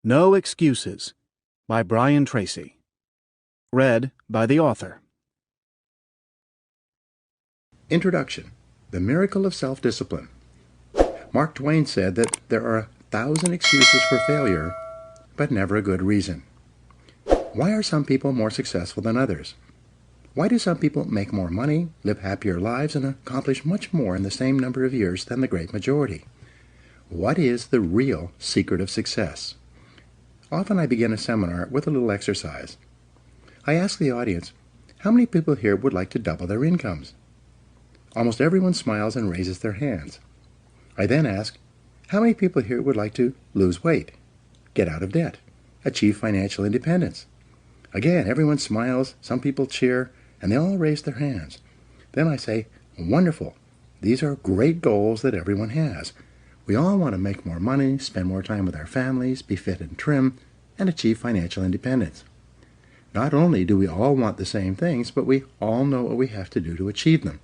No Excuses by Brian Tracy. Read by the author. Introduction: The Miracle of Self-Discipline. Mark Twain said that there are 1,000 excuses for failure, but never a good reason. Why are some people more successful than others? Why do some people make more money, live happier lives, and accomplish much more in the same number of years than the great majority? What is the real secret of success? Often I begin a seminar with a little exercise. I ask the audience, how many people here would like to double their incomes? Almost everyone smiles and raises their hands. I then ask, how many people here would like to lose weight, get out of debt, achieve financial independence? Again, everyone smiles, some people cheer, and they all raise their hands. Then I say, wonderful. These are great goals that everyone has. We all want to make more money, spend more time with our families, be fit and trim, and achieve financial independence. Not only do we all want the same things, but we all know what we have to do to achieve them.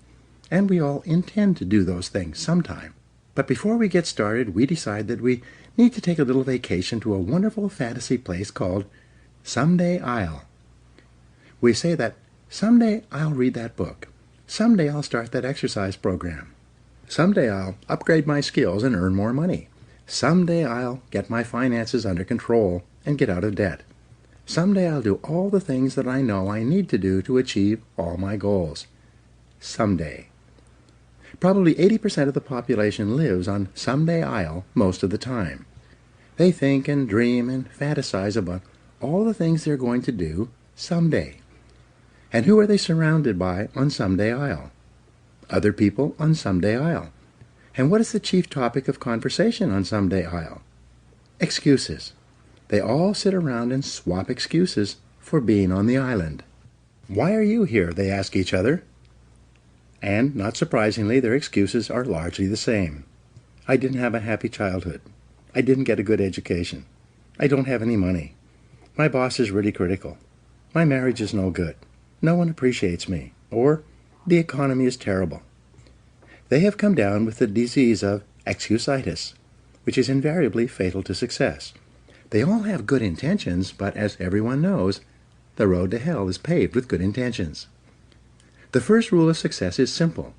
And we all intend to do those things sometime. But before we get started, we decide that we need to take a little vacation to a wonderful fantasy place called Someday I'll. We say that someday I'll read that book. Someday I'll start that exercise program. Someday I'll upgrade my skills and earn more money. Someday I'll get my finances under control and get out of debt. Someday I'll do all the things that I know I need to do to achieve all my goals. Someday. Probably 80% of the population lives on someday I'll most of the time. They think and dream and fantasize about all the things they're going to do someday. And who are they surrounded by on someday I'll? Other people on someday I'll. And what is the chief topic of conversation on someday I'll? Excuses. They all sit around and swap excuses for being on the island. Why are you here? They ask each other. And, not surprisingly, their excuses are largely the same. I didn't have a happy childhood. I didn't get a good education. I don't have any money. My boss is really critical. My marriage is no good. No one appreciates me. Or, the economy is terrible. They have come down with the disease of excusitis, which is invariably fatal to success. They all have good intentions, but as everyone knows, the road to hell is paved with good intentions. The first rule of success is simple.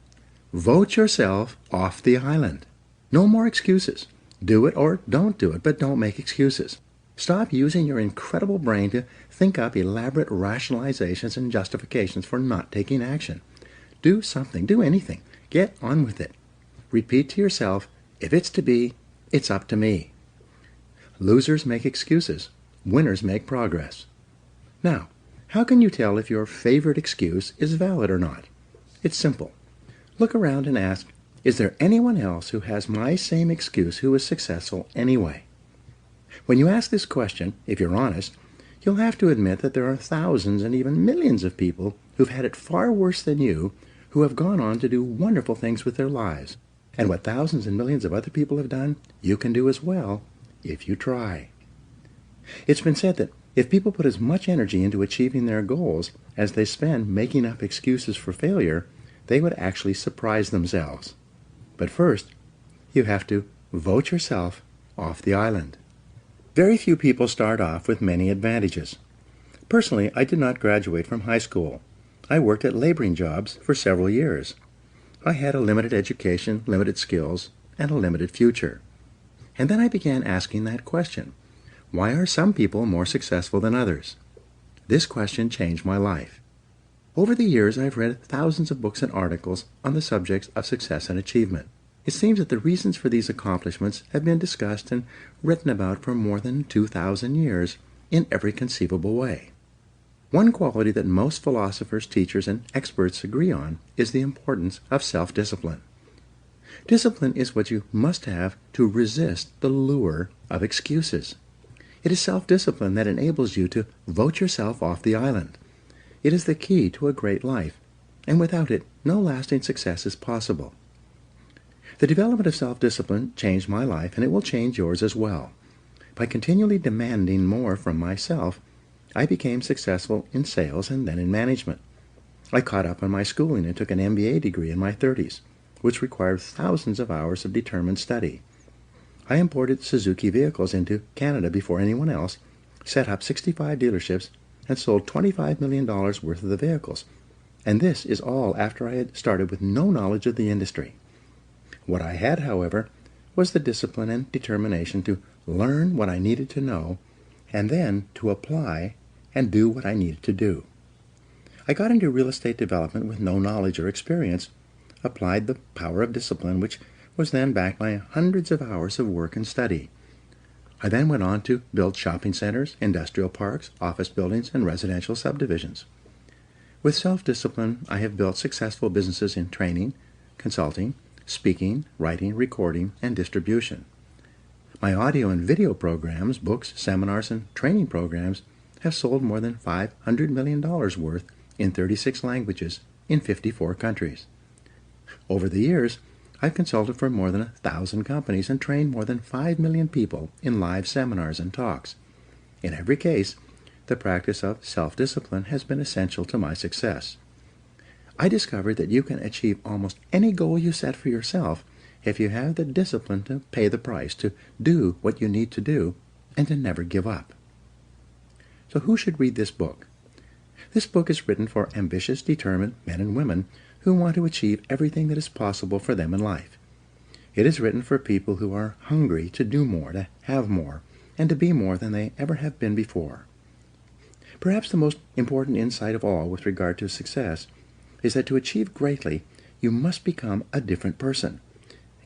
Vote yourself off the island. No more excuses. Do it or don't do it, but don't make excuses. Stop using your incredible brain to think up elaborate rationalizations and justifications for not taking action. Do something. Do anything. Get on with it. Repeat to yourself, if it's to be, it's up to me. Losers make excuses. Winners make progress. Now, how can you tell if your favorite excuse is valid or not? It's simple. Look around and ask, is there anyone else who has my same excuse who is successful anyway? When you ask this question, if you're honest, you'll have to admit that there are thousands and even millions of people who've had it far worse than you, who have gone on to do wonderful things with their lives. And what thousands and millions of other people have done, you can do as well, if you try. It's been said that if people put as much energy into achieving their goals as they spend making up excuses for failure, they would actually surprise themselves. But first, you have to vote yourself off the island. Very few people start off with many advantages. Personally, I did not graduate from high school. I worked at laboring jobs for several years. I had a limited education, limited skills, and a limited future. And then I began asking that question. Why are some people more successful than others? This question changed my life. Over the years, I've read thousands of books and articles on the subjects of success and achievement. It seems that the reasons for these accomplishments have been discussed and written about for more than 2,000 years in every conceivable way. One quality that most philosophers, teachers, and experts agree on is the importance of self-discipline. Discipline is what you must have to resist the lure of excuses. It is self-discipline that enables you to vote yourself off the island. It is the key to a great life, and without it, no lasting success is possible. The development of self-discipline changed my life, and it will change yours as well. By continually demanding more from myself, I became successful in sales and then in management. I caught up on my schooling and took an MBA degree in my 30s, which required thousands of hours of determined study. I imported Suzuki vehicles into Canada before anyone else, set up 65 dealerships, and sold $25 million worth of the vehicles. And this is all after I had started with no knowledge of the industry. What I had, however, was the discipline and determination to learn what I needed to know, and then to apply and do what I needed to do. I got into real estate development with no knowledge or experience, applied the power of discipline, which was then backed by hundreds of hours of work and study. I then went on to build shopping centers, industrial parks, office buildings, and residential subdivisions. With self-discipline, I have built successful businesses in training, consulting, speaking, writing, recording, and distribution. My audio and video programs, books, seminars, and training programs have sold more than $500 million worth in 36 languages in 54 countries. Over the years, I've consulted for more than 1,000 companies and trained more than 5 million people in live seminars and talks. In every case, the practice of self-discipline has been essential to my success. I discovered that you can achieve almost any goal you set for yourself if you have the discipline to pay the price, to do what you need to do, and to never give up. So who should read this book? This book is written for ambitious, determined men and women who want to achieve everything that is possible for them in life. It is written for people who are hungry to do more, to have more, and to be more than they ever have been before. Perhaps the most important insight of all with regard to success is that to achieve greatly, you must become a different person.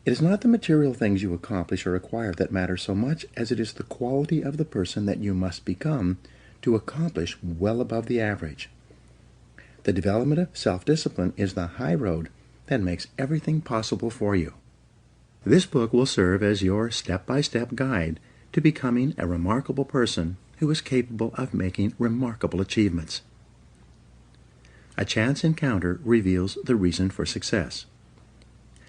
It is not the material things you accomplish or acquire that matter so much as it is the quality of the person that you must become to accomplish well above the average. The development of self-discipline is the high road that makes everything possible for you. This book will serve as your step-by-step guide to becoming a remarkable person who is capable of making remarkable achievements. A chance encounter reveals the reason for success.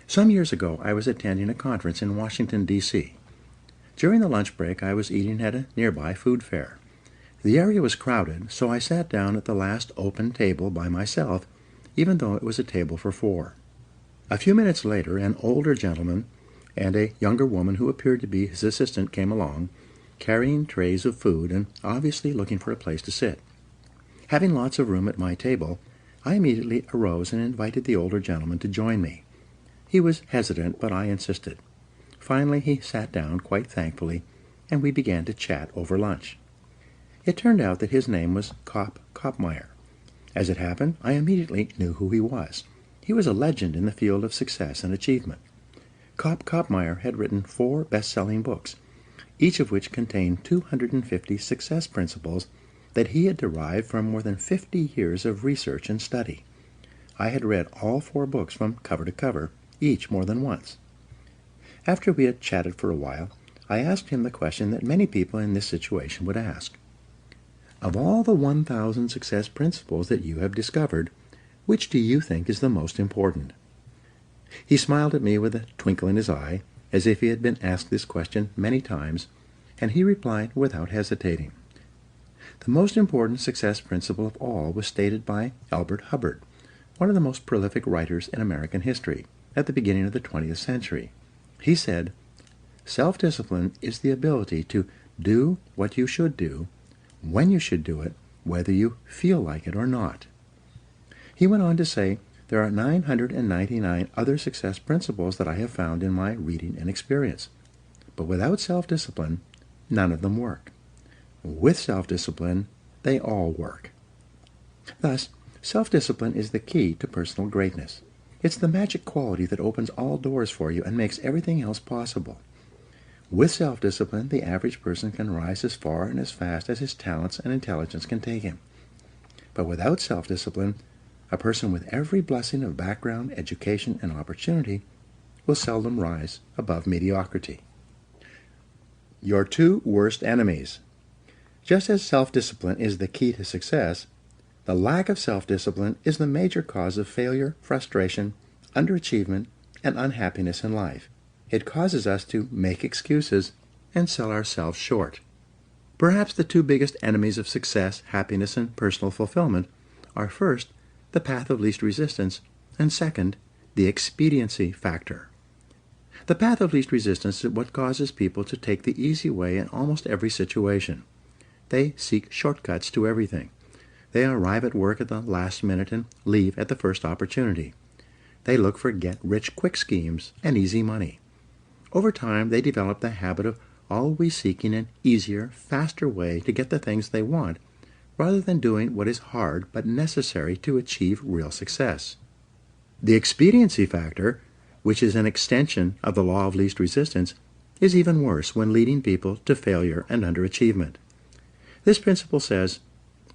Some years ago, I was attending a conference in Washington, D.C. During the lunch break, I was eating at a nearby food fair. The area was crowded, so I sat down at the last open table by myself, even though it was a table for 4. A few minutes later, an older gentleman and a younger woman who appeared to be his assistant came along, carrying trays of food and obviously looking for a place to sit. Having lots of room at my table, I immediately arose and invited the older gentleman to join me. He was hesitant, but I insisted. Finally, he sat down quite thankfully, and we began to chat over lunch. It turned out that his name was Kopmeyer. As it happened, I immediately knew who he was. He was a legend in the field of success and achievement. Kopmeyer had written 4 best-selling books, each of which contained 250 success principles that he had derived from more than 50 years of research and study. I had read all 4 books from cover to cover, each more than once. After we had chatted for a while, I asked him the question that many people in this situation would ask. Of all the 1,000 success principles that you have discovered, which do you think is the most important? He smiled at me with a twinkle in his eye, as if he had been asked this question many times, and he replied without hesitating. The most important success principle of all was stated by Elbert Hubbard, one of the most prolific writers in American history, at the beginning of the 20th century. He said, "Self-discipline is the ability to do what you should do, when you should do it, whether you feel like it or not." He went on to say, there are 999 other success principles that I have found in my reading and experience. But without self-discipline, none of them work. With self-discipline, they all work. Thus, self-discipline is the key to personal greatness. It's the magic quality that opens all doors for you and makes everything else possible. With self-discipline, the average person can rise as far and as fast as his talents and intelligence can take him. But without self-discipline, a person with every blessing of background, education, and opportunity will seldom rise above mediocrity. Your 2 worst enemies. Just as self-discipline is the key to success, the lack of self-discipline is the major cause of failure, frustration, underachievement, and unhappiness in life. It causes us to make excuses and sell ourselves short. Perhaps the 2 biggest enemies of success, happiness, and personal fulfillment are first, the path of least resistance, and second, the expediency factor. The path of least resistance is what causes people to take the easy way in almost every situation. They seek shortcuts to everything. They arrive at work at the last minute and leave at the first opportunity. They look for get-rich-quick schemes and easy money. Over time, they develop the habit of always seeking an easier, faster way to get the things they want, rather than doing what is hard but necessary to achieve real success. The expediency factor, which is an extension of the law of least resistance, is even worse when leading people to failure and underachievement. This principle says,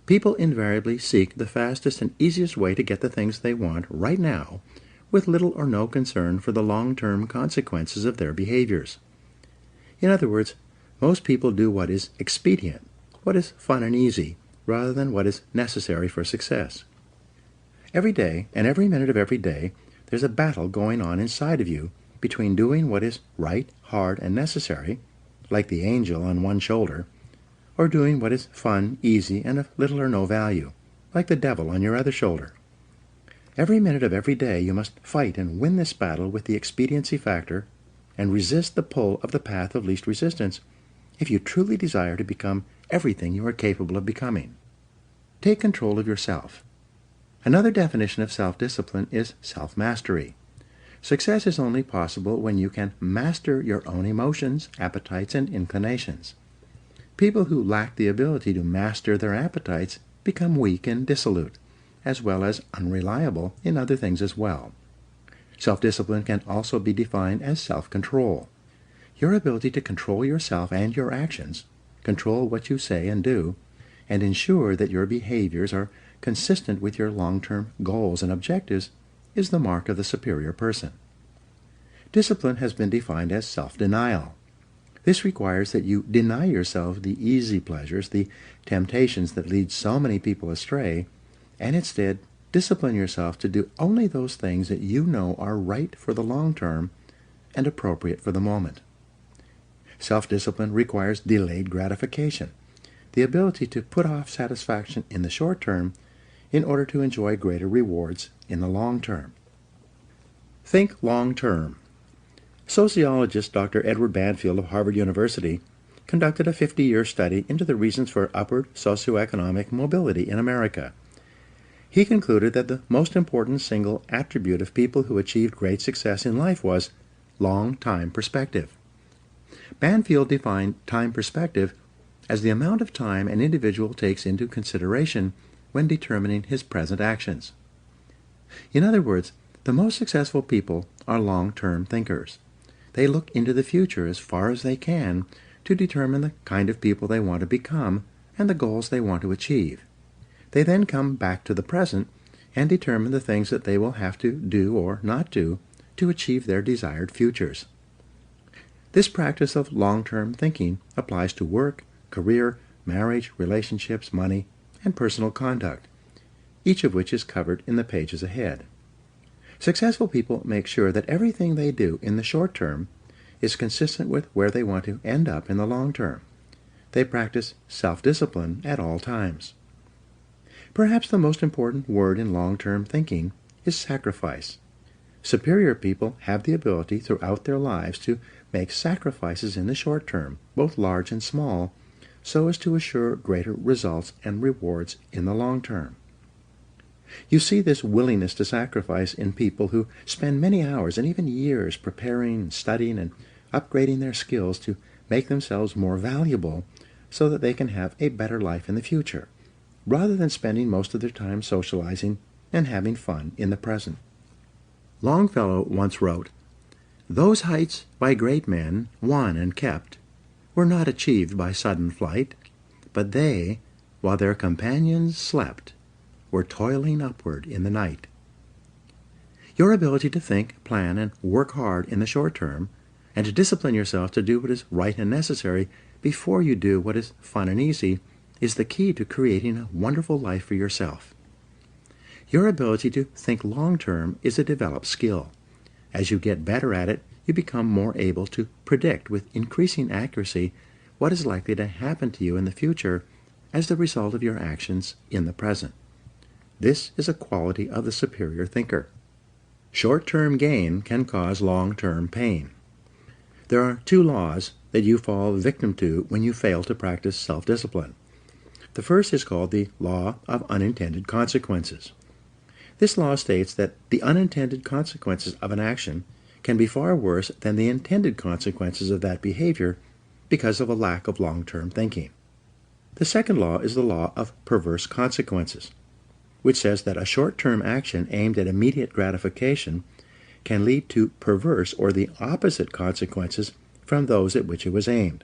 people invariably seek the fastest and easiest way to get the things they want right now, with little or no concern for the long-term consequences of their behaviors. In other words, most people do what is expedient, what is fun and easy, rather than what is necessary for success. Every day, and every minute of every day, there's a battle going on inside of you between doing what is right, hard, and necessary, like the angel on one shoulder, or doing what is fun, easy, and of little or no value, like the devil on your other shoulder. Every minute of every day you must fight and win this battle with the expediency factor and resist the pull of the path of least resistance if you truly desire to become everything you are capable of becoming. Take control of yourself. Another definition of self-discipline is self-mastery. Success is only possible when you can master your own emotions, appetites, and inclinations. People who lack the ability to master their appetites become weak and dissolute, as well as unreliable in other things as well. Self-discipline can also be defined as self-control. Your ability to control yourself and your actions, control what you say and do, and ensure that your behaviors are consistent with your long-term goals and objectives is the mark of the superior person. Discipline has been defined as self-denial. This requires that you deny yourself the easy pleasures, the temptations that lead so many people astray, and instead discipline yourself to do only those things that you know are right for the long term and appropriate for the moment. Self-discipline requires delayed gratification, the ability to put off satisfaction in the short term in order to enjoy greater rewards in the long term. Think long term. Sociologist Dr. Edward Banfield of Harvard University conducted a 50-year study into the reasons for upward socioeconomic mobility in America. He concluded that the most important single attribute of people who achieved great success in life was long-time perspective. Banfield defined time perspective as the amount of time an individual takes into consideration when determining his present actions. In other words, the most successful people are long-term thinkers. They look into the future as far as they can to determine the kind of people they want to become and the goals they want to achieve. They then come back to the present and determine the things that they will have to do or not do to achieve their desired futures. This practice of long-term thinking applies to work, career, marriage, relationships, money, and personal conduct, each of which is covered in the pages ahead. Successful people make sure that everything they do in the short term is consistent with where they want to end up in the long term. They practice self-discipline at all times. Perhaps the most important word in long-term thinking is sacrifice. Superior people have the ability throughout their lives to make sacrifices in the short term, both large and small, so as to assure greater results and rewards in the long term. You see this willingness to sacrifice in people who spend many hours and even years preparing, studying, and upgrading their skills to make themselves more valuable so that they can have a better life in the future, rather than spending most of their time socializing and having fun in the present. Longfellow once wrote, "Those heights by great men won and kept were not achieved by sudden flight, but they, while their companions slept, were toiling upward in the night." Your ability to think, plan, and work hard in the short term, and to discipline yourself to do what is right and necessary before you do what is fun and easy, is the key to creating a wonderful life for yourself. Your ability to think long-term is a developed skill. As you get better at it, you become more able to predict with increasing accuracy what is likely to happen to you in the future as the result of your actions in the present. This is a quality of the superior thinker. Short-term gain can cause long-term pain. There are two laws that you fall victim to when you fail to practice self-discipline. The first is called the law of unintended consequences. This law states that the unintended consequences of an action can be far worse than the intended consequences of that behavior because of a lack of long-term thinking. The second law is the law of perverse consequences, which says that a short-term action aimed at immediate gratification can lead to perverse or the opposite consequences from those at which it was aimed.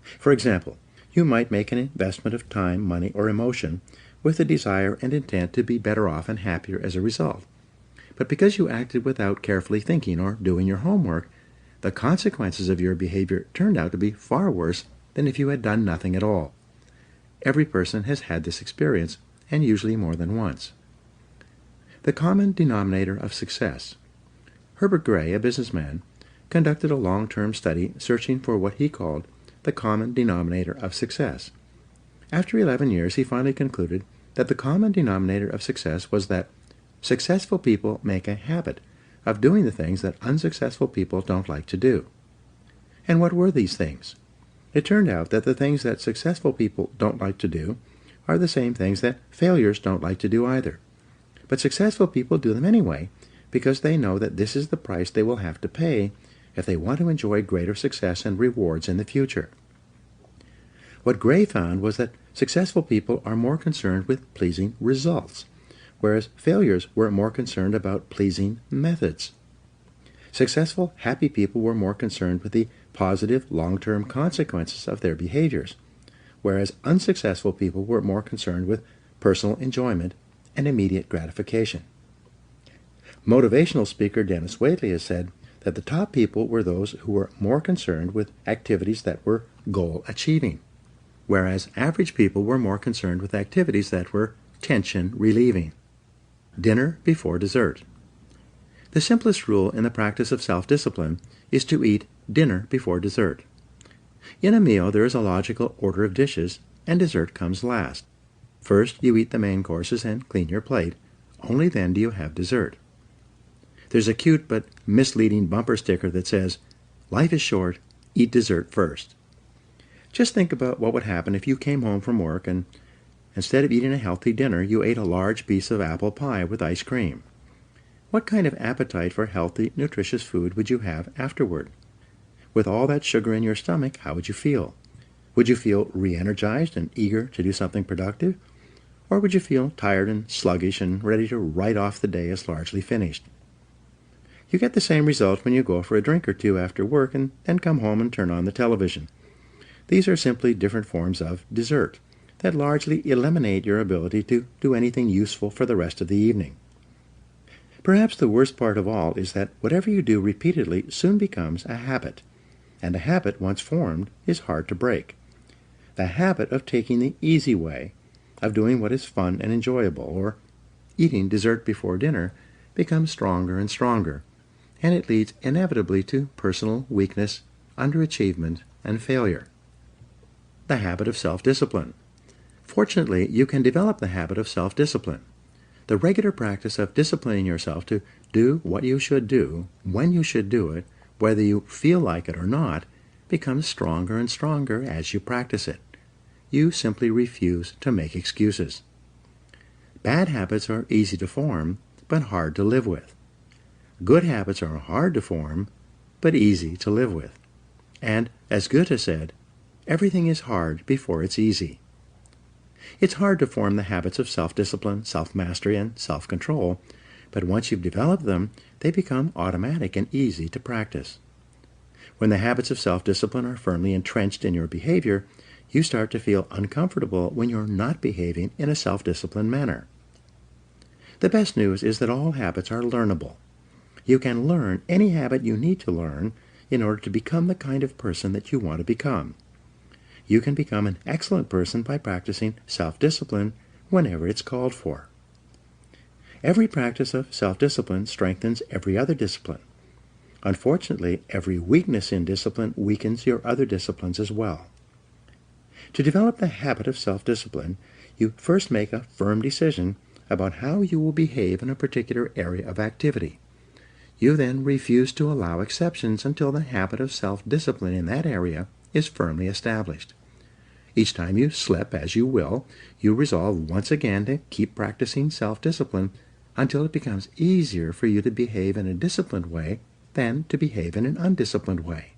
For example, you might make an investment of time, money, or emotion with the desire and intent to be better off and happier as a result. But because you acted without carefully thinking or doing your homework, the consequences of your behavior turned out to be far worse than if you had done nothing at all. Every person has had this experience, and usually more than once. The common denominator of success. Herbert Gray, a businessman, conducted a long-term study searching for what he called the common denominator of success. After 11 years, he finally concluded that the common denominator of success was that successful people make a habit of doing the things that unsuccessful people don't like to do. And what were these things? It turned out that the things that successful people don't like to do are the same things that failures don't like to do either. But successful people do them anyway because they know that this is the price they will have to pay if they want to enjoy greater success and rewards in the future. What Gray found was that successful people are more concerned with pleasing results, whereas failures were more concerned about pleasing methods. Successful, happy people were more concerned with the positive, long-term consequences of their behaviors, whereas unsuccessful people were more concerned with personal enjoyment and immediate gratification. Motivational speaker Dennis Waitley has said that the top people were those who were more concerned with activities that were goal-achieving, whereas average people were more concerned with activities that were tension-relieving. Dinner before dessert. The simplest rule in the practice of self-discipline is to eat dinner before dessert. In a meal, there is a logical order of dishes, and dessert comes last. First, you eat the main courses and clean your plate. Only then do you have dessert. There's a cute but misleading bumper sticker that says, "Life is short, eat dessert first." Just think about what would happen if you came home from work and instead of eating a healthy dinner, you ate a large piece of apple pie with ice cream. What kind of appetite for healthy, nutritious food would you have afterward? With all that sugar in your stomach, how would you feel? Would you feel re-energized and eager to do something productive? Or would you feel tired and sluggish and ready to write off the day as largely finished? You get the same result when you go for a drink or two after work and then come home and turn on the television. These are simply different forms of dessert that largely eliminate your ability to do anything useful for the rest of the evening. Perhaps the worst part of all is that whatever you do repeatedly soon becomes a habit, and a habit once formed is hard to break. The habit of taking the easy way, of doing what is fun and enjoyable, or eating dessert before dinner, becomes stronger and stronger, and it leads inevitably to personal weakness, underachievement, and failure. The habit of self-discipline. Fortunately, you can develop the habit of self-discipline. The regular practice of disciplining yourself to do what you should do, when you should do it, whether you feel like it or not, becomes stronger and stronger as you practice it. You simply refuse to make excuses. Bad habits are easy to form, but hard to live with. Good habits are hard to form, but easy to live with. And, as Goethe said, everything is hard before it's easy. It's hard to form the habits of self-discipline, self-mastery, and self-control, but once you've developed them, they become automatic and easy to practice. When the habits of self-discipline are firmly entrenched in your behavior, you start to feel uncomfortable when you're not behaving in a self-disciplined manner. The best news is that all habits are learnable. You can learn any habit you need to learn in order to become the kind of person that you want to become. You can become an excellent person by practicing self-discipline whenever it's called for. Every practice of self-discipline strengthens every other discipline. Unfortunately, every weakness in discipline weakens your other disciplines as well. To develop the habit of self-discipline, you first make a firm decision about how you will behave in a particular area of activity. You then refuse to allow exceptions until the habit of self-discipline in that area is firmly established. Each time you slip, as you will, you resolve once again to keep practicing self-discipline until it becomes easier for you to behave in a disciplined way than to behave in an undisciplined way.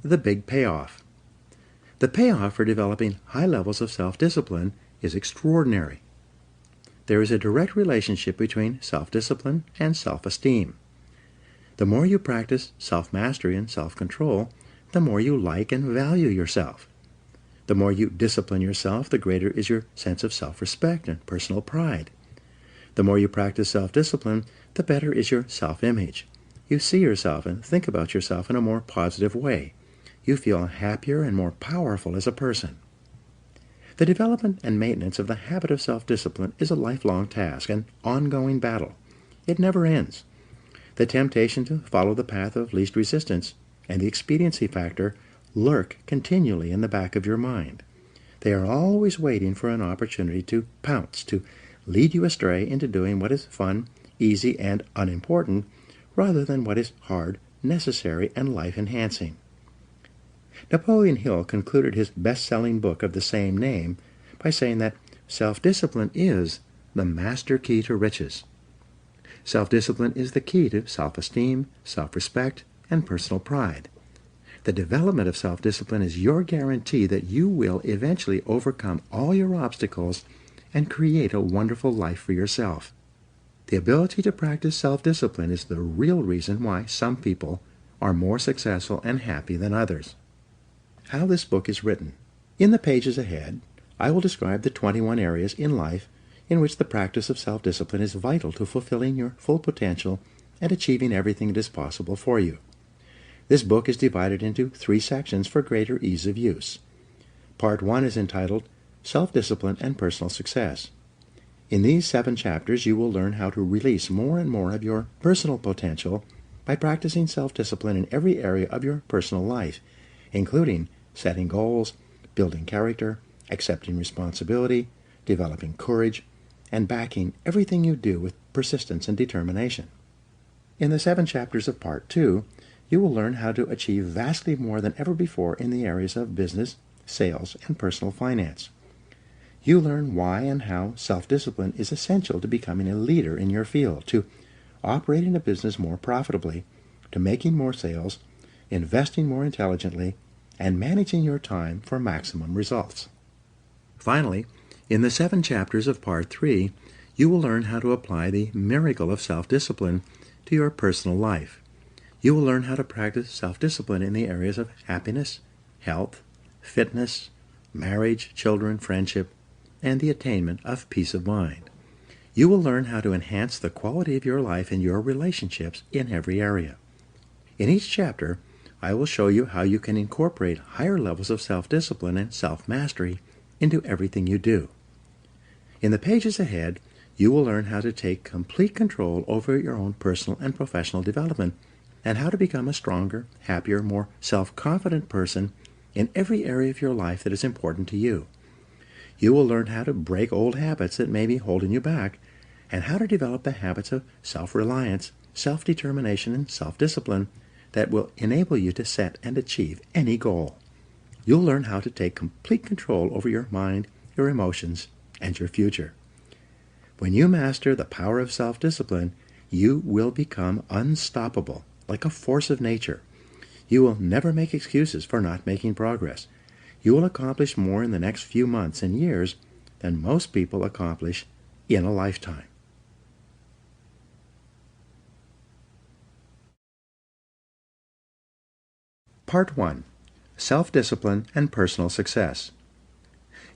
The big payoff. The payoff for developing high levels of self-discipline is extraordinary. There is a direct relationship between self-discipline and self-esteem. The more you practice self-mastery and self-control, the more you like and value yourself. The more you discipline yourself, the greater is your sense of self-respect and personal pride. The more you practice self-discipline, the better is your self-image. You see yourself and think about yourself in a more positive way. You feel happier and more powerful as a person. The development and maintenance of the habit of self-discipline is a lifelong task, an ongoing battle. It never ends. The temptation to follow the path of least resistance and the expediency factor lurk continually in the back of your mind. They are always waiting for an opportunity to pounce, to lead you astray into doing what is fun, easy, and unimportant, rather than what is hard, necessary, and life-enhancing. Napoleon Hill concluded his best-selling book of the same name by saying that self-discipline is the master key to riches. Self-discipline is the key to self-esteem, self-respect, and personal pride. The development of self-discipline is your guarantee that you will eventually overcome all your obstacles and create a wonderful life for yourself. The ability to practice self-discipline is the real reason why some people are more successful and happy than others. How this book is written. In the pages ahead, I will describe the 21 areas in life in which the practice of self-discipline is vital to fulfilling your full potential and achieving everything that is possible for you. This book is divided into 3 sections for greater ease of use. Part 1 is entitled Self-Discipline and Personal Success. In these 7 chapters, you will learn how to release more and more of your personal potential by practicing self-discipline in every area of your personal life, including setting goals, building character, accepting responsibility, developing courage, and backing everything you do with persistence and determination. In the 7 chapters of Part 2, you will learn how to achieve vastly more than ever before in the areas of business, sales, and personal finance. You learn why and how self-discipline is essential to becoming a leader in your field, to operating a business more profitably, to making more sales, investing more intelligently, and managing your time for maximum results. Finally, in the 7 chapters of Part 3, you will learn how to apply the miracle of self-discipline to your personal life. You will learn how to practice self-discipline in the areas of happiness, health, fitness, marriage, children, friendship, and the attainment of peace of mind. You will learn how to enhance the quality of your life and your relationships in every area. In each chapter, I will show you how you can incorporate higher levels of self-discipline and self-mastery into everything you do. In the pages ahead, you will learn how to take complete control over your own personal and professional development and how to become a stronger, happier, more self-confident person in every area of your life that is important to you. You will learn how to break old habits that may be holding you back and how to develop the habits of self-reliance, self-determination, and self-discipline that will enable you to set and achieve any goal. You'll learn how to take complete control over your mind, your emotions, and your future. When you master the power of self-discipline, you will become unstoppable, like a force of nature. You will never make excuses for not making progress. You will accomplish more in the next few months and years than most people accomplish in a lifetime. Part 1. Self-Discipline and Personal Success.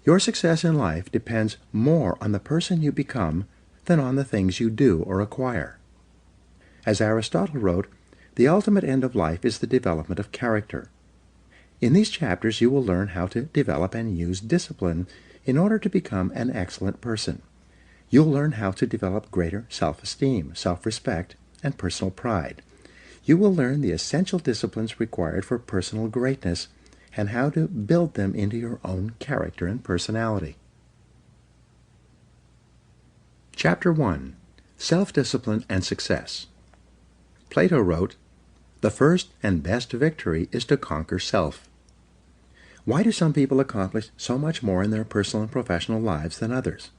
Your success in life depends more on the person you become than on the things you do or acquire. As Aristotle wrote, the ultimate end of life is the development of character. In these chapters, you will learn how to develop and use discipline in order to become an excellent person. You'll learn how to develop greater self-esteem, self-respect, and personal pride. You will learn the essential disciplines required for personal greatness and how to build them into your own character and personality. Chapter 1. Self-Discipline and Success. Plato wrote, "The first and best victory is to conquer self." Why do some people accomplish so much more in their personal and professional lives than others?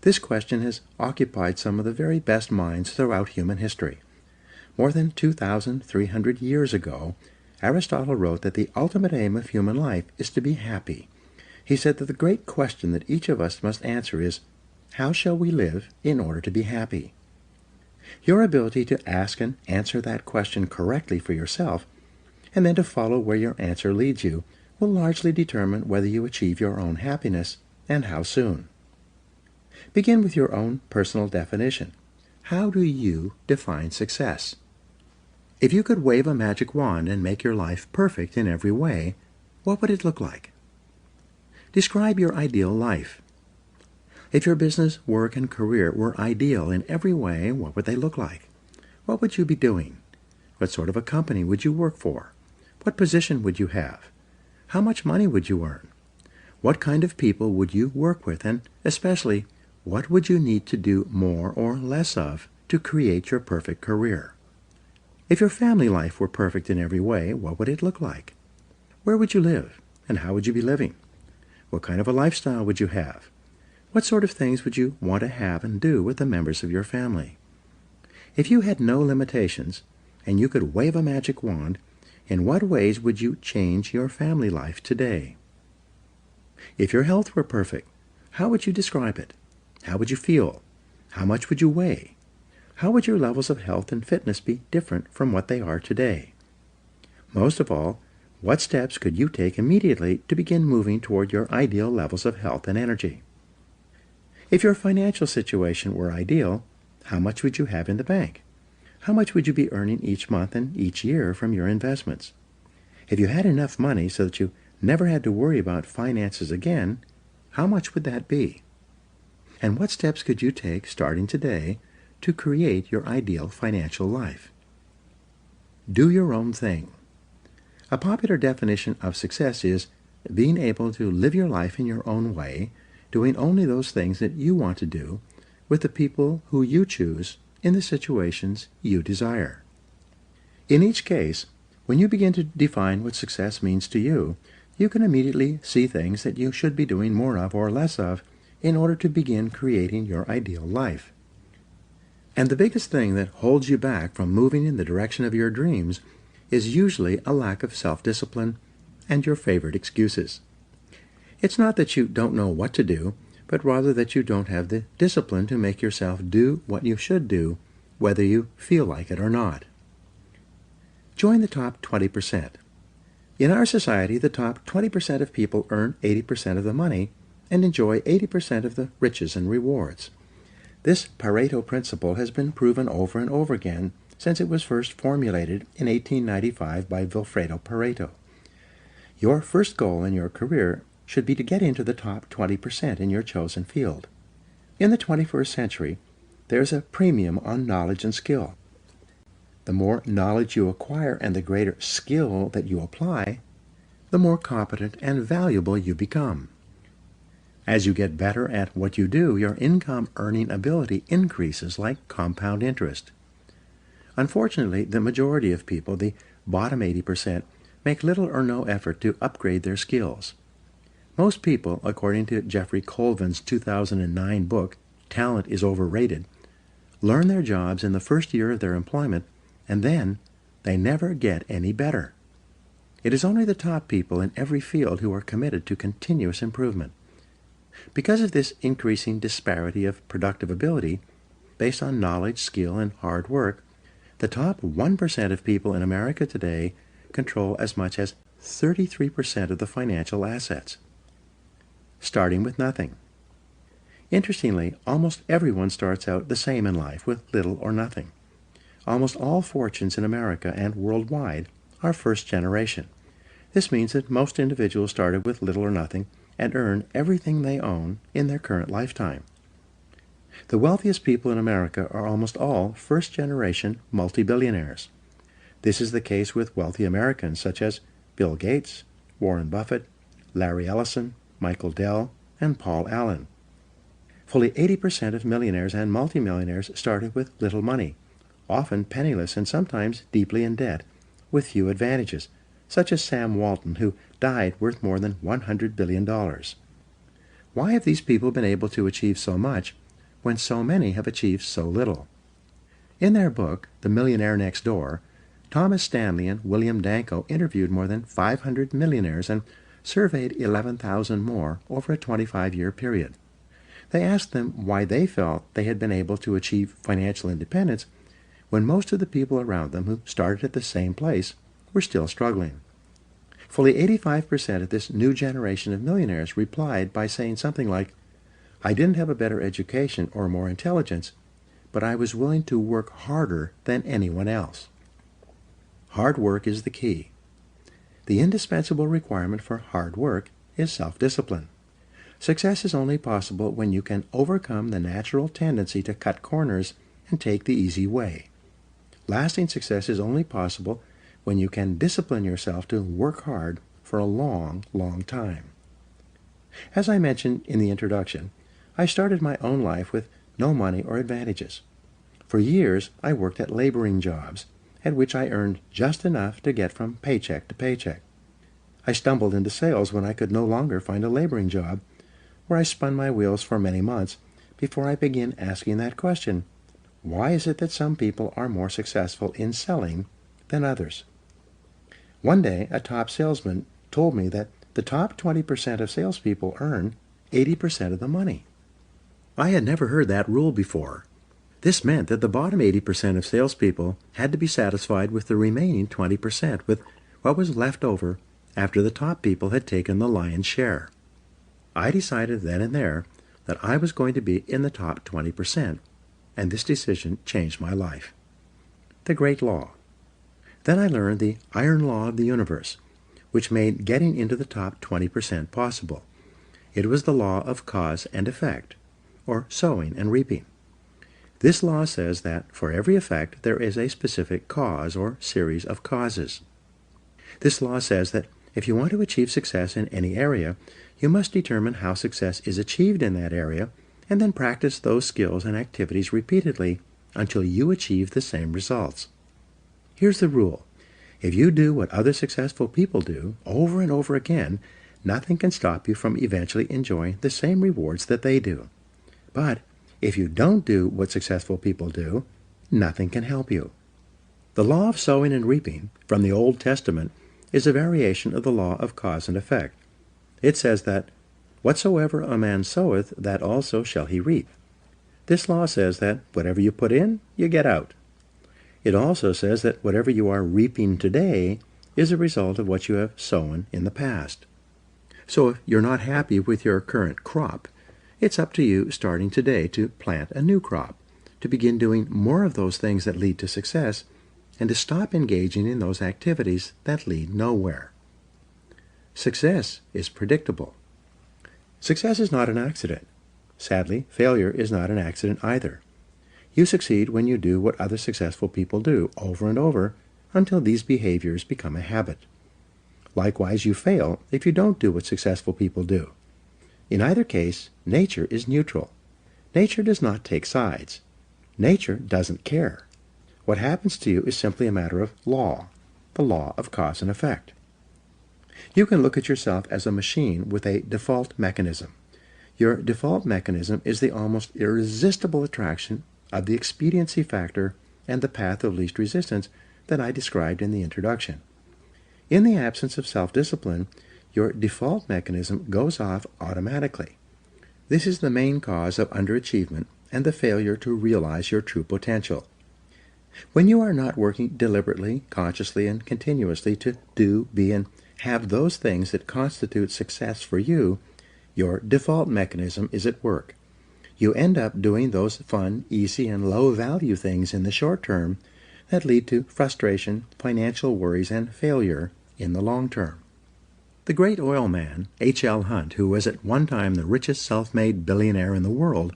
This question has occupied some of the very best minds throughout human history. More than 2,300 years ago, Aristotle wrote that the ultimate aim of human life is to be happy. He said that the great question that each of us must answer is, how shall we live in order to be happy? Your ability to ask and answer that question correctly for yourself, and then to follow where your answer leads you, will largely determine whether you achieve your own happiness and how soon. Begin with your own personal definition. How do you define success? If you could wave a magic wand and make your life perfect in every way, what would it look like? Describe your ideal life. If your business, work, and career were ideal in every way, what would they look like? What would you be doing? What sort of a company would you work for? What position would you have? How much money would you earn? What kind of people would you work with, and especially, what would you need to do more or less of to create your perfect career? If your family life were perfect in every way, what would it look like? Where would you live, and how would you be living? What kind of a lifestyle would you have? What sort of things would you want to have and do with the members of your family? If you had no limitations, and you could wave a magic wand, in what ways would you change your family life today? If your health were perfect, how would you describe it? How would you feel? How much would you weigh? How would your levels of health and fitness be different from what they are today? Most of all, what steps could you take immediately to begin moving toward your ideal levels of health and energy? If your financial situation were ideal, how much would you have in the bank? How much would you be earning each month and each year from your investments? If you had enough money so that you never had to worry about finances again, how much would that be? And what steps could you take starting today to create your ideal financial life? Do your own thing. A popular definition of success is being able to live your life in your own way, doing only those things that you want to do, with the people who you choose in the situations you desire. In each case, when you begin to define what success means to you, you can immediately see things that you should be doing more of or less of in order to begin creating your ideal life. And the biggest thing that holds you back from moving in the direction of your dreams is usually a lack of self-discipline and your favorite excuses. It's not that you don't know what to do, but rather that you don't have the discipline to make yourself do what you should do, whether you feel like it or not. Join the top 20%. In our society, the top 20% of people earn 80% of the money and enjoy 80% of the riches and rewards. This Pareto principle has been proven over and over again since it was first formulated in 1895 by Vilfredo Pareto. Your first goal in your career should be to get into the top 20% in your chosen field. In the 21st century, there's a premium on knowledge and skill. The more knowledge you acquire and the greater skill that you apply, the more competent and valuable you become. As you get better at what you do, your income earning ability increases like compound interest. Unfortunately, the majority of people, the bottom 80%, make little or no effort to upgrade their skills. Most people, according to Jeffrey Colvin's 2009 book, Talent is Overrated, learn their jobs in the first year of their employment, and then they never get any better. It is only the top people in every field who are committed to continuous improvement. Because of this increasing disparity of productive ability, based on knowledge, skill, and hard work, the top 1% of people in America today control as much as 33% of the financial assets, starting with nothing. Interestingly, almost everyone starts out the same in life with little or nothing. Almost all fortunes in America and worldwide are first generation. This means that most individuals started with little or nothing and earn everything they own in their current lifetime. The wealthiest people in America are almost all first-generation multi-billionaires. This is the case with wealthy Americans such as Bill Gates, Warren Buffett, Larry Ellison, Michael Dell, and Paul Allen. Fully 80% of millionaires and multimillionaires started with little money, often penniless and sometimes deeply in debt, with few advantages, such as Sam Walton, who died worth more than $100 billion. Why have these people been able to achieve so much when so many have achieved so little? In their book, The Millionaire Next Door, Thomas Stanley and William Danko interviewed more than 500 millionaires and surveyed 11,000 more over a 25-year period. They asked them why they felt they had been able to achieve financial independence when most of the people around them who started at the same place were still struggling. Fully 85% of this new generation of millionaires replied by saying something like, "I didn't have a better education or more intelligence, but I was willing to work harder than anyone else." Hard work is the key. The indispensable requirement for hard work is self-discipline. Success is only possible when you can overcome the natural tendency to cut corners and take the easy way. Lasting success is only possible when you can discipline yourself to work hard for a long, long time. As I mentioned in the introduction, I started my own life with no money or advantages. For years, I worked at laboring jobs, at which I earned just enough to get from paycheck to paycheck. I stumbled into sales when I could no longer find a laboring job, where I spun my wheels for many months before I began asking that question: why is it that some people are more successful in selling than others? One day, a top salesman told me that the top 20% of salespeople earn 80% of the money. I had never heard that rule before. This meant that the bottom 80% of salespeople had to be satisfied with the remaining 20%, with what was left over after the top people had taken the lion's share. I decided then and there that I was going to be in the top 20%, and this decision changed my life. The great law. Then I learned the iron law of the universe, which made getting into the top 20% possible. It was the law of cause and effect, or sowing and reaping. This law says that for every effect there is a specific cause or series of causes. This law says that if you want to achieve success in any area, you must determine how success is achieved in that area, and then practice those skills and activities repeatedly until you achieve the same results. Here's the rule. If you do what other successful people do over and over again, nothing can stop you from eventually enjoying the same rewards that they do. But if you don't do what successful people do, nothing can help you. The law of sowing and reaping from the Old Testament is a variation of the law of cause and effect. It says that, "Whatsoever a man soweth, that also shall he reap." This law says that whatever you put in, you get out. It also says that whatever you are reaping today is a result of what you have sown in the past. So if you're not happy with your current crop, it's up to you starting today to plant a new crop, to begin doing more of those things that lead to success, and to stop engaging in those activities that lead nowhere. Success is predictable. Success is not an accident. Sadly, failure is not an accident either. You succeed when you do what other successful people do over and over until these behaviors become a habit. Likewise, you fail if you don't do what successful people do. In either case, nature is neutral. Nature does not take sides. Nature doesn't care. What happens to you is simply a matter of law, the law of cause and effect. You can look at yourself as a machine with a default mechanism. Your default mechanism is the almost irresistible attraction of the expediency factor and the path of least resistance that I described in the introduction. In the absence of self-discipline, your default mechanism goes off automatically. This is the main cause of underachievement and the failure to realize your true potential. When you are not working deliberately, consciously, and continuously to do, be, and have those things that constitute success for you, your default mechanism is at work. You end up doing those fun, easy, and low-value things in the short term that lead to frustration, financial worries, and failure in the long term. The great oil man, H.L. Hunt, who was at one time the richest self-made billionaire in the world,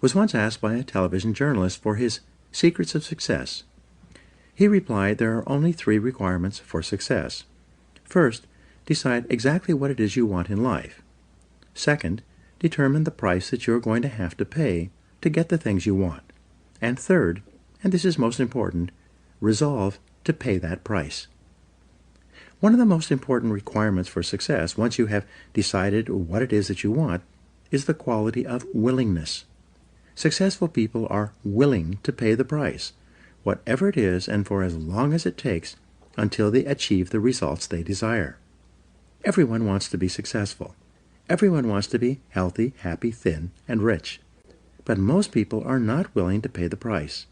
was once asked by a television journalist for his secrets of success. He replied there are only 3 requirements for success. First, decide exactly what it is you want in life. Second, determine the price that you're going to have to pay to get the things you want. And third, and this is most important, resolve to pay that price. One of the most important requirements for success, once you have decided what it is that you want, is the quality of willingness. Successful people are willing to pay the price, whatever it is and for as long as it takes, until they achieve the results they desire. Everyone wants to be successful. Everyone wants to be healthy, happy, thin, and rich. But most people are not willing to pay the price.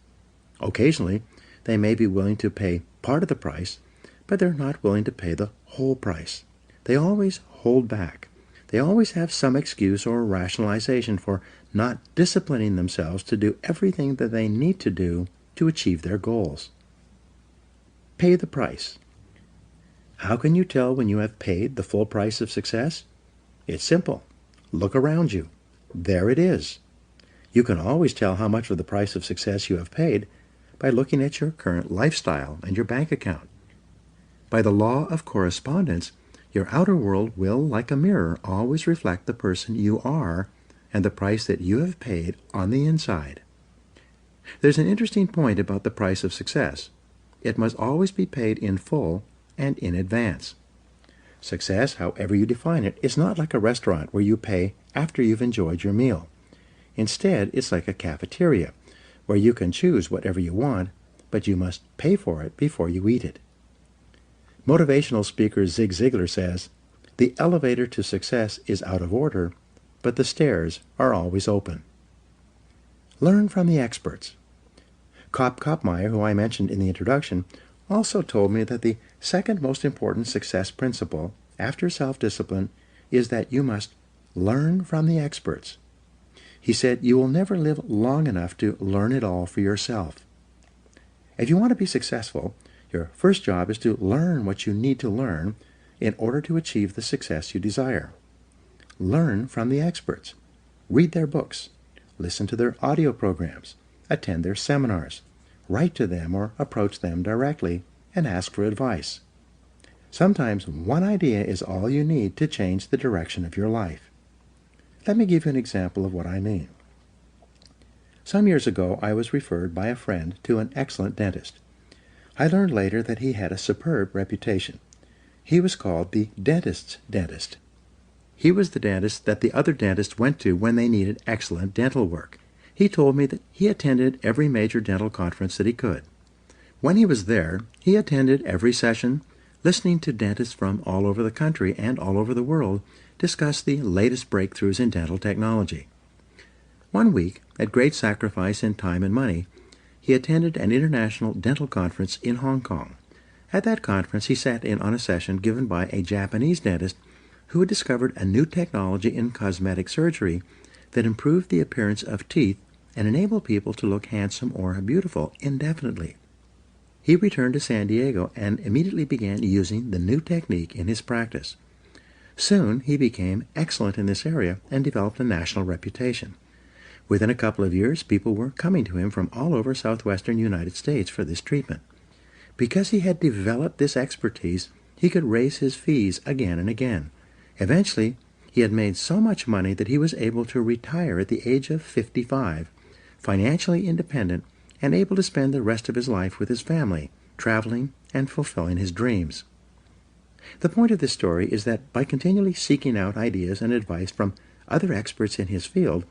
Occasionally, they may be willing to pay part of the price, but they're not willing to pay the whole price. They always hold back. They always have some excuse or rationalization for not disciplining themselves to do everything that they need to do to achieve their goals. Pay the price. How can you tell when you have paid the full price of success? It's simple. Look around you. There it is. You can always tell how much of the price of success you have paid by looking at your current lifestyle and your bank account. By the law of correspondence, your outer world will, like a mirror, always reflect the person you are and the price that you have paid on the inside. There's an interesting point about the price of success. It must always be paid in full and in advance. Success, however you define it, is not like a restaurant where you pay after you've enjoyed your meal. Instead, it's like a cafeteria, where you can choose whatever you want, but you must pay for it before you eat it. Motivational speaker Zig Ziglar says, "The elevator to success is out of order, but the stairs are always open." Learn from the experts. Kopp Koppmeyer, who I mentioned in the introduction, also told me that the second most important success principle after self-discipline is that you must learn from the experts. He said you will never live long enough to learn it all for yourself. If you want to be successful, your first job is to learn what you need to learn in order to achieve the success you desire. Learn from the experts. Read their books. Listen to their audio programs. Attend their seminars. Write to them or approach them directly and ask for advice. Sometimes one idea is all you need to change the direction of your life. Let me give you an example of what I mean. Some years ago, I was referred by a friend to an excellent dentist. I learned later that he had a superb reputation. He was called the dentist's dentist. He was the dentist that the other dentists went to when they needed excellent dental work. He told me that he attended every major dental conference that he could. When he was there, he attended every session, listening to dentists from all over the country and all over the world discuss the latest breakthroughs in dental technology. One week, at great sacrifice in time and money, he attended an international dental conference in Hong Kong. At that conference, he sat in on a session given by a Japanese dentist who had discovered a new technology in cosmetic surgery that improved the appearance of teeth and enabled people to look handsome or beautiful indefinitely. He returned to San Diego and immediately began using the new technique in his practice. Soon, he became excellent in this area and developed a national reputation. Within a couple of years, people were coming to him from all over southwestern United States for this treatment. Because he had developed this expertise, he could raise his fees again and again. Eventually, he had made so much money that he was able to retire at the age of 55, financially independent and able to spend the rest of his life with his family, traveling and fulfilling his dreams. The point of this story is that by continually seeking out ideas and advice from other experts in his field,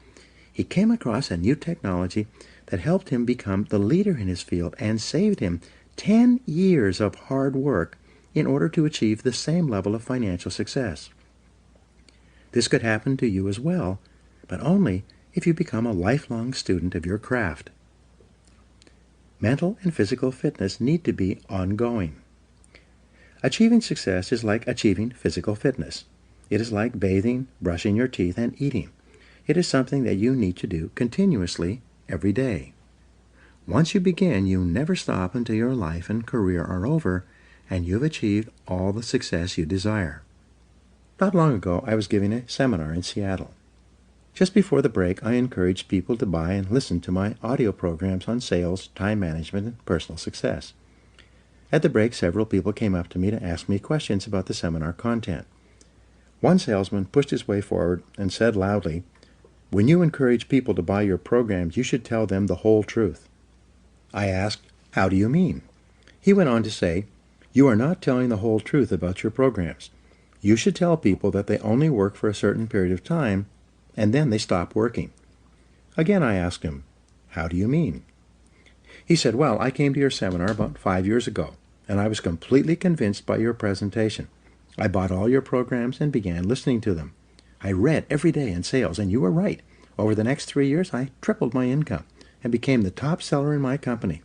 he came across a new technology that helped him become the leader in his field and saved him 10 years of hard work in order to achieve the same level of financial success. This could happen to you as well, but only if you become a lifelong student of your craft. Mental and physical fitness need to be ongoing. Achieving success is like achieving physical fitness. It is like bathing, brushing your teeth, and eating. It is something that you need to do continuously every day. Once you begin, you never stop until your life and career are over and you've achieved all the success you desire. Not long ago, I was giving a seminar in Seattle. Just before the break, I encouraged people to buy and listen to my audio programs on sales, time management, and personal success. At the break, several people came up to me to ask me questions about the seminar content. One salesman pushed his way forward and said loudly, "When you encourage people to buy your programs, you should tell them the whole truth." I asked, "How do you mean?" He went on to say, "You are not telling the whole truth about your programs. You should tell people that they only work for a certain period of time, and then they stop working." Again I asked him, "How do you mean?" He said, "Well, I came to your seminar about 5 years ago, and I was completely convinced by your presentation. I bought all your programs and began listening to them. I read every day in sales, and you were right. Over the next 3 years, I tripled my income and became the top seller in my company.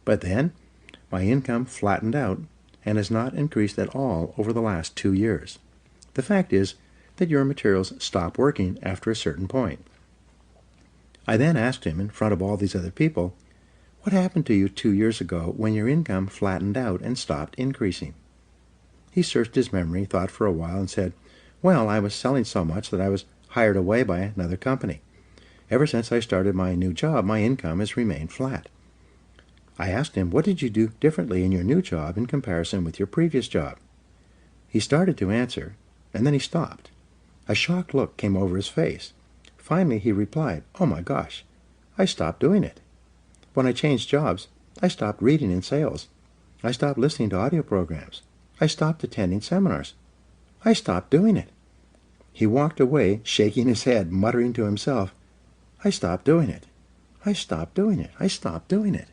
But then, my income flattened out and has not increased at all over the last 2 years. The fact is that your materials stop working after a certain point." I then asked him in front of all these other people, "What happened to you 2 years ago when your income flattened out and stopped increasing?" He searched his memory, thought for a while, and said, "Well, I was selling so much that I was hired away by another company. Ever since I started my new job, my income has remained flat." I asked him, "What did you do differently in your new job in comparison with your previous job?" He started to answer, and then he stopped. A shocked look came over his face. Finally, he replied, "Oh my gosh, I stopped doing it. When I changed jobs, I stopped reading in sales. I stopped listening to audio programs. I stopped attending seminars. I stopped doing it." He walked away, shaking his head, muttering to himself, "I stopped doing it. I stopped doing it. I stopped doing it."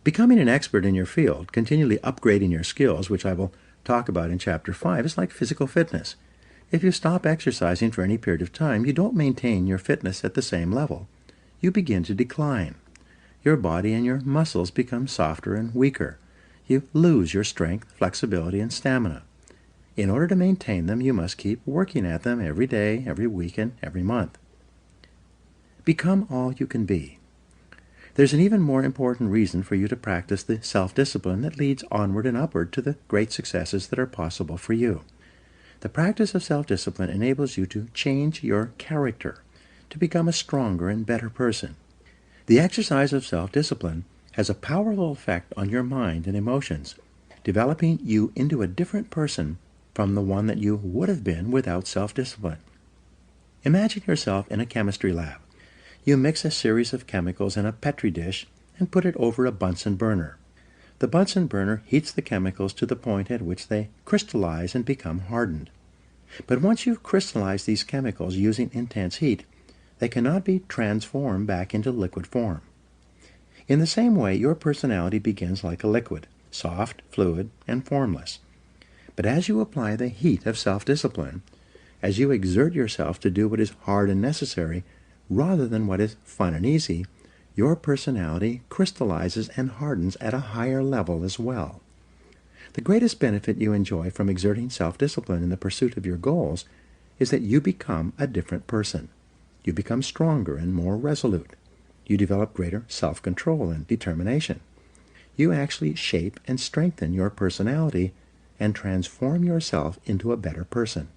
Becoming an expert in your field, continually upgrading your skills, which I will talk about in Chapter 5, is like physical fitness. If you stop exercising for any period of time, you don't maintain your fitness at the same level. You begin to decline. Your body and your muscles become softer and weaker. You lose your strength, flexibility, and stamina. In order to maintain them, you must keep working at them every day, every week, and every month. Become all you can be. There's an even more important reason for you to practice the self-discipline that leads onward and upward to the great successes that are possible for you. The practice of self-discipline enables you to change your character, to become a stronger and better person. The exercise of self-discipline has a powerful effect on your mind and emotions, developing you into a different person from the one that you would have been without self-discipline. Imagine yourself in a chemistry lab. You mix a series of chemicals in a Petri dish and put it over a Bunsen burner. The Bunsen burner heats the chemicals to the point at which they crystallize and become hardened. But once you've crystallized these chemicals using intense heat, they cannot be transformed back into liquid form. In the same way, your personality begins like a liquid, soft, fluid, and formless. But as you apply the heat of self-discipline, as you exert yourself to do what is hard and necessary rather than what is fun and easy, your personality crystallizes and hardens at a higher level as well. The greatest benefit you enjoy from exerting self-discipline in the pursuit of your goals is that you become a different person. You become stronger and more resolute. You develop greater self-control and determination. You actually shape and strengthen your personality and transform yourself into a better person.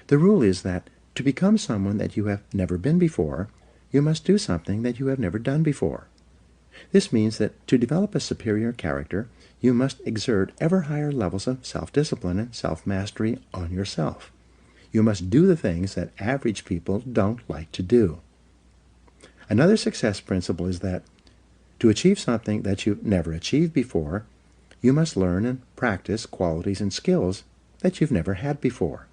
The rule is that to become someone that you have never been before, you must do something that you have never done before. This means that to develop a superior character, you must exert ever higher levels of self-discipline and self-mastery on yourself. You must do the things that average people don't like to do. Another success principle is that to achieve something that you never achieved before, you must learn and practice qualities and skills that you've never had before.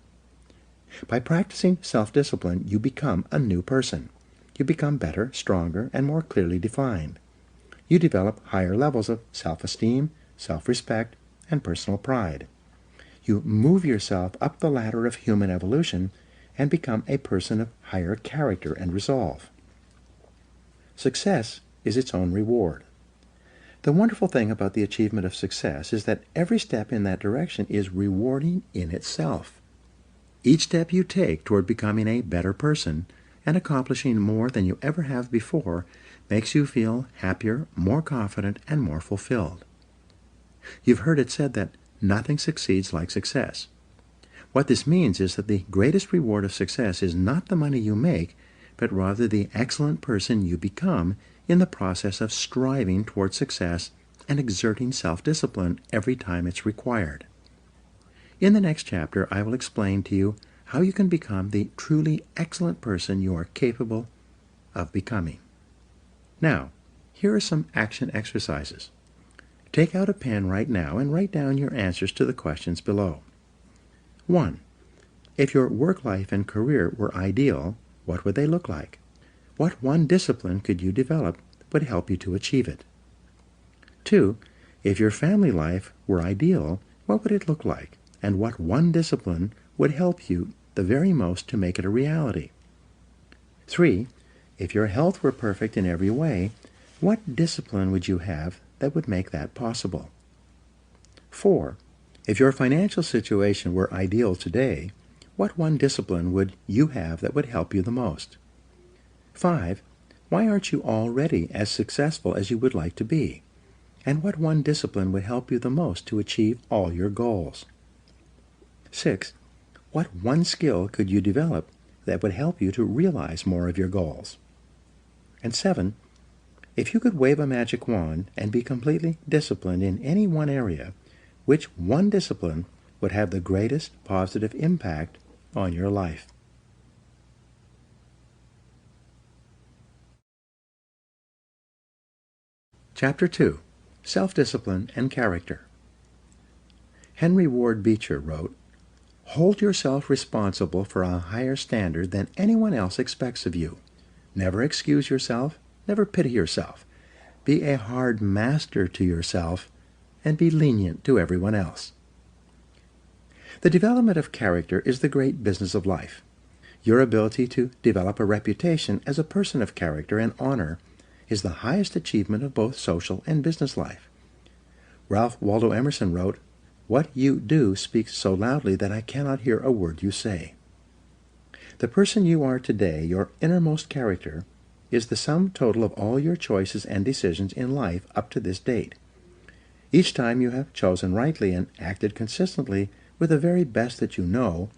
By practicing self-discipline, you become a new person. You become better, stronger, and more clearly defined. You develop higher levels of self-esteem, self-respect, and personal pride. You move yourself up the ladder of human evolution and become a person of higher character and resolve. Success is its own reward. The wonderful thing about the achievement of success is that every step in that direction is rewarding in itself. Each step you take toward becoming a better person and accomplishing more than you ever have before makes you feel happier, more confident, and more fulfilled. You've heard it said that nothing succeeds like success. What this means is that the greatest reward of success is not the money you make, but rather the excellent person you become in the process of striving toward success and exerting self-discipline every time it's required. In the next chapter, I will explain to you how you can become the truly excellent person you are capable of becoming. Now, Here are some action exercises. Take out a pen right now and write down your answers to the questions below. 1. If your work life and career were ideal, what would they look like? What one discipline could you develop that would help you to achieve it? 2. If your family life were ideal, what would it look like? And what one discipline would help you the very most to make it a reality? 3. If your health were perfect in every way, what discipline would you have that would make that possible? 4. If your financial situation were ideal today, what one discipline would you have that would help you the most? 5. Why aren't you already as successful as you would like to be? And what one discipline would help you the most to achieve all your goals? 6. What one skill could you develop that would help you to realize more of your goals? And 7. If you could wave a magic wand and be completely disciplined in any one area, which one discipline would have the greatest positive impact on your life? Chapter 2. Self-Discipline and Character. Henry Ward Beecher wrote, "Hold yourself responsible for a higher standard than anyone else expects of you. Never excuse yourself, never pity yourself. Be a hard master to yourself, and be lenient to everyone else." The development of character is the great business of life. Your ability to develop a reputation as a person of character and honor is the highest achievement of both social and business life. Ralph Waldo Emerson wrote, "What you do speaks so loudly that I cannot hear a word you say." The person you are today, your innermost character, is the sum total of all your choices and decisions in life up to this date. Each time you have chosen rightly and acted consistently with the very best that you know,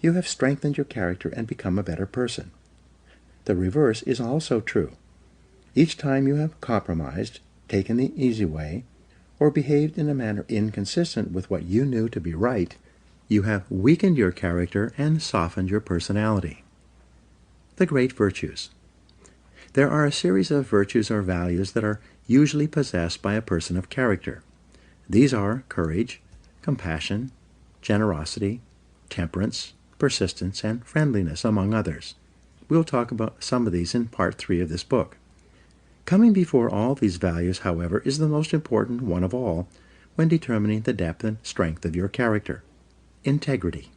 you have strengthened your character and become a better person. The reverse is also true. Each time you have compromised, taken the easy way, or behaved in a manner inconsistent with what you knew to be right, you have weakened your character and softened your personality. The great virtues. There are a series of virtues or values that are usually possessed by a person of character. These are courage, compassion, generosity, temperance, persistence, and friendliness, among others. We'll talk about some of these in Part 3 of this book. Coming before all these values, however, is the most important one of all when determining the depth and strength of your character: integrity.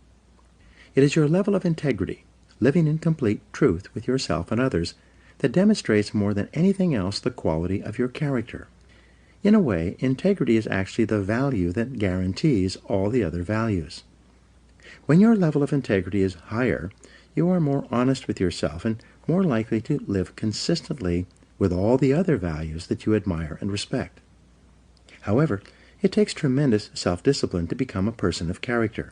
It is your level of integrity, living in complete truth with yourself and others, that demonstrates more than anything else the quality of your character. In a way, integrity is actually the value that guarantees all the other values. When your level of integrity is higher, you are more honest with yourself and more likely to live consistently with all the other values that you admire and respect. However, it takes tremendous self-discipline to become a person of character.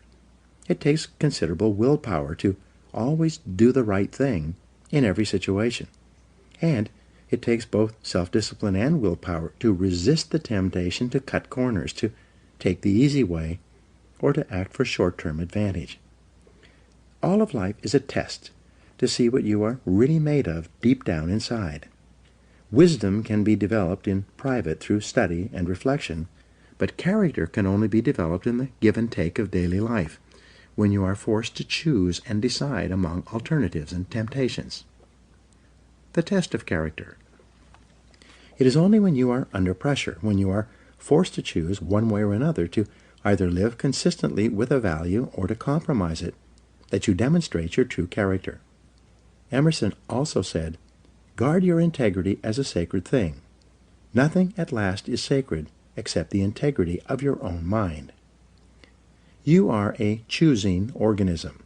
It takes considerable willpower to always do the right thing in every situation. And it takes both self-discipline and willpower to resist the temptation to cut corners, to take the easy way, or to act for short-term advantage. All of life is a test to see what you are really made of deep down inside. Wisdom can be developed in private through study and reflection, but character can only be developed in the give and take of daily life, when you are forced to choose and decide among alternatives and temptations. The test of character. It is only when you are under pressure, when you are forced to choose one way or another to either live consistently with a value or to compromise it, that you demonstrate your true character. Emerson also said, "Guard your integrity as a sacred thing. Nothing at last is sacred except the integrity of your own mind." You are a choosing organism.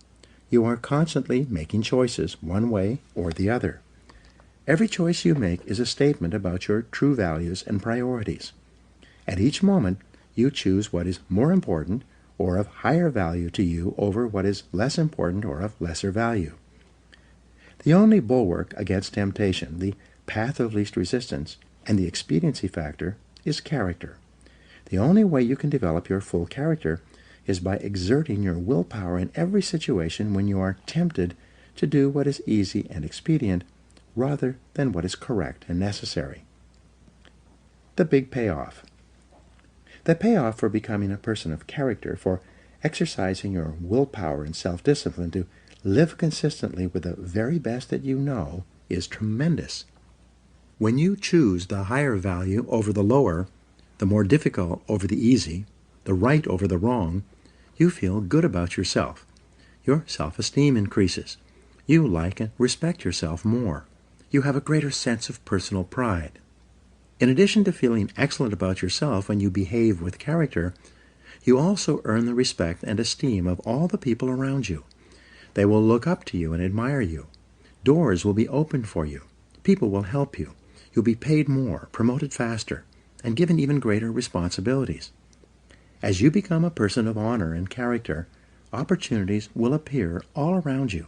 You are constantly making choices, one way or the other. Every choice you make is a statement about your true values and priorities. At each moment, you choose what is more important or of higher value to you over what is less important or of lesser value. The only bulwark against temptation, the path of least resistance, and the expediency factor is character. The only way you can develop your full character is by exerting your willpower in every situation when you are tempted to do what is easy and expedient rather than what is correct and necessary. the big payoff. The payoff for becoming a person of character, for exercising your willpower and self-discipline to live consistently with the very best that you know, is tremendous. When you choose the higher value over the lower, the more difficult over the easy, the right over the wrong, you feel good about yourself. Your self-esteem increases. You like and respect yourself more. You have a greater sense of personal pride. In addition to feeling excellent about yourself when you behave with character, you also earn the respect and esteem of all the people around you. They will look up to you and admire you. Doors will be opened for you. People will help you. You'll be paid more, promoted faster, and given even greater responsibilities. As you become a person of honor and character, opportunities will appear all around you.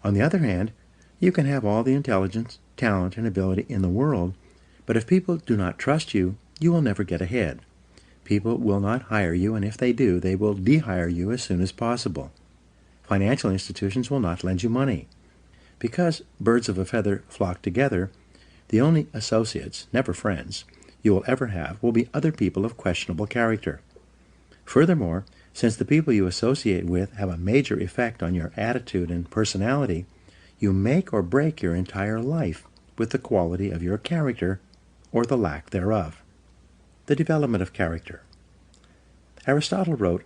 On the other hand, you can have all the intelligence, talent, and ability in the world, but if people do not trust you, you will never get ahead. People will not hire you, and if they do, they will de-hire you as soon as possible. Financial institutions will not lend you money. Because birds of a feather flock together, the only associates, never friends, you will ever have will be other people of questionable character. Furthermore, since the people you associate with have a major effect on your attitude and personality, you make or break your entire life with the quality of your character or the lack thereof. The development of character. Aristotle wrote,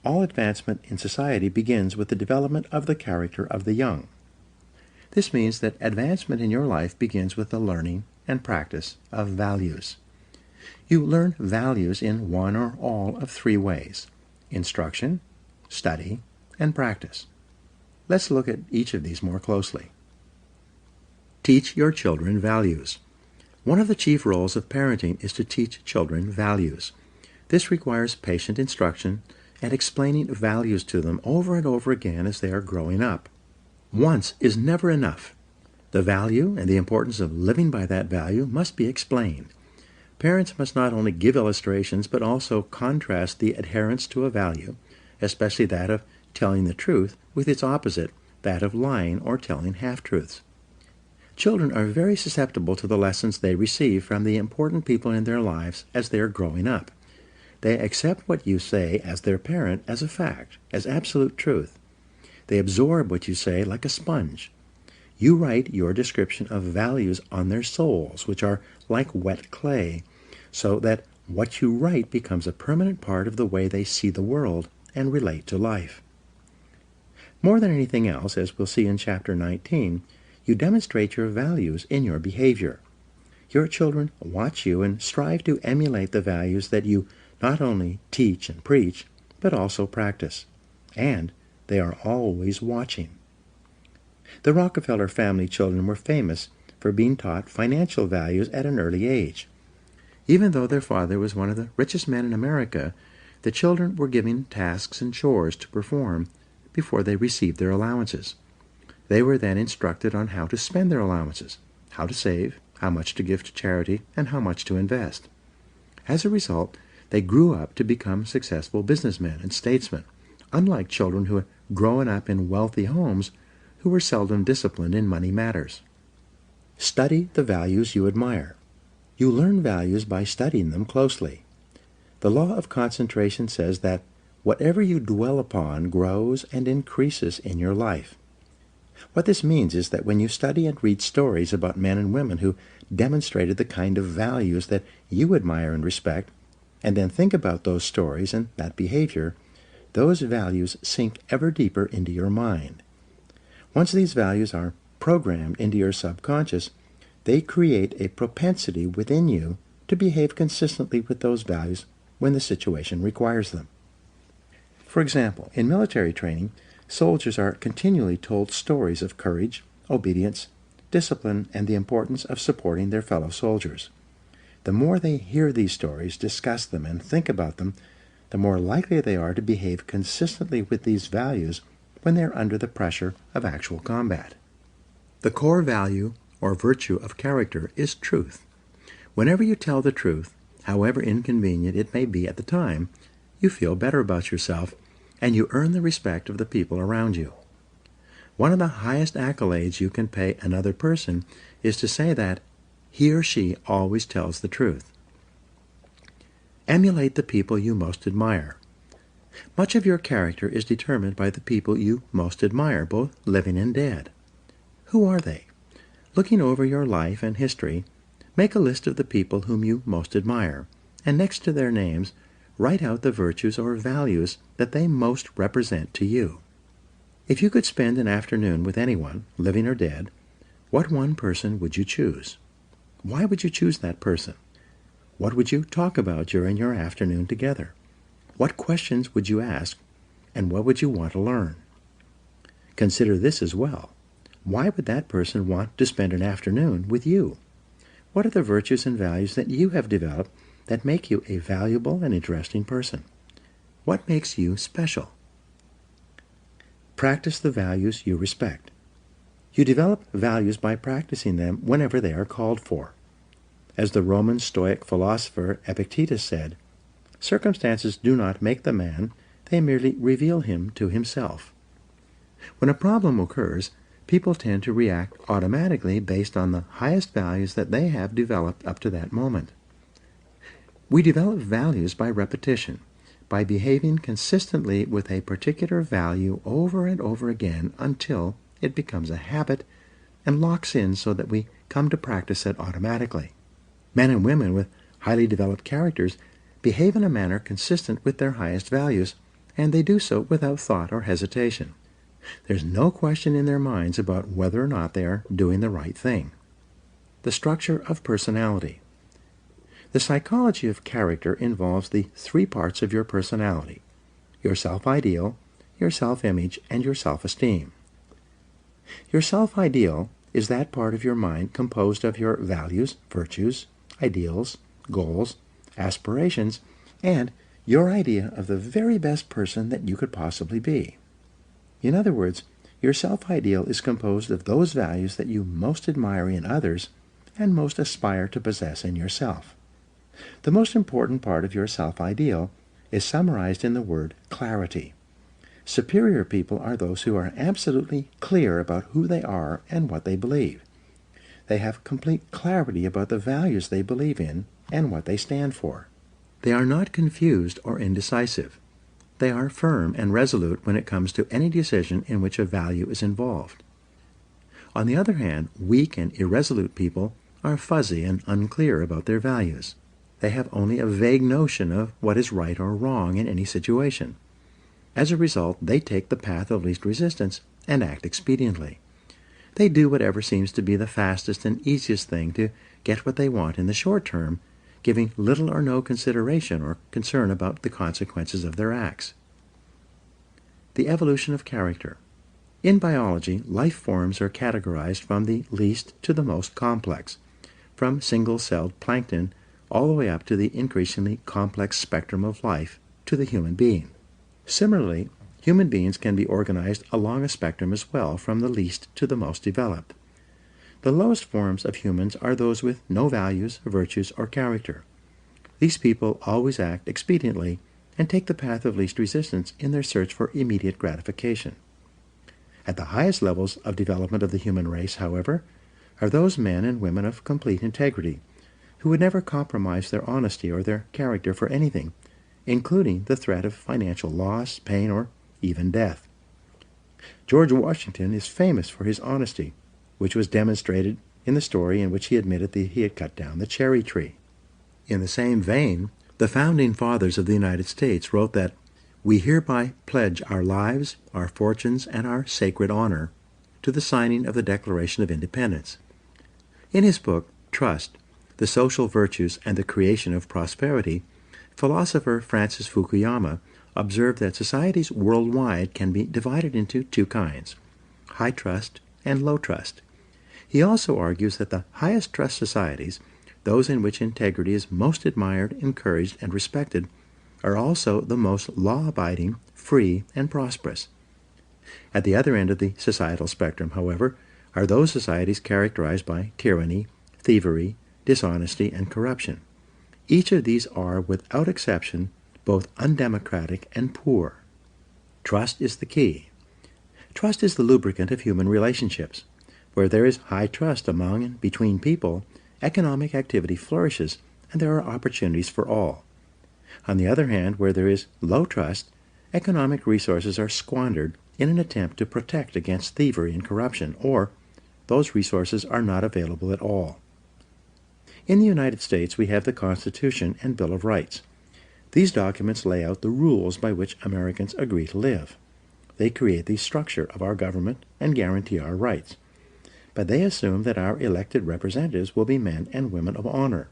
"All advancement in society begins with the development of the character of the young." This means that advancement in your life begins with the learning and practice of values. You learn values in one or all of three ways: instruction, study, and practice. Let's look at each of these more closely. Teach your children values. One of the chief roles of parenting is to teach children values. This requires patient instruction and explaining values to them over and over again as they are growing up. Once is never enough. The value and the importance of living by that value must be explained. Parents must not only give illustrations, but also contrast the adherence to a value, especially that of telling the truth, with its opposite, that of lying or telling half-truths. Children are very susceptible to the lessons they receive from the important people in their lives as they are growing up. They accept what you say as their parent as a fact, as absolute truth. They absorb what you say like a sponge. You write your description of values on their souls, which are like wet clay, so that what you write becomes a permanent part of the way they see the world and relate to life. More than anything else, as we'll see in Chapter 19, you demonstrate your values in your behavior. Your children watch you and strive to emulate the values that you not only teach and preach, but also practice. And they are always watching. The Rockefeller family children were famous for being taught financial values at an early age. Even though their father was one of the richest men in America, the children were given tasks and chores to perform before they received their allowances. They were then instructed on how to spend their allowances, how to save, how much to give to charity, and how much to invest. As a result, they grew up to become successful businessmen and statesmen, unlike children who had grown up in wealthy homes who were seldom disciplined in money matters. Study the values you admire. You learn values by studying them closely. The law of concentration says that whatever you dwell upon grows and increases in your life. What this means is that when you study and read stories about men and women who demonstrated the kind of values that you admire and respect, and then think about those stories and that behavior, those values sink ever deeper into your mind. Once these values are programmed into your subconscious, they create a propensity within you to behave consistently with those values when the situation requires them. For example, in military training, soldiers are continually told stories of courage, obedience, discipline, and the importance of supporting their fellow soldiers. The more they hear these stories, discuss them, and think about them, the more likely they are to behave consistently with these values when they are under the pressure of actual combat. The core value or virtue of character is truth. Whenever you tell the truth, however inconvenient it may be at the time, you feel better about yourself and you earn the respect of the people around you. One of the highest accolades you can pay another person is to say that he or she always tells the truth. Emulate the people you most admire. Much of your character is determined by the people you most admire, both living and dead. Who are they? Looking over your life and history, make a list of the people whom you most admire, and next to their names, write out the virtues or values that they most represent to you. If you could spend an afternoon with anyone, living or dead, what one person would you choose? Why would you choose that person? What would you talk about during your afternoon together? What questions would you ask, and what would you want to learn? Consider this as well. Why would that person want to spend an afternoon with you? What are the virtues and values that you have developed that make you a valuable and interesting person? What makes you special? Practice the values you respect. You develop values by practicing them whenever they are called for. As the Roman Stoic philosopher Epictetus said, "Circumstances do not make the man, they merely reveal him to himself." When a problem occurs, people tend to react automatically based on the highest values that they have developed up to that moment. We develop values by repetition, by behaving consistently with a particular value over and over again until it becomes a habit and locks in so that we come to practice it automatically. Men and women with highly developed characters behave in a manner consistent with their highest values, and they do so without thought or hesitation. There's no question in their minds about whether or not they are doing the right thing. The structure of personality. The psychology of character involves the three parts of your personality: your self-ideal, your self-image, and your self-esteem. Your self-ideal is that part of your mind composed of your values, virtues, ideals, goals, aspirations, and your idea of the very best person that you could possibly be. In other words, your self-ideal is composed of those values that you most admire in others and most aspire to possess in yourself. The most important part of your self-ideal is summarized in the word clarity. Superior people are those who are absolutely clear about who they are and what they believe. They have complete clarity about the values they believe in and what they stand for. They are not confused or indecisive. They are firm and resolute when it comes to any decision in which a value is involved. On the other hand, weak and irresolute people are fuzzy and unclear about their values. They have only a vague notion of what is right or wrong in any situation. As a result, they take the path of least resistance and act expediently. They do whatever seems to be the fastest and easiest thing to get what they want in the short term, giving little or no consideration or concern about the consequences of their acts. The evolution of character. In biology, life forms are categorized from the least to the most complex, from single-celled plankton all the way up to the increasingly complex spectrum of life to the human being. Similarly, human beings can be organized along a spectrum as well, from the least to the most developed. The lowest forms of humans are those with no values, virtues, or character. These people always act expediently and take the path of least resistance in their search for immediate gratification. At the highest levels of development of the human race, however, are those men and women of complete integrity, who would never compromise their honesty or their character for anything, including the threat of financial loss, pain, or even death. George Washington is famous for his honesty, which was demonstrated in the story in which he admitted that he had cut down the cherry tree. In the same vein, the Founding Fathers of the United States wrote that, "We hereby pledge our lives, our fortunes, and our sacred honor to the signing of the Declaration of Independence." In his book, Trust, The Social Virtues and the Creation of Prosperity, philosopher Francis Fukuyama observed that societies worldwide can be divided into two kinds: high trust and low trust. He also argues that the highest trust societies, those in which integrity is most admired, encouraged, and respected, are also the most law-abiding, free, and prosperous. At the other end of the societal spectrum, however, are those societies characterized by tyranny, thievery, dishonesty, and corruption. Each of these are, without exception, both undemocratic and poor. Trust is the key. Trust is the lubricant of human relationships. Where there is high trust among and between people, economic activity flourishes and there are opportunities for all. On the other hand, where there is low trust, economic resources are squandered in an attempt to protect against thievery and corruption, or those resources are not available at all. In the United States, we have the Constitution and Bill of Rights. These documents lay out the rules by which Americans agree to live. They create the structure of our government and guarantee our rights. But they assume that our elected representatives will be men and women of honor,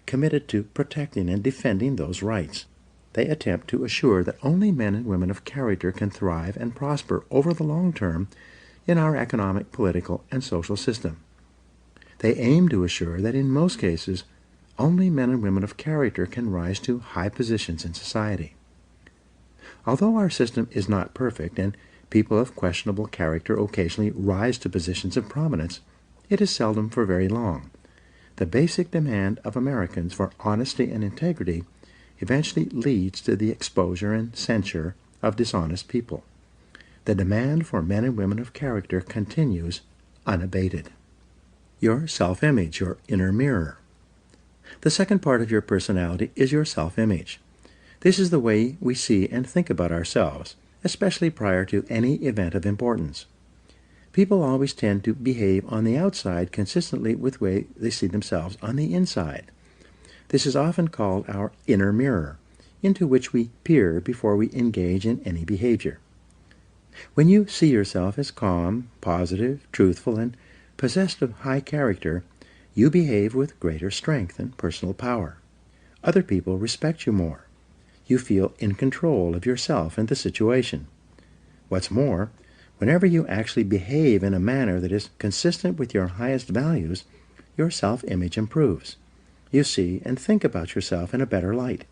committed to protecting and defending those rights. They attempt to assure that only men and women of character can thrive and prosper over the long term in our economic, political, and social system. They aim to assure that in most cases, only men and women of character can rise to high positions in society. Although our system is not perfect and people of questionable character occasionally rise to positions of prominence, it is seldom for very long. The basic demand of Americans for honesty and integrity eventually leads to the exposure and censure of dishonest people. The demand for men and women of character continues unabated. Your self-image, your inner mirror. The second part of your personality is your self-image. This is the way we see and think about ourselves, especially prior to any event of importance. People always tend to behave on the outside consistently with the way they see themselves on the inside. This is often called our inner mirror, into which we peer before we engage in any behavior. When you see yourself as calm, positive, truthful, and possessed of high character, you behave with greater strength and personal power. Other people respect you more. You feel in control of yourself and the situation. What's more, whenever you actually behave in a manner that is consistent with your highest values, your self-image improves. You see and think about yourself in a better light.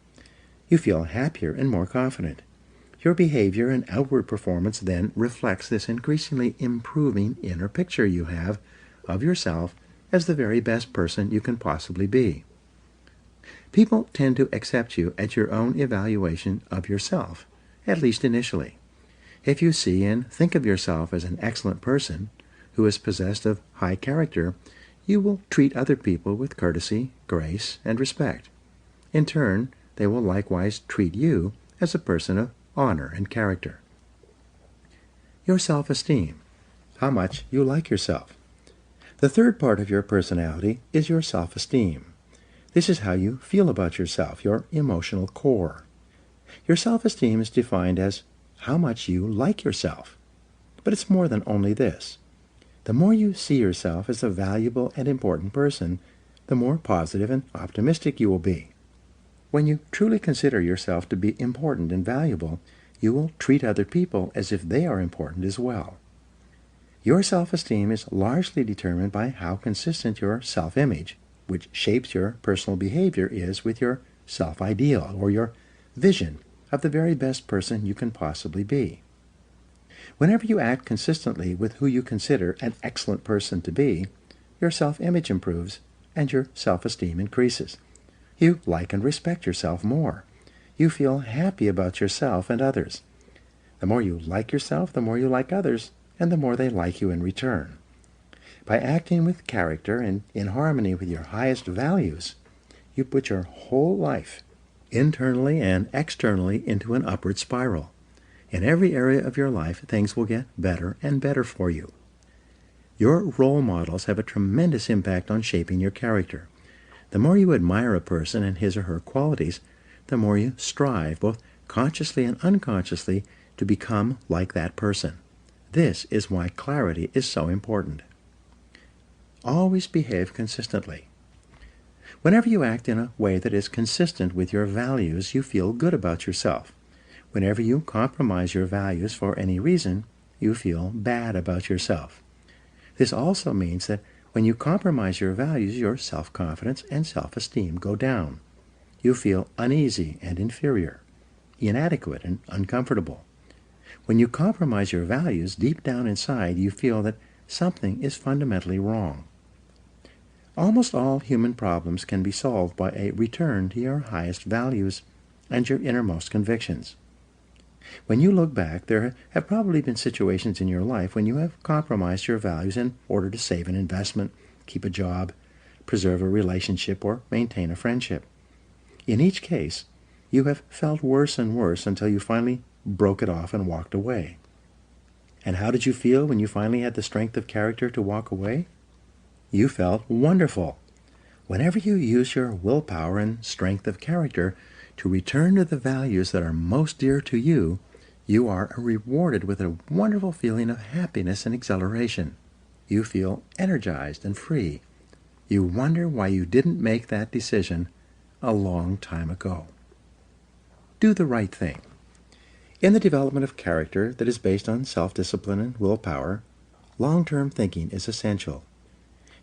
You feel happier and more confident. Your behavior and outward performance then reflects this increasingly improving inner picture you have of yourself as the very best person you can possibly be. People tend to accept you at your own evaluation of yourself, at least initially. If you see and think of yourself as an excellent person who is possessed of high character, you will treat other people with courtesy, grace, and respect. In turn, they will likewise treat you as a person of honor and character. Your self-esteem, how much you like yourself. The third part of your personality is your self-esteem. This is how you feel about yourself, your emotional core. Your self-esteem is defined as how much you like yourself. But it's more than only this. The more you see yourself as a valuable and important person, the more positive and optimistic you will be. When you truly consider yourself to be important and valuable, you will treat other people as if they are important as well. Your self-esteem is largely determined by how consistent your self-image, which shapes your personal behavior, is with your self-ideal or your vision of the very best person you can possibly be. Whenever you act consistently with who you consider an excellent person to be, your self-image improves and your self-esteem increases. You like and respect yourself more. You feel happy about yourself and others. The more you like yourself, the more you like others, and the more they like you in return. By acting with character and in harmony with your highest values, you put your whole life, internally and externally, into an upward spiral. In every area of your life, things will get better and better for you. Your role models have a tremendous impact on shaping your character. The more you admire a person and his or her qualities, the more you strive, both consciously and unconsciously, to become like that person. This is why clarity is so important. Always behave consistently. Whenever you act in a way that is consistent with your values, you feel good about yourself. Whenever you compromise your values for any reason, you feel bad about yourself. This also means that when you compromise your values, your self-confidence and self-esteem go down. You feel uneasy and inferior, inadequate and uncomfortable. When you compromise your values, deep down inside you feel that something is fundamentally wrong. Almost all human problems can be solved by a return to your highest values and your innermost convictions. When you look back, there have probably been situations in your life when you have compromised your values in order to save an investment, keep a job, preserve a relationship or maintain a friendship. In each case, you have felt worse and worse until you finally broke it off and walked away. And how did you feel when you finally had the strength of character to walk away? You felt wonderful. Whenever you use your willpower and strength of character to return to the values that are most dear to you, you are rewarded with a wonderful feeling of happiness and exhilaration. You feel energized and free. You wonder why you didn't make that decision a long time ago. Do the right thing. In the development of character that is based on self-discipline and willpower, long-term thinking is essential.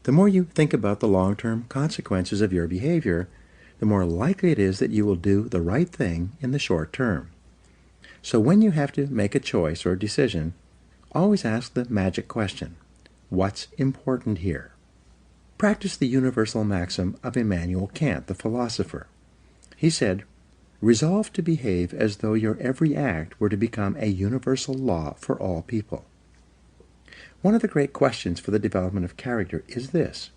The more you think about the long-term consequences of your behavior, the more likely it is that you will do the right thing in the short term. So when you have to make a choice or decision, always ask the magic question, what's important here? Practice the universal maxim of Immanuel Kant, the philosopher. He said, resolve to behave as though your every act were to become a universal law for all people. One of the great questions for the development of character is this: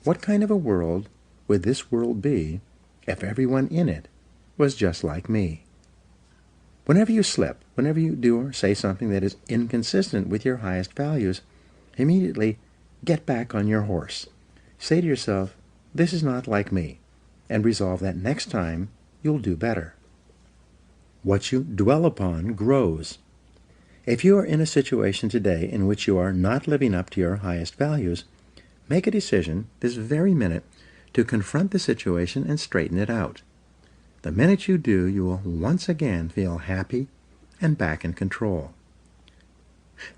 what kind of a world would this world be if everyone in it was just like me? Whenever you slip, whenever you do or say something that is inconsistent with your highest values, immediately get back on your horse. Say to yourself, this is not like me, and resolve that next time you'll do better. What you dwell upon grows. If you are in a situation today in which you are not living up to your highest values, make a decision this very minute to confront the situation and straighten it out. The minute you do, you will once again feel happy and back in control.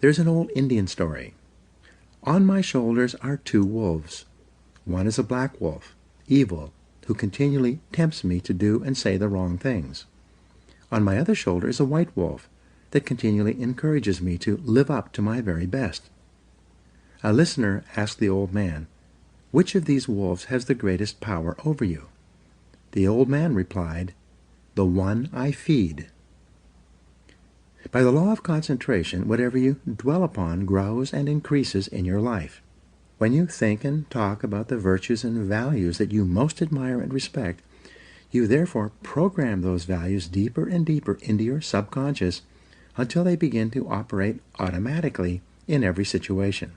There's an old Indian story. On my shoulders are two wolves. One is a black wolf, evil, who continually tempts me to do and say the wrong things. On my other shoulder is a white wolf that continually encourages me to live up to my very best. A listener asked the old man, which of these wolves has the greatest power over you? The old man replied, the one I feed. By the law of concentration, whatever you dwell upon grows and increases in your life. When you think and talk about the virtues and values that you most admire and respect, you therefore program those values deeper and deeper into your subconscious until they begin to operate automatically in every situation.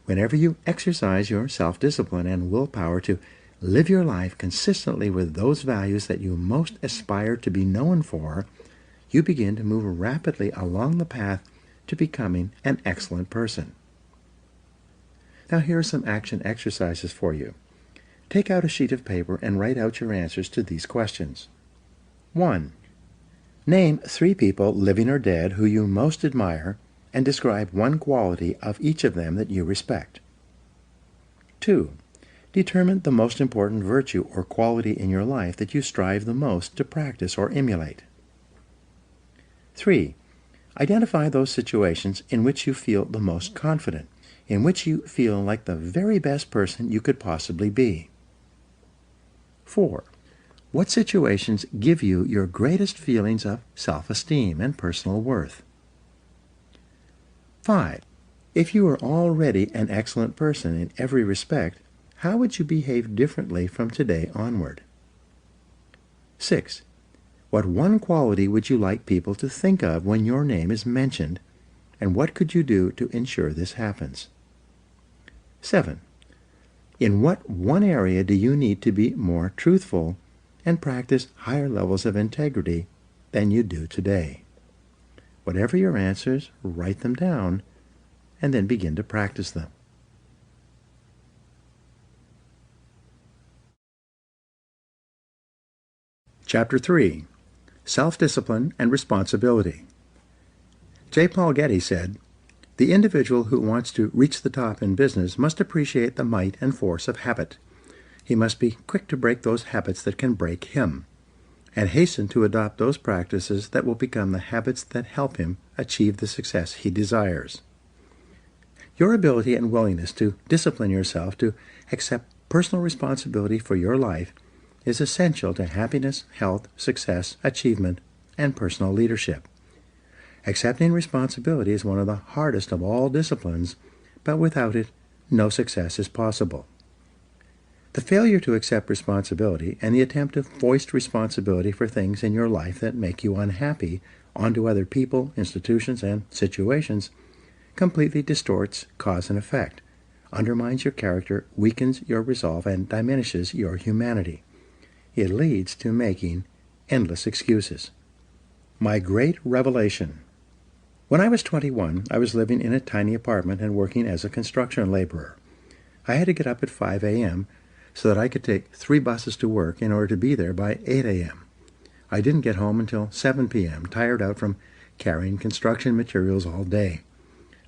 Whenever you exercise your self-discipline and willpower to live your life consistently with those values that you most aspire to be known for, you begin to move rapidly along the path to becoming an excellent person. Now here are some action exercises for you. Take out a sheet of paper and write out your answers to these questions. 1. Name 3 people, living or dead, who you most admire, and describe one quality of each of them that you respect. 2. Determine the most important virtue or quality in your life that you strive the most to practice or emulate. 3. Identify those situations in which you feel the most confident, in which you feel like the very best person you could possibly be. 4. What situations give you your greatest feelings of self-esteem and personal worth? 5. If you are already an excellent person in every respect, how would you behave differently from today onward? 6. What one quality would you like people to think of when your name is mentioned, and what could you do to ensure this happens? 7. In what one area do you need to be more truthful and practice higher levels of integrity than you do today? Whatever your answers, write them down, and then begin to practice them. Chapter 3. Self-Discipline and Responsibility. J. Paul Getty said, the individual who wants to reach the top in business must appreciate the might and force of habit. He must be quick to break those habits that can break him, and hasten to adopt those practices that will become the habits that help him achieve the success he desires. Your ability and willingness to discipline yourself to accept personal responsibility for your life is essential to happiness, health, success, achievement, and personal leadership. Accepting responsibility is one of the hardest of all disciplines, but without it, no success is possible. The failure to accept responsibility and the attempt to foist responsibility for things in your life that make you unhappy onto other people, institutions, and situations completely distorts cause and effect, undermines your character, weakens your resolve, and diminishes your humanity. It leads to making endless excuses. My great revelation. When I was 21, I was living in a tiny apartment and working as a construction laborer. I had to get up at 5 a.m. so that I could take 3 buses to work in order to be there by 8 a.m. I didn't get home until 7 p.m., tired out from carrying construction materials all day.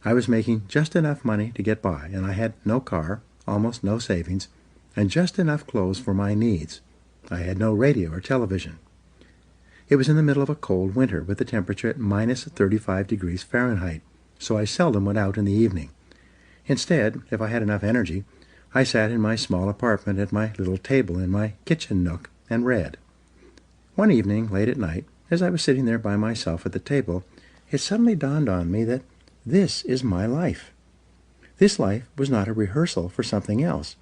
I was making just enough money to get by, and I had no car, almost no savings, and just enough clothes for my needs. I had no radio or television. It was in the middle of a cold winter with the temperature at minus 35 degrees Fahrenheit, so I seldom went out in the evening. Instead, if I had enough energy, I sat in my small apartment at my little table in my kitchen nook and read. One evening, late at night, as I was sitting there by myself at the table, it suddenly dawned on me that this is my life. This life was not a rehearsal for something else.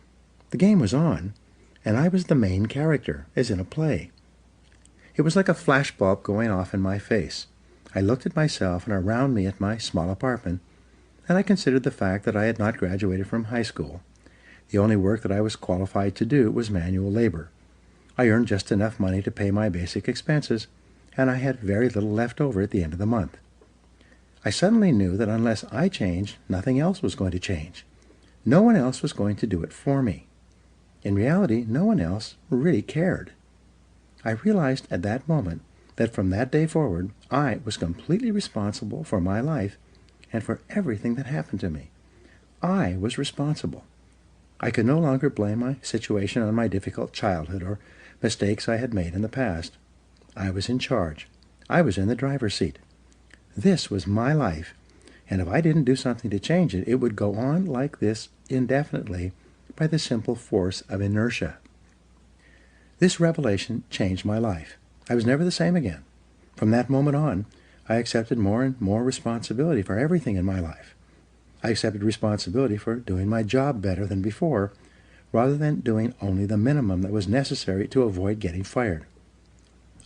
The game was on, and I was the main character, as in a play. It was like a flashbulb going off in my face. I looked at myself and around me at my small apartment, and I considered the fact that I had not graduated from high school. The only work that I was qualified to do was manual labor. I earned just enough money to pay my basic expenses, and I had very little left over at the end of the month. I suddenly knew that unless I changed, nothing else was going to change. No one else was going to do it for me. In reality, no one else really cared. I realized at that moment that from that day forward, I was completely responsible for my life and for everything that happened to me. I was responsible. I could no longer blame my situation on my difficult childhood or mistakes I had made in the past. I was in charge. I was in the driver's seat. This was my life, and if I didn't do something to change it, it would go on like this indefinitely by the simple force of inertia. This revelation changed my life. I was never the same again. From that moment on, I accepted more and more responsibility for everything in my life. I accepted responsibility for doing my job better than before, rather than doing only the minimum that was necessary to avoid getting fired.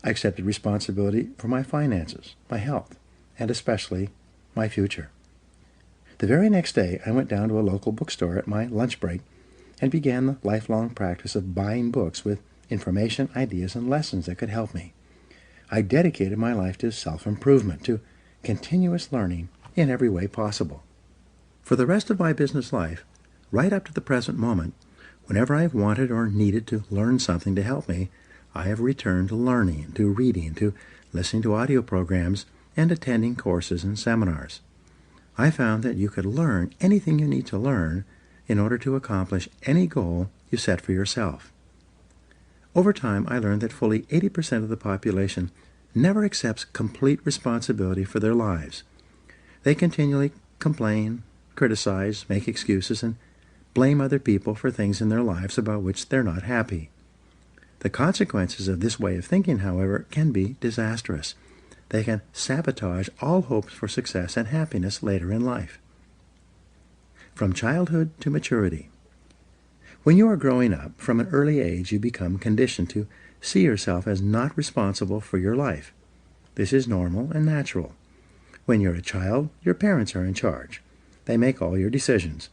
I accepted responsibility for my finances, my health, and especially my future. The very next day, I went down to a local bookstore at my lunch break and began the lifelong practice of buying books with information, ideas, and lessons that could help me. I dedicated my life to self-improvement, to continuous learning in every way possible. For the rest of my business life, right up to the present moment, whenever I have wanted or needed to learn something to help me, I have returned to learning, to reading, to listening to audio programs, and attending courses and seminars. I found that you could learn anything you need to learn in order to accomplish any goal you set for yourself. Over time, I learned that fully 80% of the population never accepts complete responsibility for their lives. They continually complain, criticize, make excuses, and blame other people for things in their lives about which they're not happy. The consequences of this way of thinking, however, can be disastrous. They can sabotage all hopes for success and happiness later in life. From childhood to maturity. When you are growing up, from an early age you become conditioned to see yourself as not responsible for your life. This is normal and natural. When you're a child, your parents are in charge. They make all your decisions.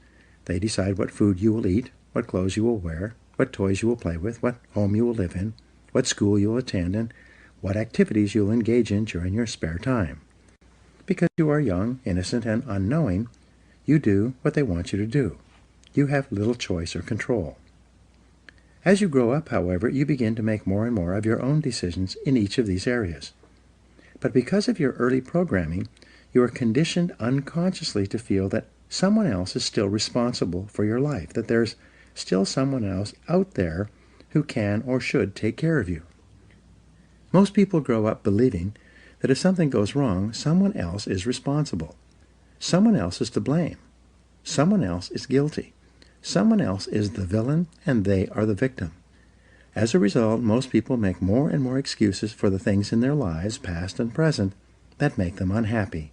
They decide what food you will eat, what clothes you will wear, what toys you will play with, what home you will live in, what school you will attend, and what activities you will engage in during your spare time. Because you are young, innocent, and unknowing, you do what they want you to do. You have little choice or control. As you grow up, however, you begin to make more and more of your own decisions in each of these areas. But because of your early programming, you are conditioned unconsciously to feel that someone else is still responsible for your life, that there's still someone else out there who can or should take care of you. Most people grow up believing that if something goes wrong, someone else is responsible. Someone else is to blame. Someone else is guilty. Someone else is the villain, and they are the victim. As a result, most people make more and more excuses for the things in their lives, past and present, that make them unhappy.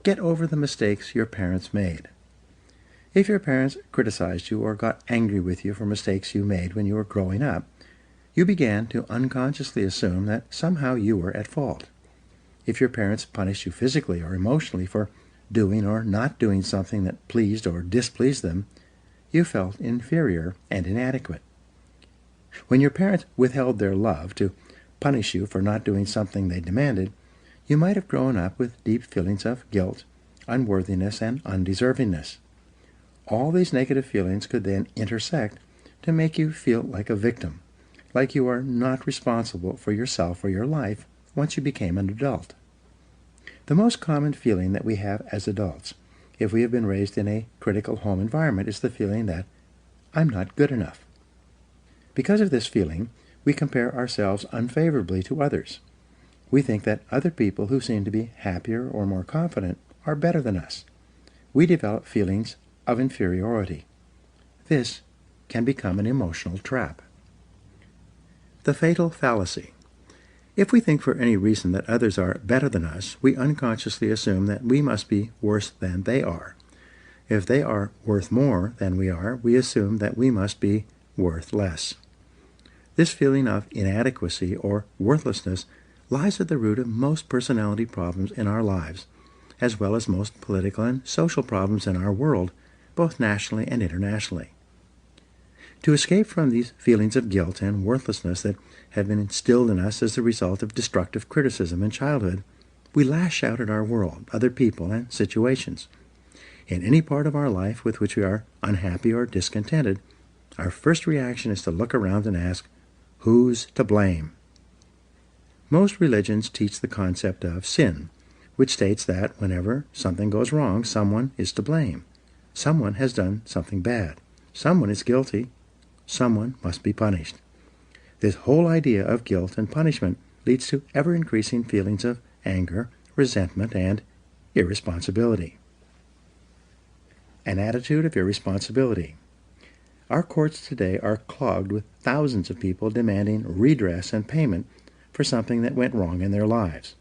Get over the mistakes your parents made. If your parents criticized you or got angry with you for mistakes you made when you were growing up, you began to unconsciously assume that somehow you were at fault. If your parents punished you physically or emotionally for doing or not doing something that pleased or displeased them, you felt inferior and inadequate. When your parents withheld their love to punish you for not doing something they demanded, you might have grown up with deep feelings of guilt, unworthiness, and undeservingness. All these negative feelings could then intersect to make you feel like a victim, like you are not responsible for yourself or your life once you became an adult. The most common feeling that we have as adults, if we have been raised in a critical home environment, is the feeling that I'm not good enough. Because of this feeling, we compare ourselves unfavorably to others. We think that other people who seem to be happier or more confident are better than us. We develop feelings of inferiority. This can become an emotional trap. The fatal fallacy. If we think for any reason that others are better than us, we unconsciously assume that we must be worse than they are. If they are worth more than we are, we assume that we must be worth less. This feeling of inadequacy or worthlessness lies at the root of most personality problems in our lives, as well as most political and social problems in our world, both nationally and internationally. To escape from these feelings of guilt and worthlessness that have been instilled in us as the result of destructive criticism in childhood, we lash out at our world, other people, and situations. In any part of our life with which we are unhappy or discontented, our first reaction is to look around and ask, who's to blame? Most religions teach the concept of sin, which states that whenever something goes wrong, someone is to blame. Someone has done something bad. Someone is guilty. Someone must be punished. This whole idea of guilt and punishment leads to ever-increasing feelings of anger, resentment, and irresponsibility. An attitude of irresponsibility. Our courts today are clogged with thousands of people demanding redress and payment for something that went wrong in their lives.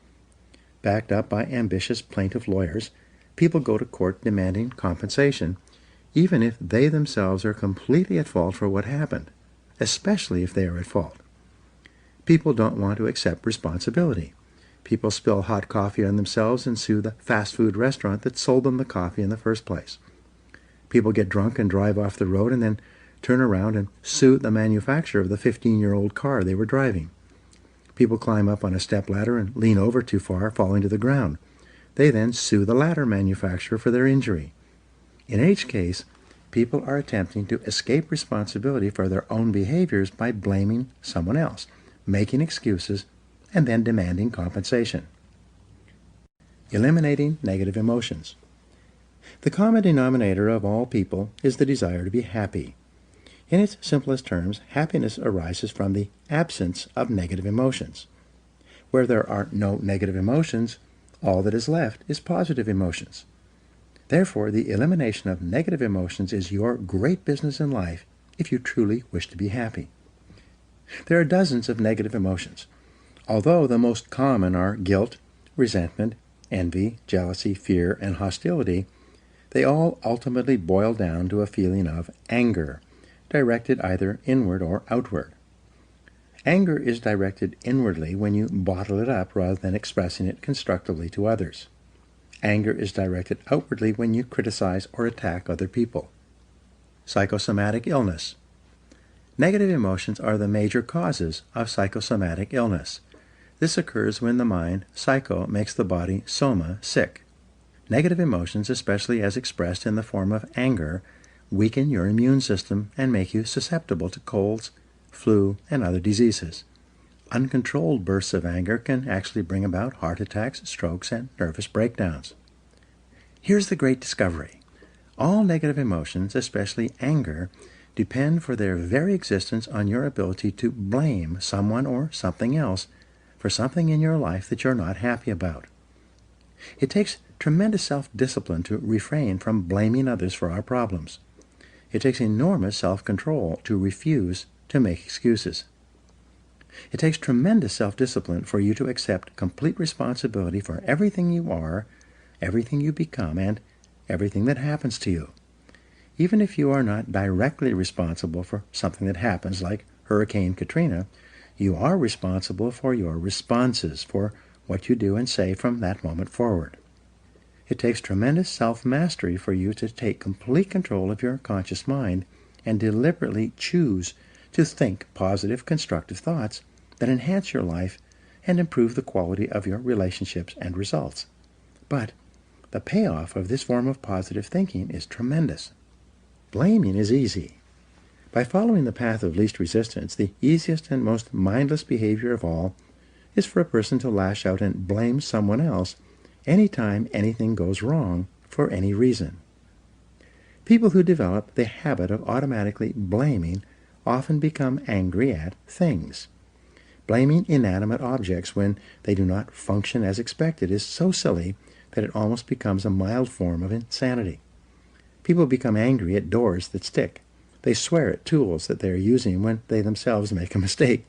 Backed up by ambitious plaintiff lawyers, people go to court demanding compensation, even if they themselves are completely at fault for what happened, especially if they are at fault. People don't want to accept responsibility. People spill hot coffee on themselves and sue the fast food restaurant that sold them the coffee in the first place. People get drunk and drive off the road and then turn around and sue the manufacturer of the 15-year-old car they were driving. People climb up on a stepladder and lean over too far, falling to the ground. They then sue the ladder manufacturer for their injury. In each case, people are attempting to escape responsibility for their own behaviors by blaming someone else, making excuses, and then demanding compensation. Eliminating negative emotions. The common denominator of all people is the desire to be happy. In its simplest terms, happiness arises from the absence of negative emotions. Where there are no negative emotions, all that is left is positive emotions. Therefore, the elimination of negative emotions is your great business in life if you truly wish to be happy. There are dozens of negative emotions. Although the most common are guilt, resentment, envy, jealousy, fear, and hostility, they all ultimately boil down to a feeling of anger, directed either inward or outward. Anger is directed inwardly when you bottle it up rather than expressing it constructively to others. Anger is directed outwardly when you criticize or attack other people. Psychosomatic illness. Negative emotions are the major causes of psychosomatic illness. This occurs when the mind, psycho, makes the body, soma, sick. Negative emotions, especially as expressed in the form of anger, weaken your immune system and make you susceptible to colds, flu, and other diseases. Uncontrolled bursts of anger can actually bring about heart attacks, strokes, and nervous breakdowns. Here's the great discovery. All negative emotions, especially anger, depend for their very existence on your ability to blame someone or something else for something in your life that you're not happy about. It takes tremendous self-discipline to refrain from blaming others for our problems. It takes enormous self-control to refuse to make excuses. It takes tremendous self-discipline for you to accept complete responsibility for everything you are, everything you become, and everything that happens to you. Even if you are not directly responsible for something that happens, like Hurricane Katrina, you are responsible for your responses, for what you do and say from that moment forward. It takes tremendous self-mastery for you to take complete control of your conscious mind and deliberately choose to think positive, constructive thoughts that enhance your life and improve the quality of your relationships and results. But the payoff of this form of positive thinking is tremendous. Blaming is easy. By following the path of least resistance, the easiest and most mindless behavior of all is for a person to lash out and blame someone else anytime anything goes wrong for any reason. People who develop the habit of automatically blaming often become angry at things. Blaming inanimate objects when they do not function as expected is so silly that it almost becomes a mild form of insanity. People become angry at doors that stick. They swear at tools that they are using when they themselves make a mistake.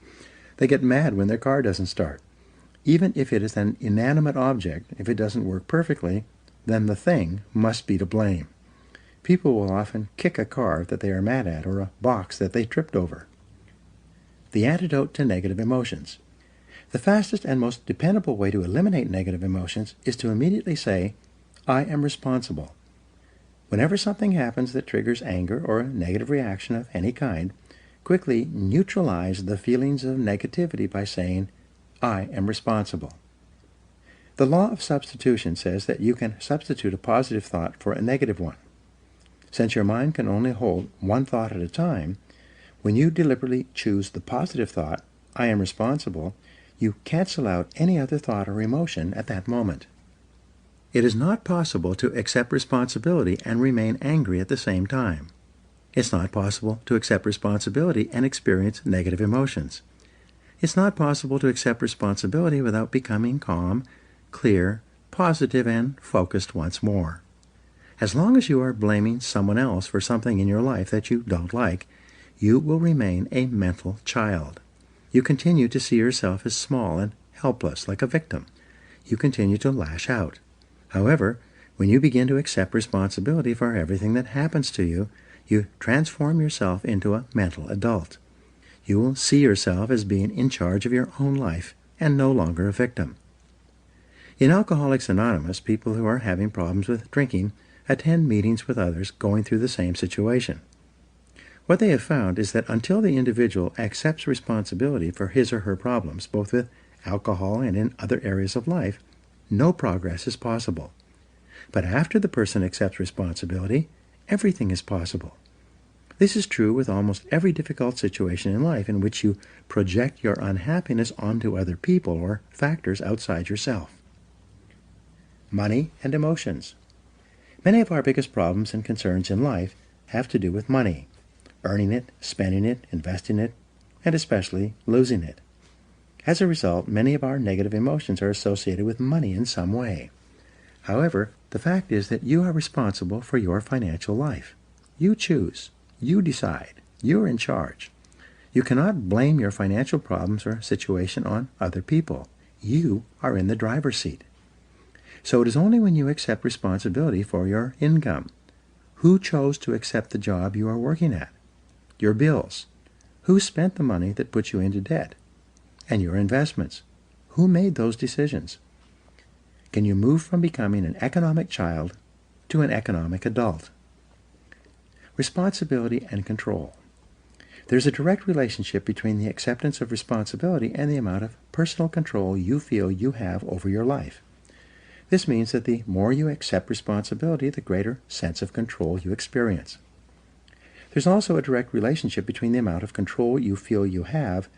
They get mad when their car doesn't start. Even if it is an inanimate object, if it doesn't work perfectly, then the thing must be to blame. People will often kick a car that they are mad at or a box that they tripped over. The antidote to negative emotions. The fastest and most dependable way to eliminate negative emotions is to immediately say, I am responsible. Whenever something happens that triggers anger or a negative reaction of any kind, quickly neutralize the feelings of negativity by saying, I am responsible. The law of substitution says that you can substitute a positive thought for a negative one. Since your mind can only hold one thought at a time, when you deliberately choose the positive thought, I am responsible, you cancel out any other thought or emotion at that moment. It is not possible to accept responsibility and remain angry at the same time. It's not possible to accept responsibility and experience negative emotions. It's not possible to accept responsibility without becoming calm, clear, positive, and focused once more. As long as you are blaming someone else for something in your life that you don't like, you will remain a mental child. You continue to see yourself as small and helpless, like a victim. You continue to lash out. However, when you begin to accept responsibility for everything that happens to you, you transform yourself into a mental adult. You will see yourself as being in charge of your own life and no longer a victim. In Alcoholics Anonymous, people who are having problems with drinking attend meetings with others going through the same situation. What they have found is that until the individual accepts responsibility for his or her problems, both with alcohol and in other areas of life, no progress is possible. But after the person accepts responsibility, everything is possible. This is true with almost every difficult situation in life in which you project your unhappiness onto other people or factors outside yourself. Money and emotions. Many of our biggest problems and concerns in life have to do with money, earning it, spending it, investing it, and especially losing it. As a result, many of our negative emotions are associated with money in some way. However, the fact is that you are responsible for your financial life. You choose. You decide. You are in charge. You cannot blame your financial problems or situation on other people. You are in the driver's seat. So it is only when you accept responsibility for your income. Who chose to accept the job you are working at? Your bills. Who spent the money that put you into debt? And your investments. Who made those decisions? Can you move from becoming an economic child to an economic adult? Responsibility and control. There's a direct relationship between the acceptance of responsibility and the amount of personal control you feel you have over your life. This means that the more you accept responsibility, the greater sense of control you experience. There's also a direct relationship between the amount of control you feel you have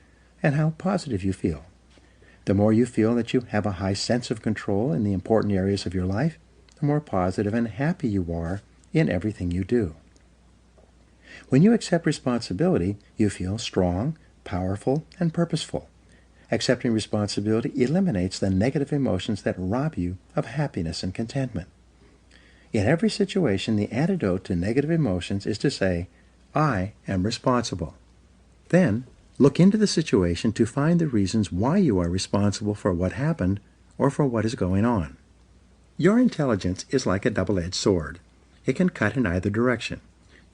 and how positive you feel. The more you feel that you have a high sense of control in the important areas of your life, the more positive and happy you are in everything you do. When you accept responsibility, you feel strong, powerful, and purposeful. Accepting responsibility eliminates the negative emotions that rob you of happiness and contentment. In every situation, the antidote to negative emotions is to say, I am responsible. Then, look into the situation to find the reasons why you are responsible for what happened or for what is going on. Your intelligence is like a double-edged sword. It can cut in either direction.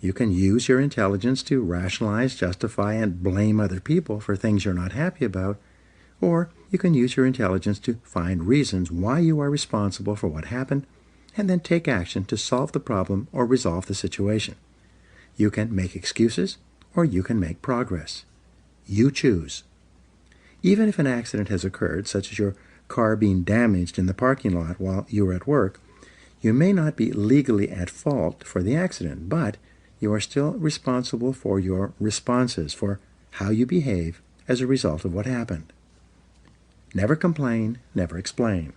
You can use your intelligence to rationalize, justify, and blame other people for things you're not happy about, or you can use your intelligence to find reasons why you are responsible for what happened, and then take action to solve the problem or resolve the situation. You can make excuses, or you can make progress. You choose. Even if an accident has occurred, such as your car being damaged in the parking lot while you were at work, you may not be legally at fault for the accident, but you are still responsible for your responses, for how you behave as a result of what happened. Never complain, never explain.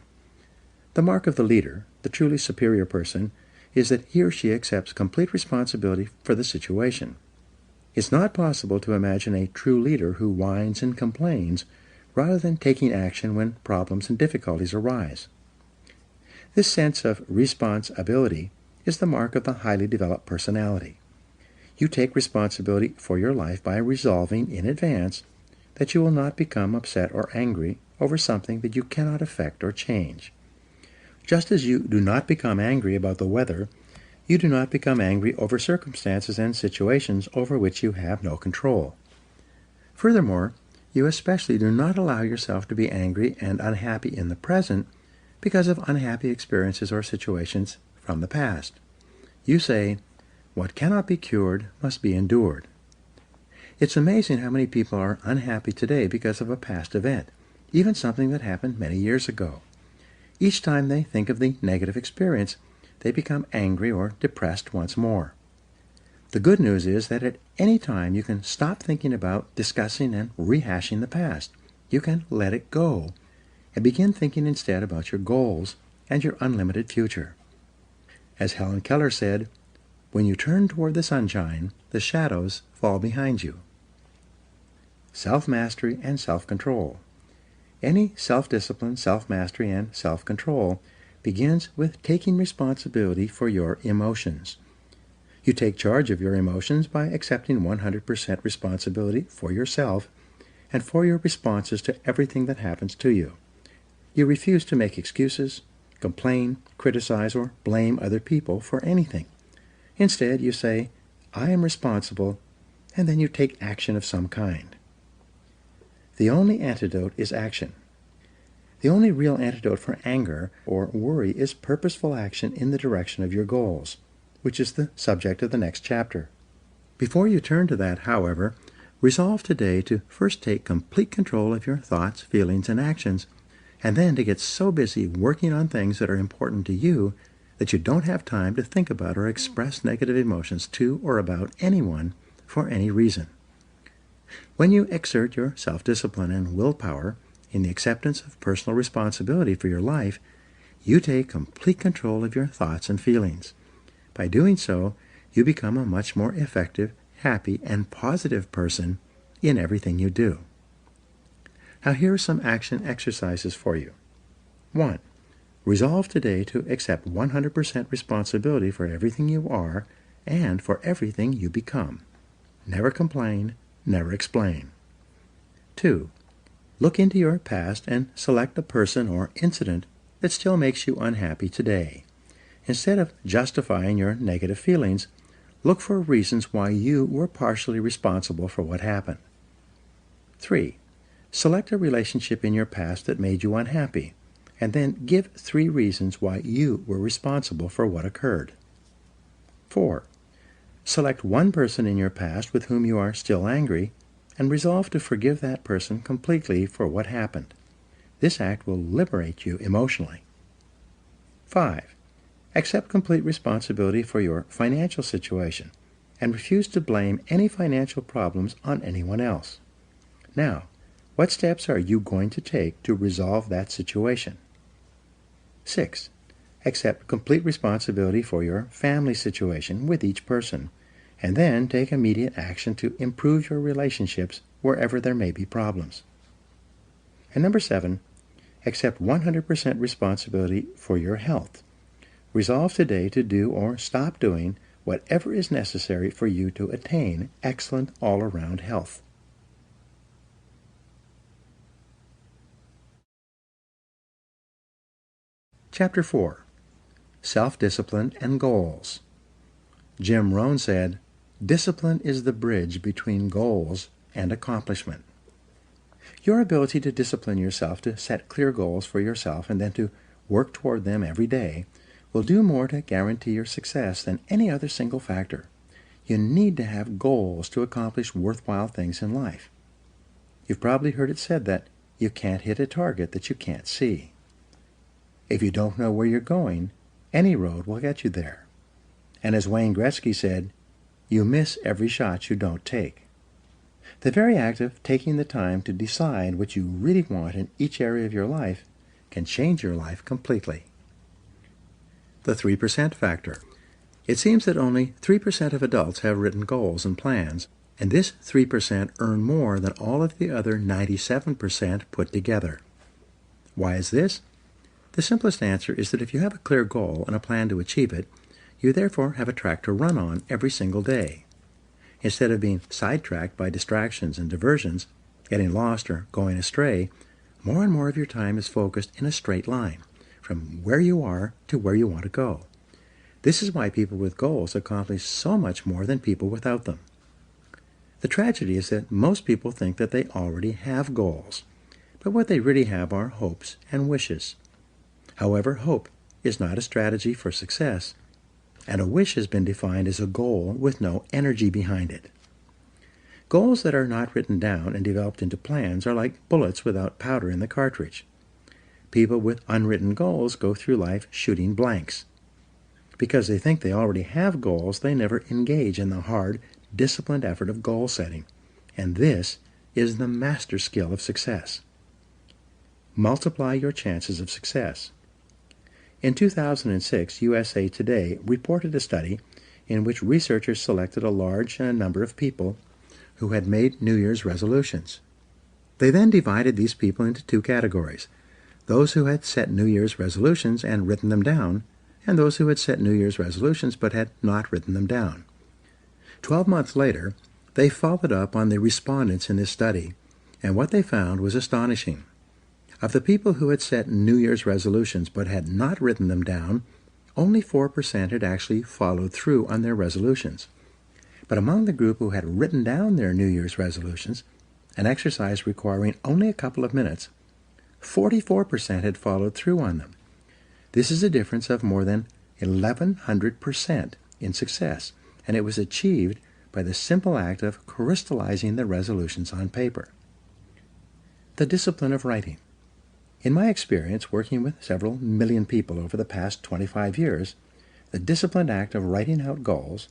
The mark of the leader, the truly superior person, is that he or she accepts complete responsibility for the situation. It's not possible to imagine a true leader who whines and complains rather than taking action when problems and difficulties arise. This sense of responsibility is the mark of the highly developed personality. You take responsibility for your life by resolving in advance that you will not become upset or angry over something that you cannot affect or change. Just as you do not become angry about the weather, you do not become angry over circumstances and situations over which you have no control. Furthermore, you especially do not allow yourself to be angry and unhappy in the present because of unhappy experiences or situations from the past. You say, "What cannot be cured must be endured." It's amazing how many people are unhappy today because of a past event, even something that happened many years ago. Each time they think of the negative experience, they become angry or depressed once more. The good news is that at any time you can stop thinking about discussing and rehashing the past. You can let it go and begin thinking instead about your goals and your unlimited future. As Helen Keller said, "When you turn toward the sunshine, the shadows fall behind you." Self-mastery and self-control. Any self-discipline, self-mastery, and self-control begins with taking responsibility for your emotions. You take charge of your emotions by accepting 100% responsibility for yourself and for your responses to everything that happens to you. You refuse to make excuses, complain, criticize, or blame other people for anything. Instead, you say, "I am responsible," and then you take action of some kind. The only antidote is action. The only real antidote for anger or worry is purposeful action in the direction of your goals, which is the subject of the next chapter. Before you turn to that, however, resolve today to first take complete control of your thoughts, feelings, and actions, and then to get so busy working on things that are important to you that you don't have time to think about or express negative emotions to or about anyone for any reason. When you exert your self-discipline and willpower in the acceptance of personal responsibility for your life, you take complete control of your thoughts and feelings. By doing so, you become a much more effective, happy, and positive person in everything you do. Now here are some action exercises for you. 1. Resolve today to accept 100% responsibility for everything you are and for everything you become. Never complain, never explain. 2. Look into your past and select a person or incident that still makes you unhappy today. Instead of justifying your negative feelings, look for reasons why you were partially responsible for what happened. 3. Select a relationship in your past that made you unhappy, and then give 3 reasons why you were responsible for what occurred. 4. Select one person in your past with whom you are still angry, and resolve to forgive that person completely for what happened. This act will liberate you emotionally. 5. Accept complete responsibility for your financial situation, and refuse to blame any financial problems on anyone else. Now, what steps are you going to take to resolve that situation? 6. Accept complete responsibility for your family situation with each person, and then take immediate action to improve your relationships wherever there may be problems. And number 7, accept 100% responsibility for your health. Resolve today to do or stop doing whatever is necessary for you to attain excellent all-around health. Chapter 4. Self-Discipline and Goals. Jim Rohn said, Discipline is the bridge between goals and accomplishment. Your ability to discipline yourself to set clear goals for yourself and then to work toward them every day will do more to guarantee your success than any other single factor. You need to have goals to accomplish worthwhile things in life. You've probably heard it said that you can't hit a target that you can't see. If you don't know where you're going, any road will get you there. And as Wayne Gretzky said, you miss every shot you don't take. The very act of taking the time to decide what you really want in each area of your life can change your life completely. The 3% factor. It seems that only 3% of adults have written goals and plans, and this 3% earn more than all of the other 97% put together. Why is this? The simplest answer is that if you have a clear goal and a plan to achieve it, you therefore have a track to run on every single day. Instead of being sidetracked by distractions and diversions, getting lost or going astray, more and more of your time is focused in a straight line, from where you are to where you want to go. This is why people with goals accomplish so much more than people without them. The tragedy is that most people think that they already have goals, but what they really have are hopes and wishes. However, hope is not a strategy for success, and a wish has been defined as a goal with no energy behind it. Goals that are not written down and developed into plans are like bullets without powder in the cartridge. People with unwritten goals go through life shooting blanks. Because they think they already have goals, they never engage in the hard, disciplined effort of goal setting. And this is the master skill of success. Multiply your chances of success. In 2006, USA Today reported a study in which researchers selected a large number of people who had made New Year's resolutions. They then divided these people into two categories: those who had set New Year's resolutions and written them down, and those who had set New Year's resolutions but had not written them down. 12 months later, they followed up on the respondents in this study, and what they found was astonishing. Of the people who had set New Year's resolutions but had not written them down, only 4% had actually followed through on their resolutions. But among the group who had written down their New Year's resolutions, an exercise requiring only a couple of minutes, 44% had followed through on them. This is a difference of more than 1,100% in success, and it was achieved by the simple act of crystallizing the resolutions on paper. The discipline of writing. In my experience working with several million people over the past 25 years, the disciplined act of writing out goals,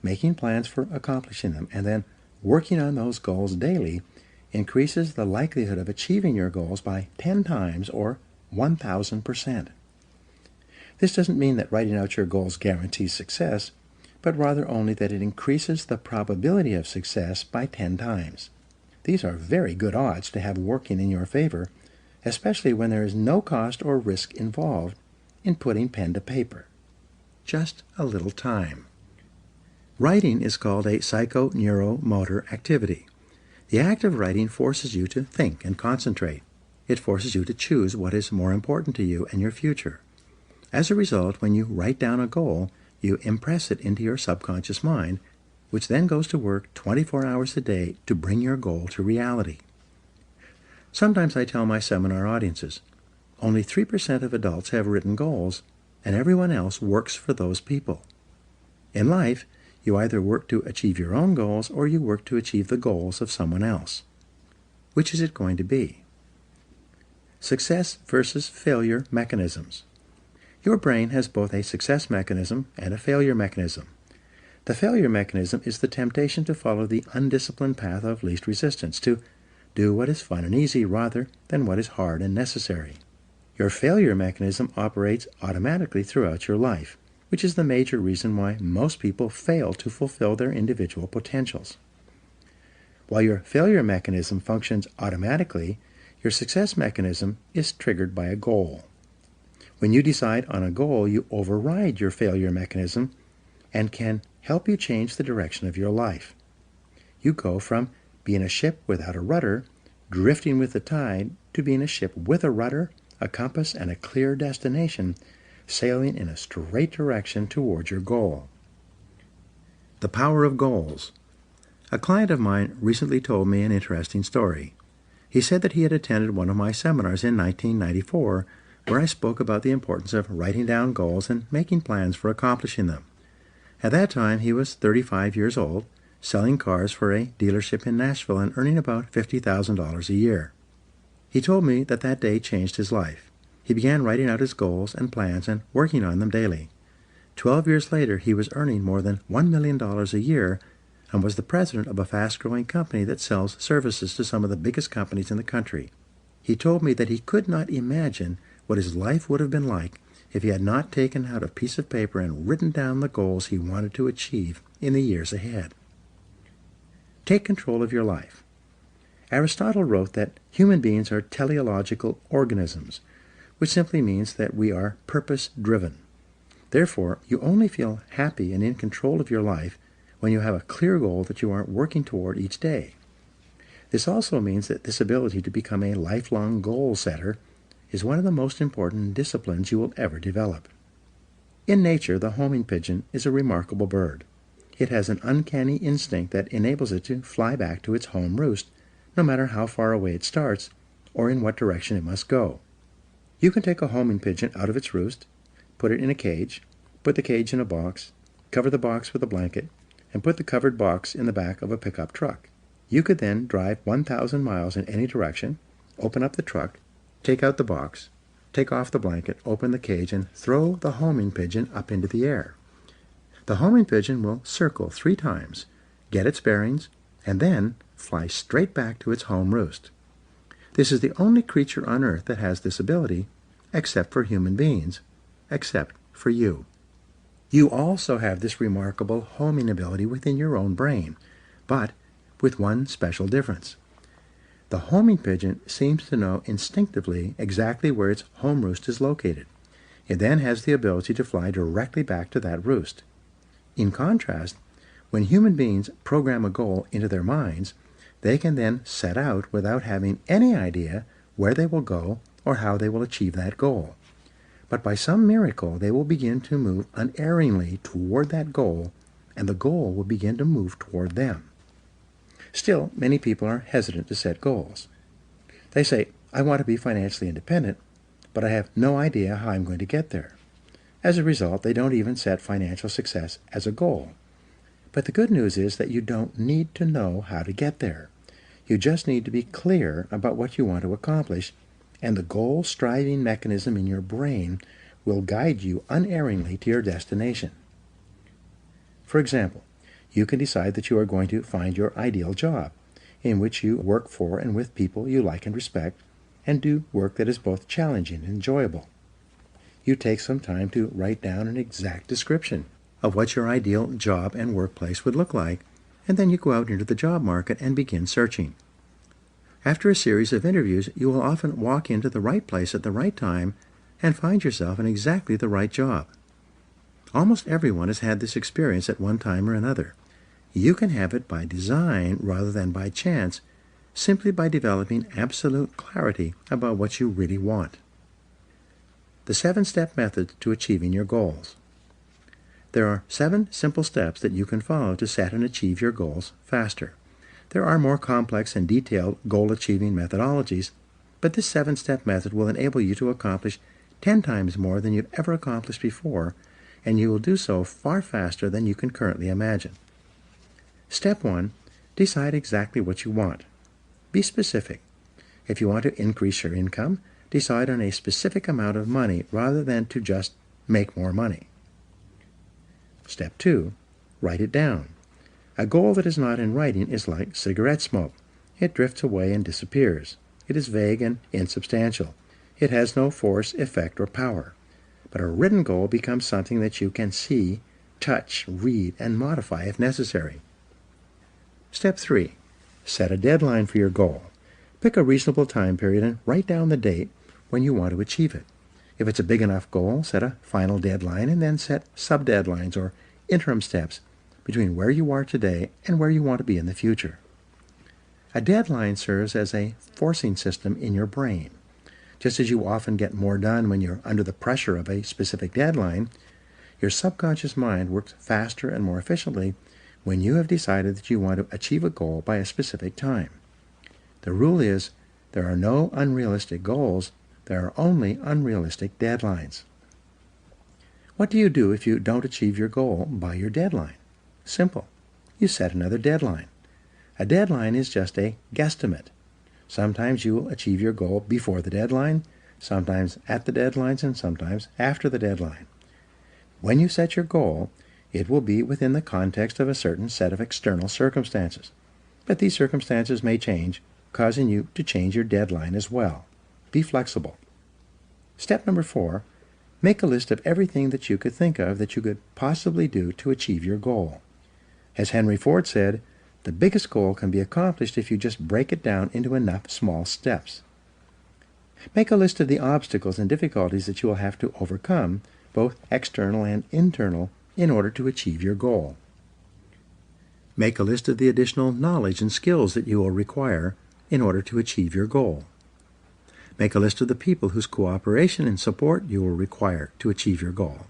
making plans for accomplishing them, and then working on those goals daily increases the likelihood of achieving your goals by 10 times or 1,000%. This doesn't mean that writing out your goals guarantees success, but rather only that it increases the probability of success by 10 times. These are very good odds to have working in your favor, especially when there is no cost or risk involved in putting pen to paper. Just a little time. Writing is called a psychoneuromotor activity. The act of writing forces you to think and concentrate. It forces you to choose what is more important to you and your future. As a result, when you write down a goal, you impress it into your subconscious mind, which then goes to work 24 hours a day to bring your goal to reality. Sometimes I tell my seminar audiences, only 3% of adults have written goals, and everyone else works for those people. In life, you either work to achieve your own goals or you work to achieve the goals of someone else. Which is it going to be? Success versus failure mechanisms. Your brain has both a success mechanism and a failure mechanism. The failure mechanism is the temptation to follow the undisciplined path of least resistance, to do what is fun and easy rather than what is hard and necessary. Your failure mechanism operates automatically throughout your life, which is the major reason why most people fail to fulfill their individual potentials. While your failure mechanism functions automatically, your success mechanism is triggered by a goal. When you decide on a goal, you override your failure mechanism and can help you change the direction of your life. You go from being a ship without a rudder, drifting with the tide, to being a ship with a rudder, a compass, and a clear destination, sailing in a straight direction toward your goal. The power of goals. A client of mine recently told me an interesting story. He said that he had attended one of my seminars in 1994 where I spoke about the importance of writing down goals and making plans for accomplishing them. At that time, he was 35 years old, selling cars for a dealership in Nashville and earning about $50,000 a year. He told me that that day changed his life. He began writing out his goals and plans and working on them daily. 12 years later, he was earning more than $1 million a year and was the president of a fast-growing company that sells services to some of the biggest companies in the country. He told me that he could not imagine what his life would have been like if he had not taken out a piece of paper and written down the goals he wanted to achieve in the years ahead. Take control of your life. Aristotle wrote that human beings are teleological organisms, which simply means that we are purpose-driven. Therefore, you only feel happy and in control of your life when you have a clear goal that you are working toward each day. This also means that this ability to become a lifelong goal setter is one of the most important disciplines you will ever develop. In nature, the homing pigeon is a remarkable bird. It has an uncanny instinct that enables it to fly back to its home roost, no matter how far away it starts or in what direction it must go. You can take a homing pigeon out of its roost, put it in a cage, put the cage in a box, cover the box with a blanket, and put the covered box in the back of a pickup truck. You could then drive 1,000 miles in any direction, open up the truck, take out the box, take off the blanket, open the cage, and throw the homing pigeon up into the air. The homing pigeon will circle 3 times, get its bearings, and then fly straight back to its home roost. This is the only creature on Earth that has this ability, except for human beings, except for you. You also have this remarkable homing ability within your own brain, but with one special difference. The homing pigeon seems to know instinctively exactly where its home roost is located. It then has the ability to fly directly back to that roost. In contrast, when human beings program a goal into their minds, they can then set out without having any idea where they will go or how they will achieve that goal. But by some miracle, they will begin to move unerringly toward that goal, and the goal will begin to move toward them. Still, many people are hesitant to set goals. They say, I want to be financially independent, but I have no idea how I'm going to get there. As a result, they don't even set financial success as a goal. But the good news is that you don't need to know how to get there. You just need to be clear about what you want to accomplish, and the goal-striving mechanism in your brain will guide you unerringly to your destination. For example, you can decide that you are going to find your ideal job, in which you work for and with people you like and respect, and do work that is both challenging and enjoyable. You take some time to write down an exact description of what your ideal job and workplace would look like, and then you go out into the job market and begin searching. After a series of interviews, you will often walk into the right place at the right time and find yourself in exactly the right job. Almost everyone has had this experience at one time or another. You can have it by design rather than by chance, simply by developing absolute clarity about what you really want. The 7-step method to achieving your goals. There are 7 simple steps that you can follow to set and achieve your goals faster. There are more complex and detailed goal-achieving methodologies, but this 7-step method will enable you to accomplish 10 times more than you've ever accomplished before, and you will do so far faster than you can currently imagine. Step 1. Decide exactly what you want. Be specific. If you want to increase your income, decide on a specific amount of money rather than to just make more money. Step 2. Write it down. A goal that is not in writing is like cigarette smoke. It drifts away and disappears. It is vague and insubstantial. It has no force, effect, or power. But a written goal becomes something that you can see, touch, read, and modify if necessary. Step 3. Set a deadline for your goal. Pick a reasonable time period and write down the date when you want to achieve it. If it's a big enough goal, set a final deadline and then set sub-deadlines or interim steps between where you are today and where you want to be in the future. A deadline serves as a forcing system in your brain. Just as you often get more done when you're under the pressure of a specific deadline, your subconscious mind works faster and more efficiently when you have decided that you want to achieve a goal by a specific time. The rule is, there are no unrealistic goals, there are only unrealistic deadlines. What do you do if you don't achieve your goal by your deadline? Simple. You set another deadline. A deadline is just a guesstimate. Sometimes you will achieve your goal before the deadline, sometimes at the deadlines, and sometimes after the deadline. When you set your goal, it will be within the context of a certain set of external circumstances. But these circumstances may change, causing you to change your deadline as well. Be flexible. Step number 4, make a list of everything that you could think of that you could possibly do to achieve your goal. As Henry Ford said, the biggest goal can be accomplished if you just break it down into enough small steps. Make a list of the obstacles and difficulties that you will have to overcome, both external and internal, in order to achieve your goal. Make a list of the additional knowledge and skills that you will require in order to achieve your goal. Make a list of the people whose cooperation and support you will require to achieve your goal.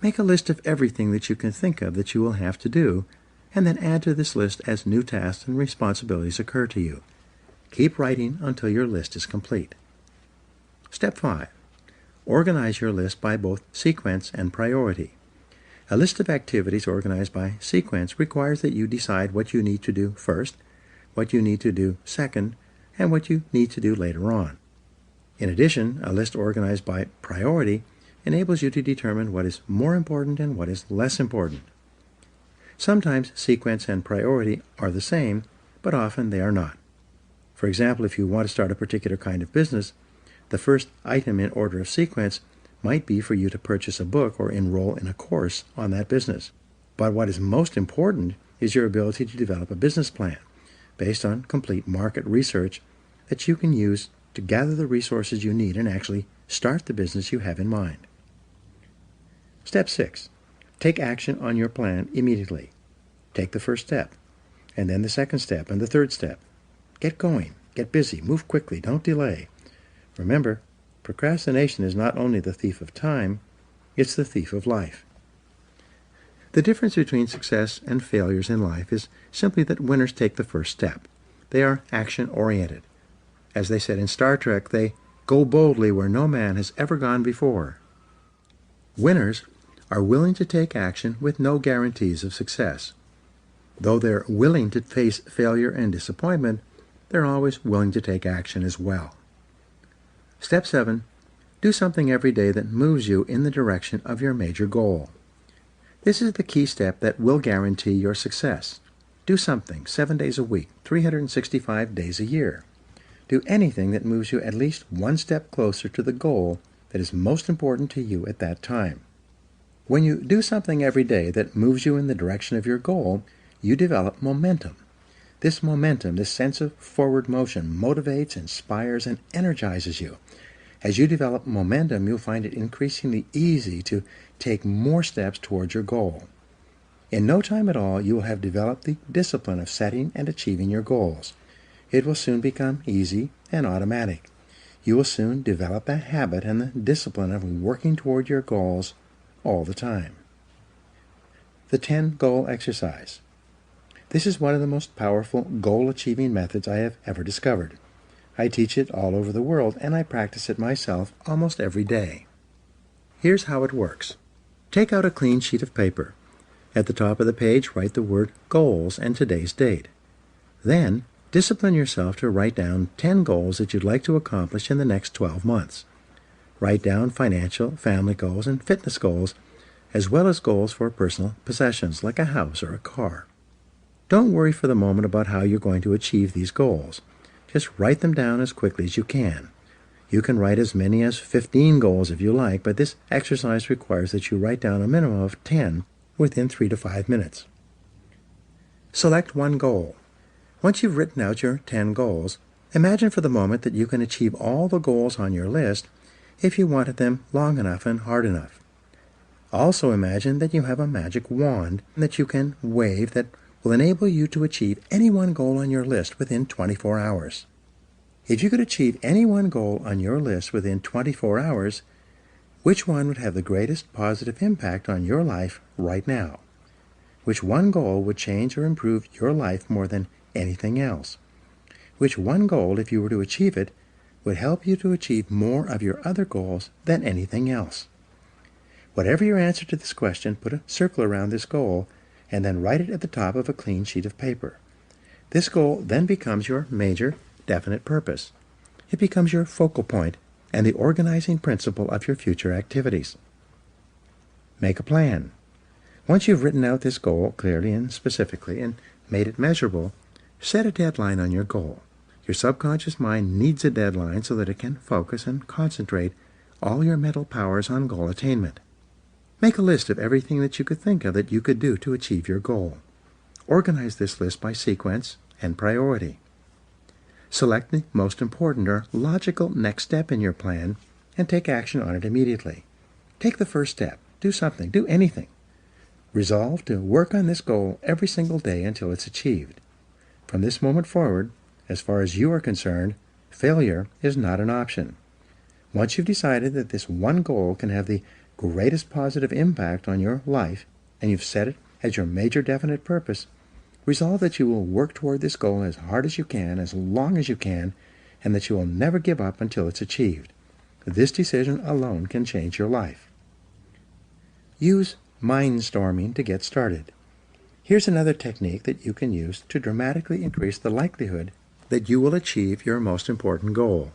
Make a list of everything that you can think of that you will have to do, and then add to this list as new tasks and responsibilities occur to you. Keep writing until your list is complete. Step 5. Organize your list by both sequence and priority. A list of activities organized by sequence requires that you decide what you need to do first, what you need to do second, and what you need to do later on. In addition, a list organized by priority enables you to determine what is more important and what is less important. Sometimes sequence and priority are the same, but often they are not. For example, if you want to start a particular kind of business, the first item in order of sequence might be for you to purchase a book or enroll in a course on that business. But what is most important is your ability to develop a business plan based on complete market research that you can use to gather the resources you need and actually start the business you have in mind. Step 6. Take action on your plan immediately. Take the first step, and then the second step, and the third step. Get going, get busy, move quickly, don't delay. Remember, procrastination is not only the thief of time, it's the thief of life. The difference between success and failures in life is simply that winners take the first step. They are action-oriented. As they said in Star Trek, they go boldly where no man has ever gone before. Winners are willing to take action with no guarantees of success. Though they're willing to face failure and disappointment, they're always willing to take action as well. Step 7. Do something every day that moves you in the direction of your major goal. This is the key step that will guarantee your success. Do something 7 days a week, 365 days a year. Do anything that moves you at least one step closer to the goal that is most important to you at that time. When you do something every day that moves you in the direction of your goal, you develop momentum. This momentum, this sense of forward motion, motivates, inspires, and energizes you. As you develop momentum, you'll find it increasingly easy to take more steps towards your goal. In no time at all, you will have developed the discipline of setting and achieving your goals. It will soon become easy and automatic. You will soon develop the habit and the discipline of working toward your goals all the time. The 10-goal exercise. This is one of the most powerful goal-achieving methods I have ever discovered. I teach it all over the world, and I practice it myself almost every day. Here's how it works. Take out a clean sheet of paper. At the top of the page, write the word goals and today's date. Then, discipline yourself to write down 10 goals that you'd like to accomplish in the next 12 months. Write down financial, family goals, and fitness goals, as well as goals for personal possessions like a house or a car. Don't worry for the moment about how you're going to achieve these goals. Just write them down as quickly as you can. You can write as many as 15 goals if you like, but this exercise requires that you write down a minimum of 10 within 3 to 5 minutes. Select one goal. Once you've written out your 10 goals, imagine for the moment that you can achieve all the goals on your list if you wanted them long enough and hard enough. Also imagine that you have a magic wand that you can wave that will enable you to achieve any one goal on your list within 24 hours. If you could achieve any one goal on your list within 24 hours, which one would have the greatest positive impact on your life right now? Which one goal would change or improve your life more than anything else? Which one goal, if you were to achieve it, would help you to achieve more of your other goals than anything else? Whatever your answer to this question, put a circle around this goal and then write it at the top of a clean sheet of paper. This goal then becomes your major, definite purpose. It becomes your focal point and the organizing principle of your future activities. Make a plan. Once you've written out this goal clearly and specifically and made it measurable, set a deadline on your goal. Your subconscious mind needs a deadline so that it can focus and concentrate all your mental powers on goal attainment. Make a list of everything that you could think of that you could do to achieve your goal. Organize this list by sequence and priority. Select the most important or logical next step in your plan and take action on it immediately. Take the first step. Do something. Do anything. Resolve to work on this goal every single day until it's achieved. From this moment forward, as far as you are concerned, failure is not an option. Once you've decided that this one goal can have the greatest positive impact on your life, and you've set it as your major definite purpose, resolve that you will work toward this goal as hard as you can, as long as you can, and that you will never give up until it's achieved. This decision alone can change your life. Use mindstorming to get started. Here's another technique that you can use to dramatically increase the likelihood that you will achieve your most important goal.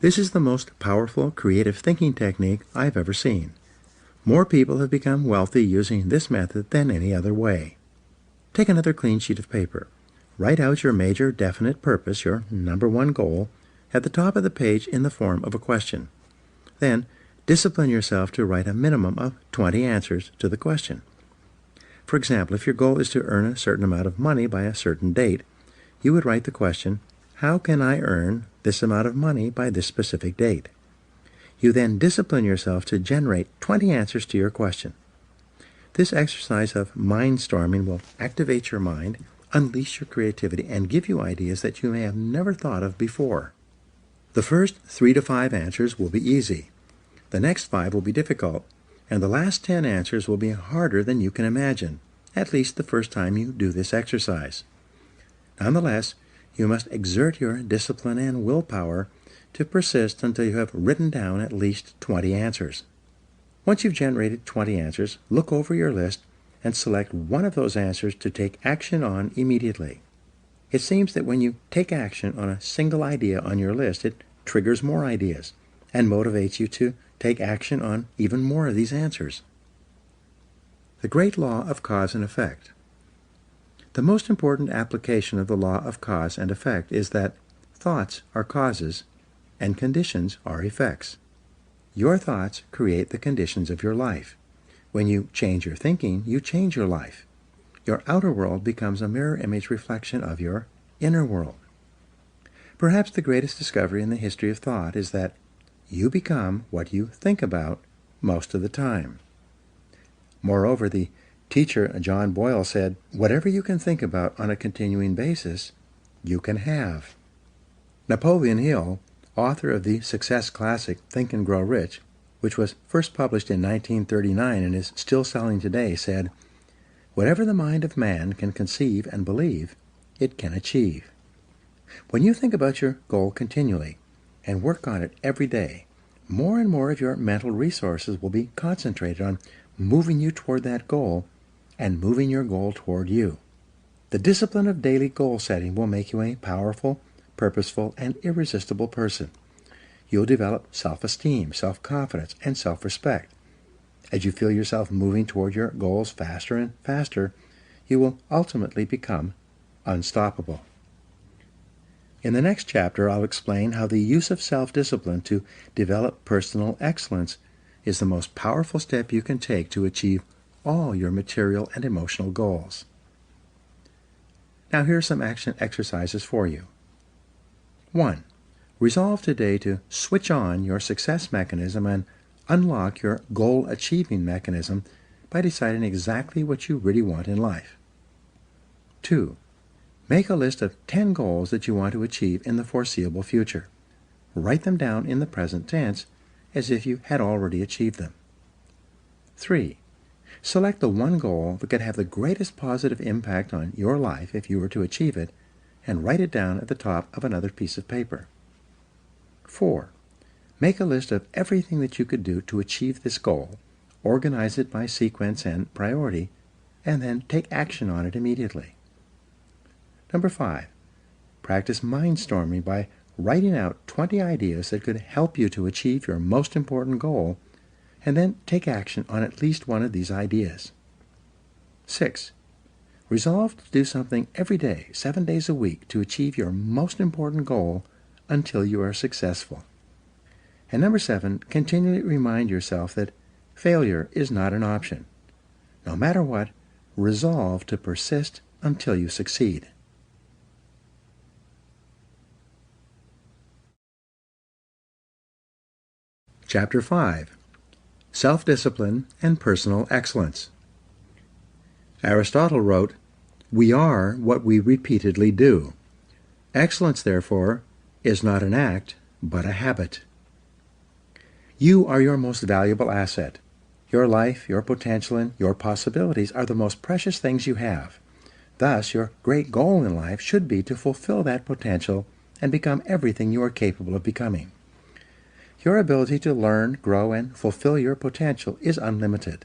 This is the most powerful creative thinking technique I've ever seen. More people have become wealthy using this method than any other way. Take another clean sheet of paper. Write out your major definite purpose, your number one goal, at the top of the page in the form of a question. Then, discipline yourself to write a minimum of 20 answers to the question. For example, if your goal is to earn a certain amount of money by a certain date, you would write the question, how can I earn this amount of money by this specific date? You then discipline yourself to generate 20 answers to your question. This exercise of mindstorming will activate your mind, unleash your creativity, and give you ideas that you may have never thought of before. The first 3 to 5 answers will be easy. The next 5 will be difficult, and the last 10 answers will be harder than you can imagine, at least the first time you do this exercise. Nonetheless, you must exert your discipline and willpower to persist until you have written down at least 20 answers. Once you've generated 20 answers, look over your list and select one of those answers to take action on immediately. It seems that when you take action on a single idea on your list, it triggers more ideas and motivates you to take action on even more of these answers. The great law of cause and effect. The most important application of the law of cause and effect is that thoughts are causes and conditions are effects. Your thoughts create the conditions of your life. When you change your thinking, you change your life. Your outer world becomes a mirror image reflection of your inner world. Perhaps the greatest discovery in the history of thought is that you become what you think about most of the time. Moreover, the teacher John Boyle said, whatever you can think about on a continuing basis, you can have. Napoleon Hill, author of the success classic Think and Grow Rich, which was first published in 1939 and is still selling today, said, whatever the mind of man can conceive and believe, it can achieve. When you think about your goal continually and work on it every day, more and more of your mental resources will be concentrated on moving you toward that goal and moving your goal toward you. The discipline of daily goal setting will make you a powerful, purposeful, and irresistible person. You'll develop self-esteem, self-confidence, and self-respect. As you feel yourself moving toward your goals faster and faster, you will ultimately become unstoppable. In the next chapter, I'll explain how the use of self-discipline to develop personal excellence is the most powerful step you can take to achieve all your material and emotional goals. Now here are some action exercises for you. 1. Resolve today to switch on your success mechanism and unlock your goal-achieving mechanism by deciding exactly what you really want in life. 2. Make a list of 10 goals that you want to achieve in the foreseeable future. Write them down in the present tense as if you had already achieved them. 3. Select the one goal that could have the greatest positive impact on your life if you were to achieve it, and write it down at the top of another piece of paper. 4. Make a list of everything that you could do to achieve this goal, organize it by sequence and priority, and then take action on it immediately. Number 5. Practice mindstorming by writing out 20 ideas that could help you to achieve your most important goal, and then take action on at least one of these ideas. 6. Resolve to do something every day, 7 days a week, to achieve your most important goal until you are successful. And number 7, continually remind yourself that failure is not an option. No matter what, resolve to persist until you succeed. Chapter 5. Self-Discipline and Personal Excellence. Aristotle wrote, "We are what we repeatedly do. Excellence, therefore, is not an act, but a habit." You are your most valuable asset. Your life, your potential, and your possibilities are the most precious things you have. Thus, your great goal in life should be to fulfill that potential and become everything you are capable of becoming. Your ability to learn, grow, and fulfill your potential is unlimited.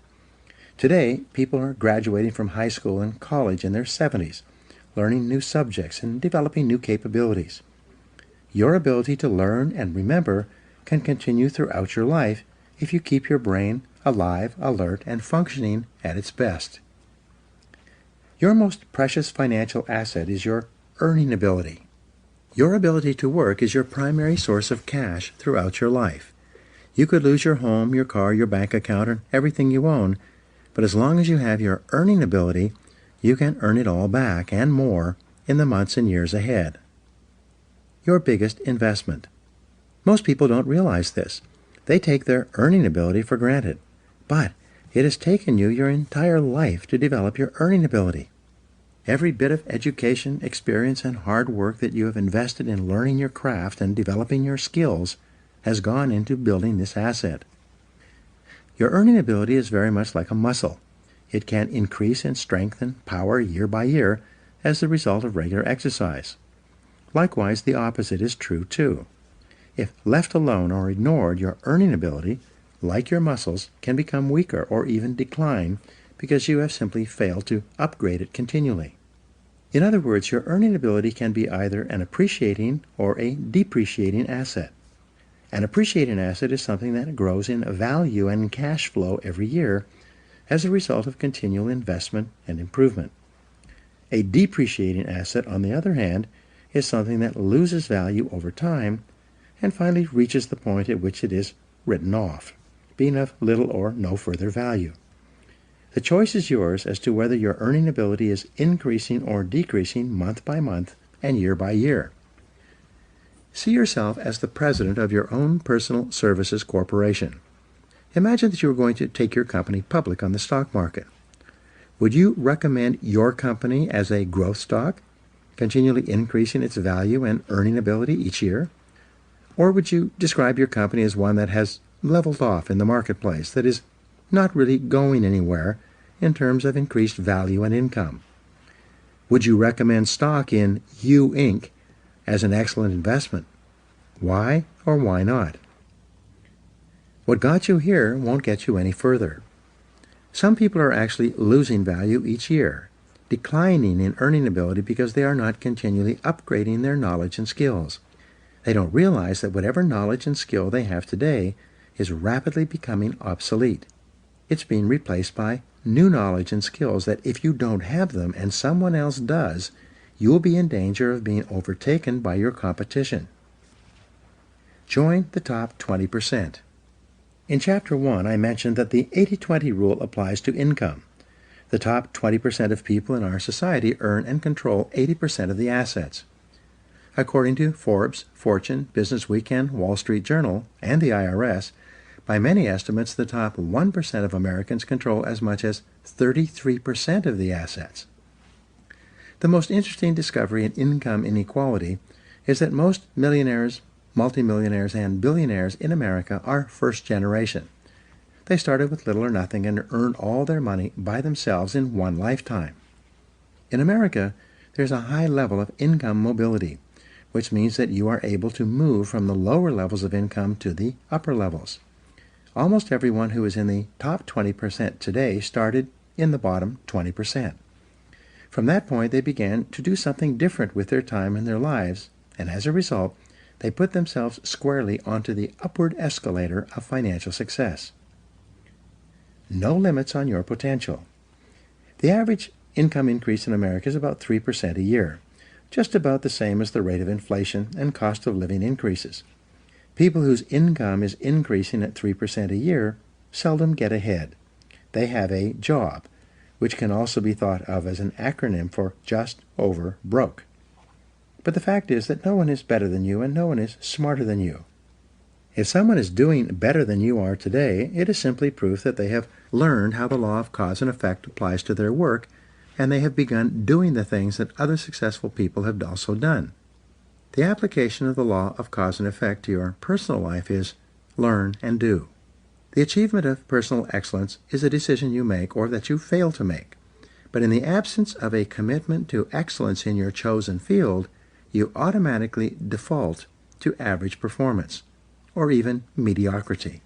Today, people are graduating from high school and college in their 70s, learning new subjects and developing new capabilities. Your ability to learn and remember can continue throughout your life if you keep your brain alive, alert, and functioning at its best. Your most precious financial asset is your earning ability. Your ability to work is your primary source of cash throughout your life. You could lose your home, your car, your bank account, and everything you own, but as long as you have your earning ability, you can earn it all back and more in the months and years ahead. Your biggest investment. Most people don't realize this. They take their earning ability for granted, but it has taken you your entire life to develop your earning ability. Every bit of education, experience, and hard work that you have invested in learning your craft and developing your skills has gone into building this asset. Your earning ability is very much like a muscle. It can increase in strength and power year by year as the result of regular exercise. Likewise, the opposite is true too. If left alone or ignored, your earning ability, like your muscles, can become weaker or even decline because you have simply failed to upgrade it continually. In other words, your earning ability can be either an appreciating or a depreciating asset. An appreciating asset is something that grows in value and cash flow every year as a result of continual investment and improvement. A depreciating asset, on the other hand, is something that loses value over time and finally reaches the point at which it is written off, being of little or no further value. The choice is yours as to whether your earning ability is increasing or decreasing month by month and year by year. See yourself as the president of your own personal services corporation. Imagine that you were going to take your company public on the stock market. Would you recommend your company as a growth stock, continually increasing its value and earning ability each year? Or would you describe your company as one that has leveled off in the marketplace, that is not really going anywhere in terms of increased value and income? Would you recommend stock in U Inc. as an excellent investment? Why or why not? What got you here won't get you any further. Some people are actually losing value each year, declining in earning ability because they are not continually upgrading their knowledge and skills. They don't realize that whatever knowledge and skill they have today is rapidly becoming obsolete. It's being replaced by new knowledge and skills that if you don't have them and someone else does, you will be in danger of being overtaken by your competition. Join the top 20%. In Chapter 1, I mentioned that the 80-20 rule applies to income. The top 20% of people in our society earn and control 80% of the assets. According to Forbes, Fortune, Business Weekend, Wall Street Journal, and the IRS, by many estimates, the top 1% of Americans control as much as 33% of the assets. The most interesting discovery in income inequality is that most millionaires, multimillionaires, and billionaires in America are first generation. They started with little or nothing and earned all their money by themselves in one lifetime. In America, there's a high level of income mobility, which means that you are able to move from the lower levels of income to the upper levels. Almost everyone who is in the top 20% today started in the bottom 20%. From that point, they began to do something different with their time and their lives, and as a result, they put themselves squarely onto the upward escalator of financial success. No limits on your potential. The average income increase in America is about 3% a year, just about the same as the rate of inflation and cost of living increases. People whose income is increasing at 3% a year seldom get ahead. They have a job, which can also be thought of as an acronym for just over broke. But the fact is that no one is better than you and no one is smarter than you. If someone is doing better than you are today, it is simply proof that they have learned how the law of cause and effect applies to their work, and they have begun doing the things that other successful people have also done. The application of the law of cause and effect to your personal life is learn and do. The achievement of personal excellence is a decision you make or that you fail to make. But in the absence of a commitment to excellence in your chosen field, you automatically default to average performance, or even mediocrity.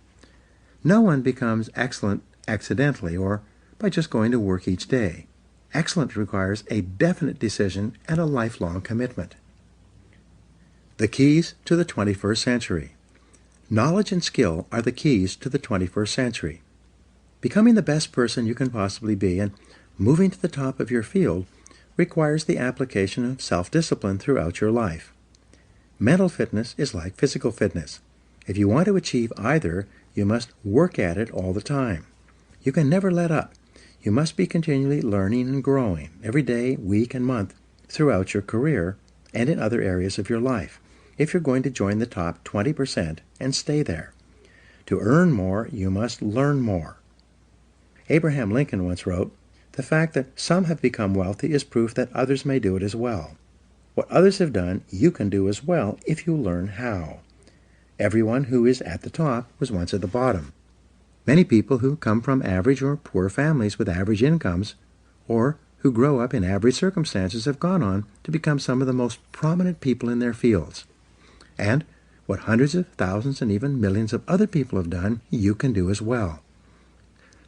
No one becomes excellent accidentally or by just going to work each day. Excellence requires a definite decision and a lifelong commitment. The keys to the 21st century. Knowledge and skill are the keys to the 21st century. Becoming the best person you can possibly be and moving to the top of your field requires the application of self-discipline throughout your life. Mental fitness is like physical fitness. If you want to achieve either, you must work at it all the time. You can never let up. You must be continually learning and growing every day, week, and month throughout your career and in other areas of your life if you're going to join the top 20% and stay there. To earn more, you must learn more. Abraham Lincoln once wrote, "The fact that some have become wealthy is proof that others may do it as well. What others have done, you can do as well if you learn how." Everyone who is at the top was once at the bottom. Many people who come from average or poor families with average incomes, or who grow up in average circumstances, have gone on to become some of the most prominent people in their fields. And what hundreds of thousands and even millions of other people have done, you can do as well.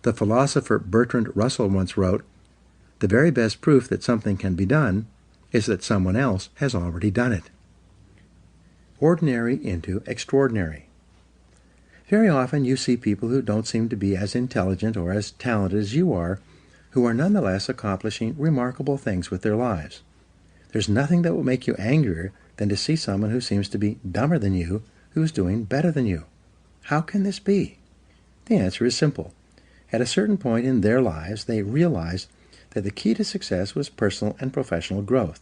The philosopher Bertrand Russell once wrote, "The very best proof that something can be done is that someone else has already done it." Ordinary into extraordinary. Very often you see people who don't seem to be as intelligent or as talented as you are, who are nonetheless accomplishing remarkable things with their lives. There's nothing that will make you angrier than to see someone who seems to be dumber than you, who is doing better than you. How can this be? The answer is simple. At a certain point in their lives, they realized that the key to success was personal and professional growth.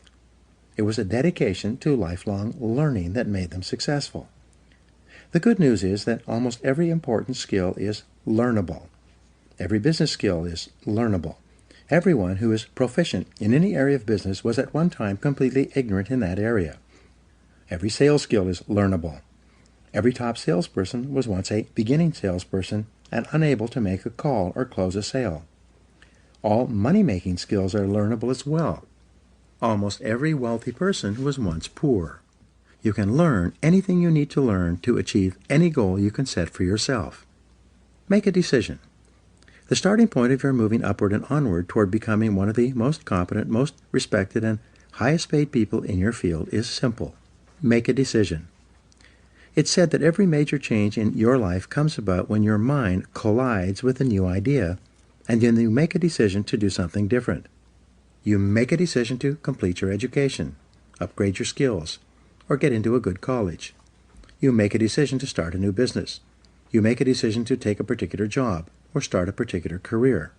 It was a dedication to lifelong learning that made them successful. The good news is that almost every important skill is learnable. Every business skill is learnable. Everyone who is proficient in any area of business was at one time completely ignorant in that area. Every sales skill is learnable. Every top salesperson was once a beginning salesperson and unable to make a call or close a sale. All money-making skills are learnable as well. Almost every wealthy person was once poor. You can learn anything you need to learn to achieve any goal you can set for yourself. Make a decision. The starting point of your moving upward and onward toward becoming one of the most competent, most respected, and highest paid people in your field is simple. Make a decision. It's said that every major change in your life comes about when your mind collides with a new idea, and then you make a decision to do something different. You make a decision to complete your education, upgrade your skills, or get into a good college. You make a decision to start a new business. You make a decision to take a particular job or start a particular career.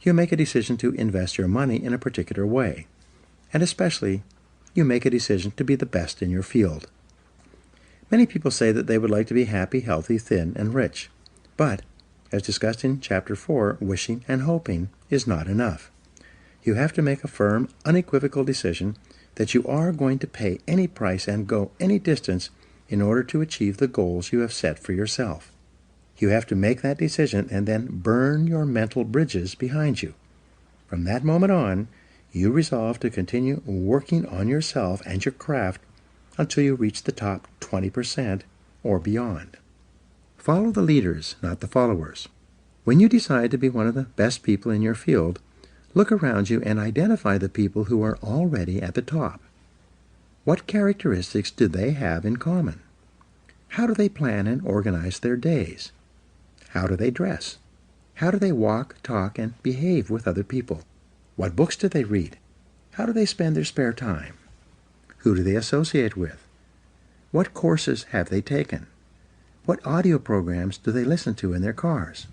You make a decision to invest your money in a particular way. And especially, you make a decision to be the best in your field. Many people say that they would like to be happy, healthy, thin, and rich. But, as discussed in Chapter 4, wishing and hoping is not enough. You have to make a firm, unequivocal decision that you are going to pay any price and go any distance in order to achieve the goals you have set for yourself. You have to make that decision and then burn your mental bridges behind you. From that moment on, you resolve to continue working on yourself and your craft until you reach the top 20% or beyond. Follow the leaders, not the followers. When you decide to be one of the best people in your field, look around you and identify the people who are already at the top. What characteristics do they have in common? How do they plan and organize their days? How do they dress? How do they walk, talk, and behave with other people? What books do they read? How do they spend their spare time? Who do they associate with? What courses have they taken? What audio programs do they listen to in their cars?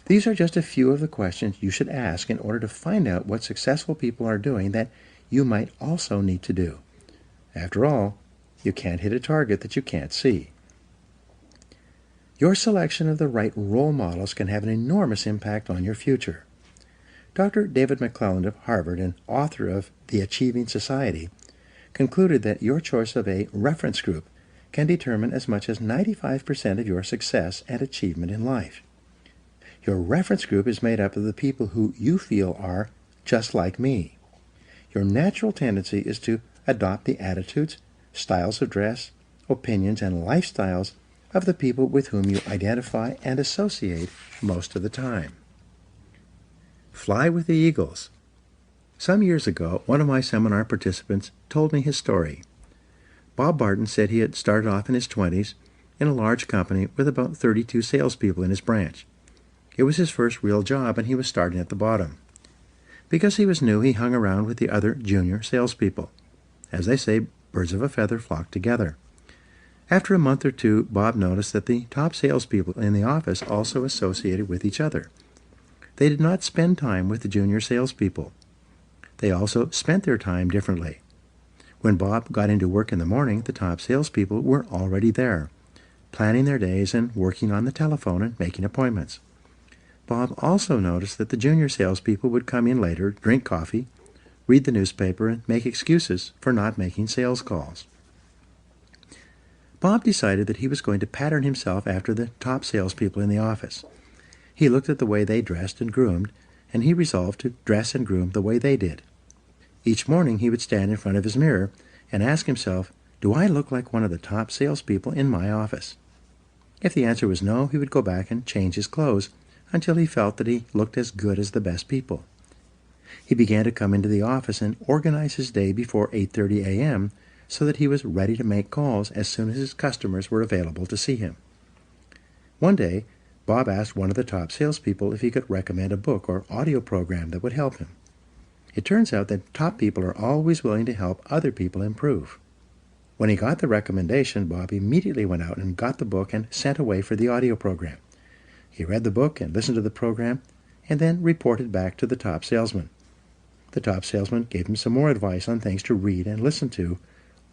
These are just a few of the questions you should ask in order to find out what successful people are doing that you might also need to do. After all, you can't hit a target that you can't see. Your selection of the right role models can have an enormous impact on your future. Dr. David McClelland of Harvard, and author of The Achieving Society, concluded that your choice of a reference group can determine as much as 95% of your success and achievement in life. Your reference group is made up of the people who you feel are just like me. Your natural tendency is to adopt the attitudes, styles of dress, opinions, and lifestyles of the people with whom you identify and associate most of the time. Fly with the eagles. Some years ago, one of my seminar participants told me his story. Bob Barton said he had started off in his 20s in a large company with about 32 salespeople in his branch. It was his first real job, and he was starting at the bottom. Because he was new, he hung around with the other junior salespeople. As they say, birds of a feather flock together. After a month or two, Bob noticed that the top salespeople in the office also associated with each other. They did not spend time with the junior salespeople. They also spent their time differently. When Bob got into work in the morning, the top salespeople were already there, planning their days and working on the telephone and making appointments. Bob also noticed that the junior salespeople would come in later, drink coffee, read the newspaper, and make excuses for not making sales calls. Bob decided that he was going to pattern himself after the top salespeople in the office. He looked at the way they dressed and groomed, and he resolved to dress and groom the way they did. Each morning he would stand in front of his mirror and ask himself, "Do I look like one of the top salespeople in my office?" If the answer was no, he would go back and change his clothes until he felt that he looked as good as the best people. He began to come into the office and organize his day before 8:30 a.m. so that he was ready to make calls as soon as his customers were available to see him. One day, Bob asked one of the top salespeople if he could recommend a book or audio program that would help him. It turns out that top people are always willing to help other people improve. When he got the recommendation, Bob immediately went out and got the book and sent away for the audio program. He read the book and listened to the program, and then reported back to the top salesman. The top salesman gave him some more advice on things to read and listen to,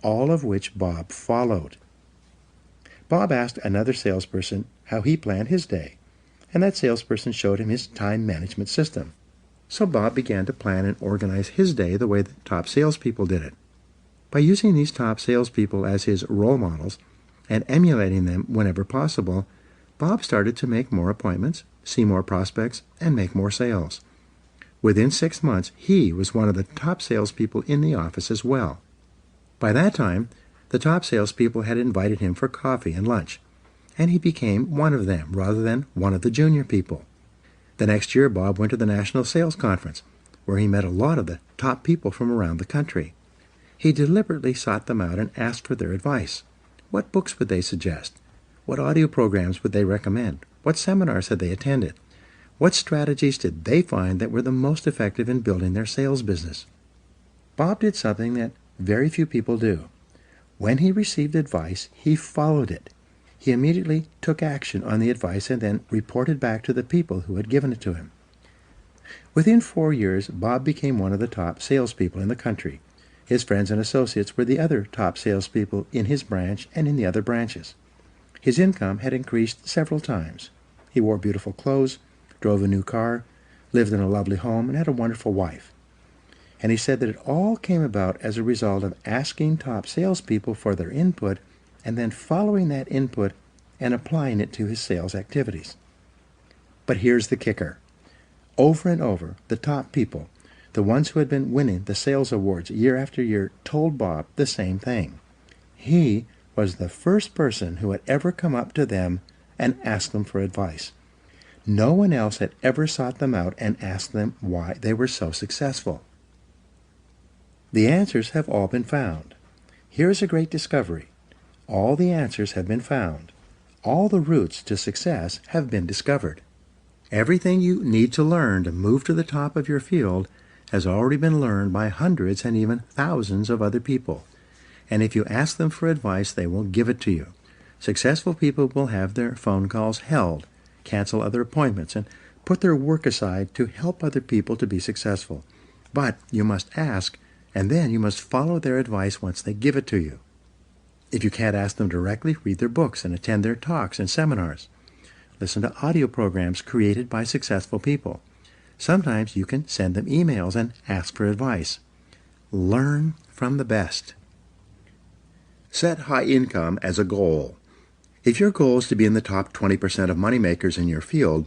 all of which Bob followed. Bob asked another salesperson how he planned his day, and that salesperson showed him his time management system. So Bob began to plan and organize his day the way the top salespeople did it. By using these top salespeople as his role models and emulating them whenever possible, Bob started to make more appointments, see more prospects, and make more sales. Within 6 months, he was one of the top salespeople in the office as well. By that time, the top salespeople had invited him for coffee and lunch, and he became one of them rather than one of the junior people. The next year, Bob went to the National Sales Conference, where he met a lot of the top people from around the country. He deliberately sought them out and asked for their advice. What books would they suggest? What audio programs would they recommend? What seminars had they attended? What strategies did they find that were the most effective in building their sales business? Bob did something that very few people do. When he received advice, he followed it. He immediately took action on the advice and then reported back to the people who had given it to him. Within 4 years, Bob became one of the top salespeople in the country. His friends and associates were the other top salespeople in his branch and in the other branches. His income had increased several times. He wore beautiful clothes, drove a new car, lived in a lovely home, and had a wonderful wife. And he said that it all came about as a result of asking top salespeople for their input and then following that input and applying it to his sales activities. But here's the kicker. Over and over, the top people, the ones who had been winning the sales awards year after year, told Bob the same thing. He was the first person who had ever come up to them and asked them for advice. No one else had ever sought them out and asked them why they were so successful. The answers have all been found. Here's a great discovery. All the answers have been found. All the routes to success have been discovered. Everything you need to learn to move to the top of your field has already been learned by hundreds and even thousands of other people. And if you ask them for advice, they will give it to you. Successful people will have their phone calls held, cancel other appointments, and put their work aside to help other people to be successful. But you must ask, and then you must follow their advice once they give it to you. If you can't ask them directly, read their books and attend their talks and seminars. Listen to audio programs created by successful people. Sometimes you can send them emails and ask for advice. Learn from the best. Set high income as a goal. If your goal is to be in the top 20% of moneymakers in your field,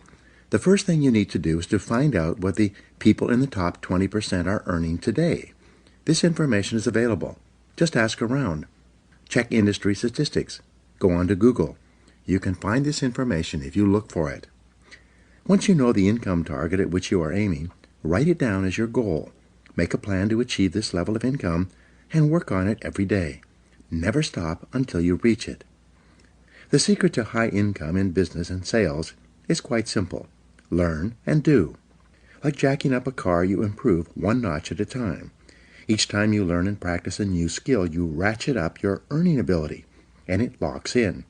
the first thing you need to do is to find out what the people in the top 20% are earning today. This information is available. Just ask around. Check industry statistics. Go on to Google. You can find this information if you look for it. Once you know the income target at which you are aiming, write it down as your goal. Make a plan to achieve this level of income and work on it every day. Never stop until you reach it. The secret to high income in business and sales is quite simple. Learn and do. Like jacking up a car, you improve one notch at a time. Each time you learn and practice a new skill, you ratchet up your earning ability, and it locks in.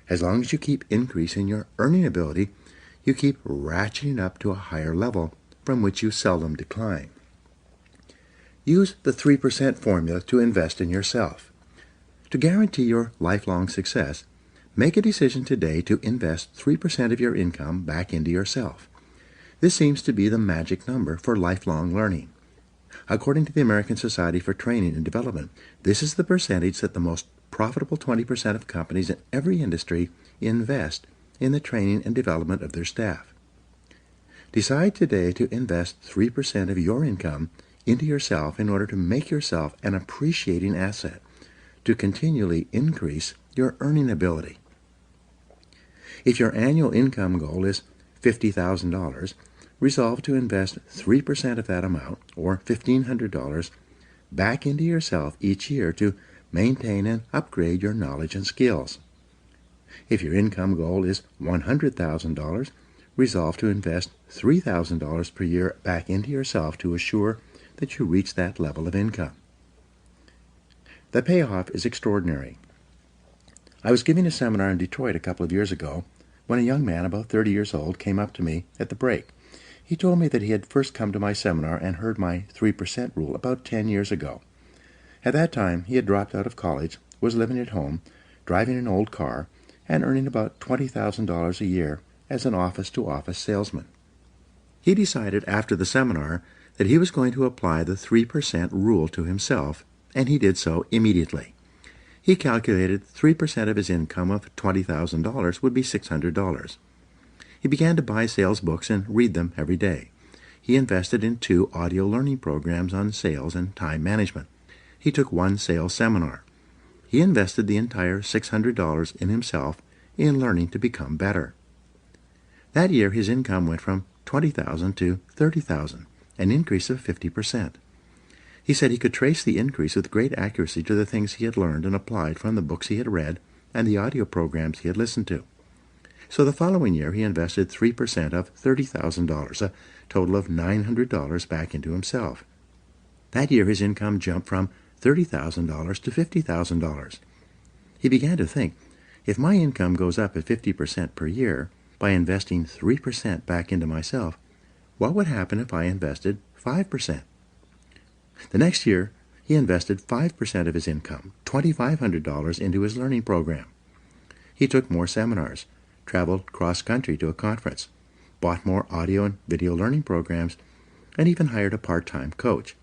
As long as you keep increasing your earning ability, you keep ratcheting up to a higher level from which you seldom decline. Use the 3% formula to invest in yourself. To guarantee your lifelong success, make a decision today to invest 3% of your income back into yourself. This seems to be the magic number for lifelong learning. According to the American Society for Training and Development, this is the percentage that the most profitable 20% of companies in every industry invest in the training and development of their staff. Decide today to invest 3% of your income into yourself in order to make yourself an appreciating asset, to continually increase your earning ability. If your annual income goal is $50,000, resolve to invest 3% of that amount, or $1,500, back into yourself each year to maintain and upgrade your knowledge and skills. If your income goal is $100,000, resolve to invest $3,000 per year back into yourself to assure that you reach that level of income. The payoff is extraordinary. I was giving a seminar in Detroit a couple of years ago when a young man about 30 years old came up to me at the break. He told me that he had first come to my seminar and heard my 3% rule about 10 years ago. At that time, he had dropped out of college, was living at home, driving an old car, and earning about $20,000 a year as an office-to-office salesman. He decided after the seminar that he was going to apply the 3% rule to himself, and he did so immediately. He calculated 3% of his income of $20,000 would be $600. He began to buy sales books and read them every day. He invested in 2 audio learning programs on sales and time management. He took 1 sales seminar. He invested the entire $600 in himself in learning to become better. That year his income went from $20,000 to $30,000, an increase of 50%. He said he could trace the increase with great accuracy to the things he had learned and applied from the books he had read and the audio programs he had listened to. So the following year he invested 3% of $30,000, a total of $900 back into himself. That year his income jumped from $30,000 to $50,000. He began to think, if my income goes up at 50% per year by investing 3% back into myself, what would happen if I invested 5%? The next year, he invested 5% of his income, $2,500, into his learning program. He took more seminars, traveled cross-country to a conference, bought more audio and video learning programs, and even hired a part-time coach.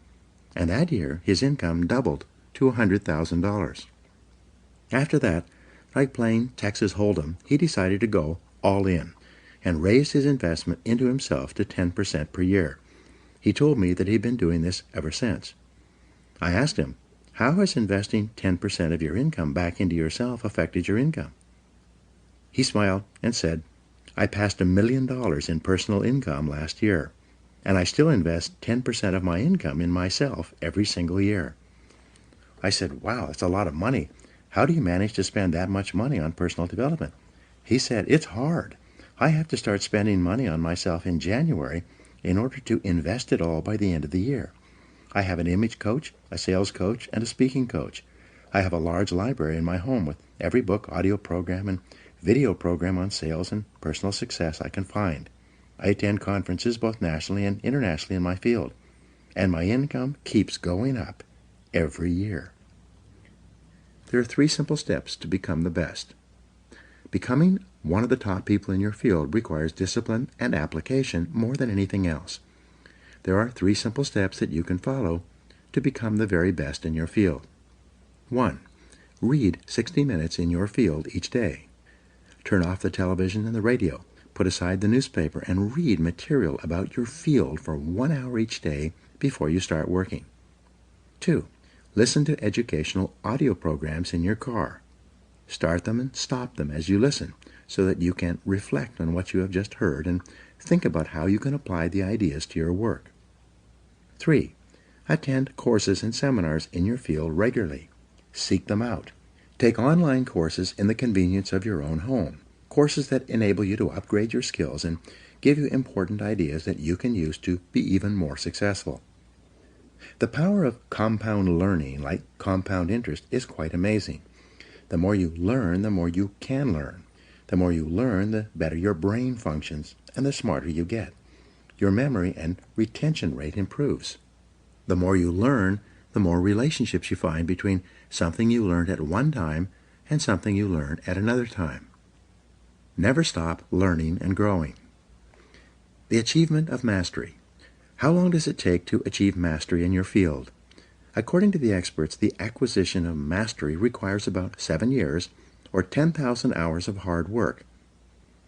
And that year, his income doubled to $100,000. After that, Like playing Texas Hold'em, he decided to go all in and raised his investment into himself to 10% per year. He told me that he'd been doing this ever since. I asked him, how has investing 10% of your income back into yourself affected your income? He smiled and said, I passed $1 million in personal income last year, and I still invest 10% of my income in myself every single year. I said, wow, that's a lot of money. How do you manage to spend that much money on personal development? He said, it's hard. I have to start spending money on myself in January in order to invest it all by the end of the year. I have an image coach, a sales coach, and a speaking coach. I have a large library in my home with every book, audio program, and video program on sales and personal success I can find. I attend conferences both nationally and internationally in my field, and my income keeps going up every year. There are 3 simple steps to become the best. Becoming one of the top people in your field requires discipline and application more than anything else. There are 3 simple steps that you can follow to become the very best in your field. 1. Read 60 minutes in your field each day. Turn off the television and the radio. Put aside the newspaper and read material about your field for 1 hour each day before you start working. 2. Listen to educational audio programs in your car. Start them and stop them as you listen so that you can reflect on what you have just heard and think about how you can apply the ideas to your work. 3. Attend courses and seminars in your field regularly. Seek them out. Take online courses in the convenience of your own home, courses that enable you to upgrade your skills and give you important ideas that you can use to be even more successful. The power of compound learning, like compound interest, is quite amazing. The more you learn, the more you can learn. The more you learn, the better your brain functions, and the smarter you get. Your memory and retention rate improves. The more you learn, the more relationships you find between something you learned at one time and something you learn at another time. Never stop learning and growing. The achievement of mastery. How long does it take to achieve mastery in your field? According to the experts, the acquisition of mastery requires about 7 years or 10,000 hours of hard work.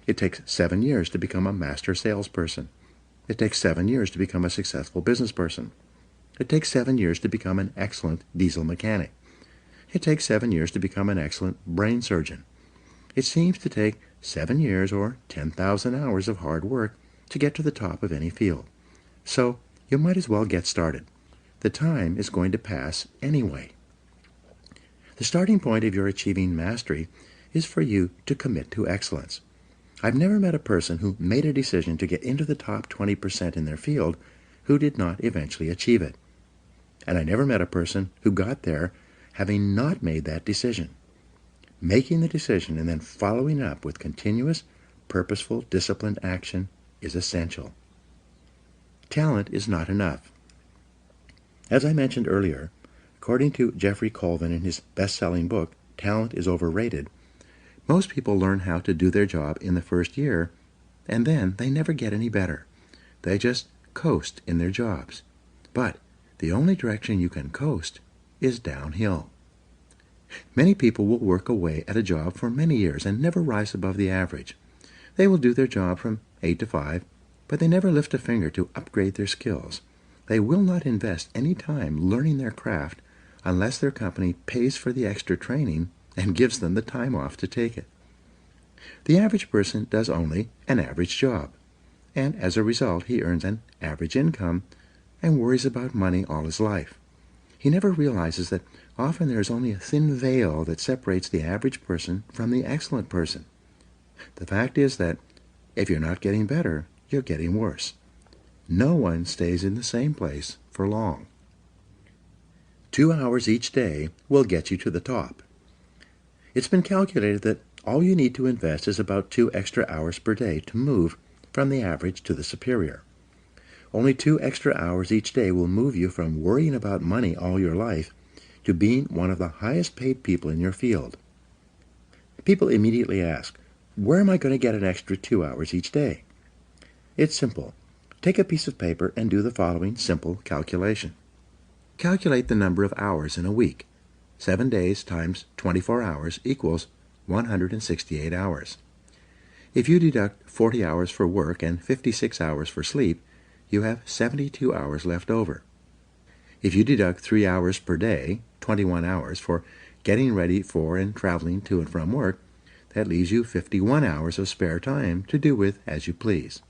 It takes 7 years to become a master salesperson. It takes 7 years to become a successful business person. It takes 7 years to become an excellent diesel mechanic. It takes 7 years to become an excellent brain surgeon. It seems to take 7 years or 10,000 hours of hard work to get to the top of any field. So you might as well get started. The time is going to pass anyway. The starting point of your achieving mastery is for you to commit to excellence. I've never met a person who made a decision to get into the top 20% in their field who did not eventually achieve it. And I never met a person who got there having not made that decision. Making the decision and then following up with continuous, purposeful, disciplined action is essential. Talent is not enough. As I mentioned earlier, according to Jeffrey Colvin in his best-selling book, Talent is Overrated, most people learn how to do their job in the first year, and then they never get any better. They just coast in their jobs. But the only direction you can coast is downhill. Many people will work away at a job for many years and never rise above the average. They will do their job from 8 to 5, but they never lift a finger to upgrade their skills. They will not invest any time learning their craft unless their company pays for the extra training and gives them the time off to take it. The average person does only an average job, and as a result he earns an average income and worries about money all his life. He never realizes that often there is only a thin veil that separates the average person from the excellent person. The fact is that if you're not getting better, you're getting worse. No one stays in the same place for long. 2 hours each day will get you to the top. It's been calculated that all you need to invest is about 2 extra hours per day to move from the average to the superior. Only 2 extra hours each day will move you from worrying about money all your life to being one of the highest paid people in your field. People immediately ask, where am I going to get an extra 2 hours each day? It's simple. Take a piece of paper and do the following simple calculation. Calculate the number of hours in a week. 7 days times 24 hours equals 168 hours. If you deduct 40 hours for work and 56 hours for sleep, you have 72 hours left over. If you deduct 3 hours per day, 21 hours, for getting ready for and traveling to and from work, that leaves you 51 hours of spare time to do with as you please.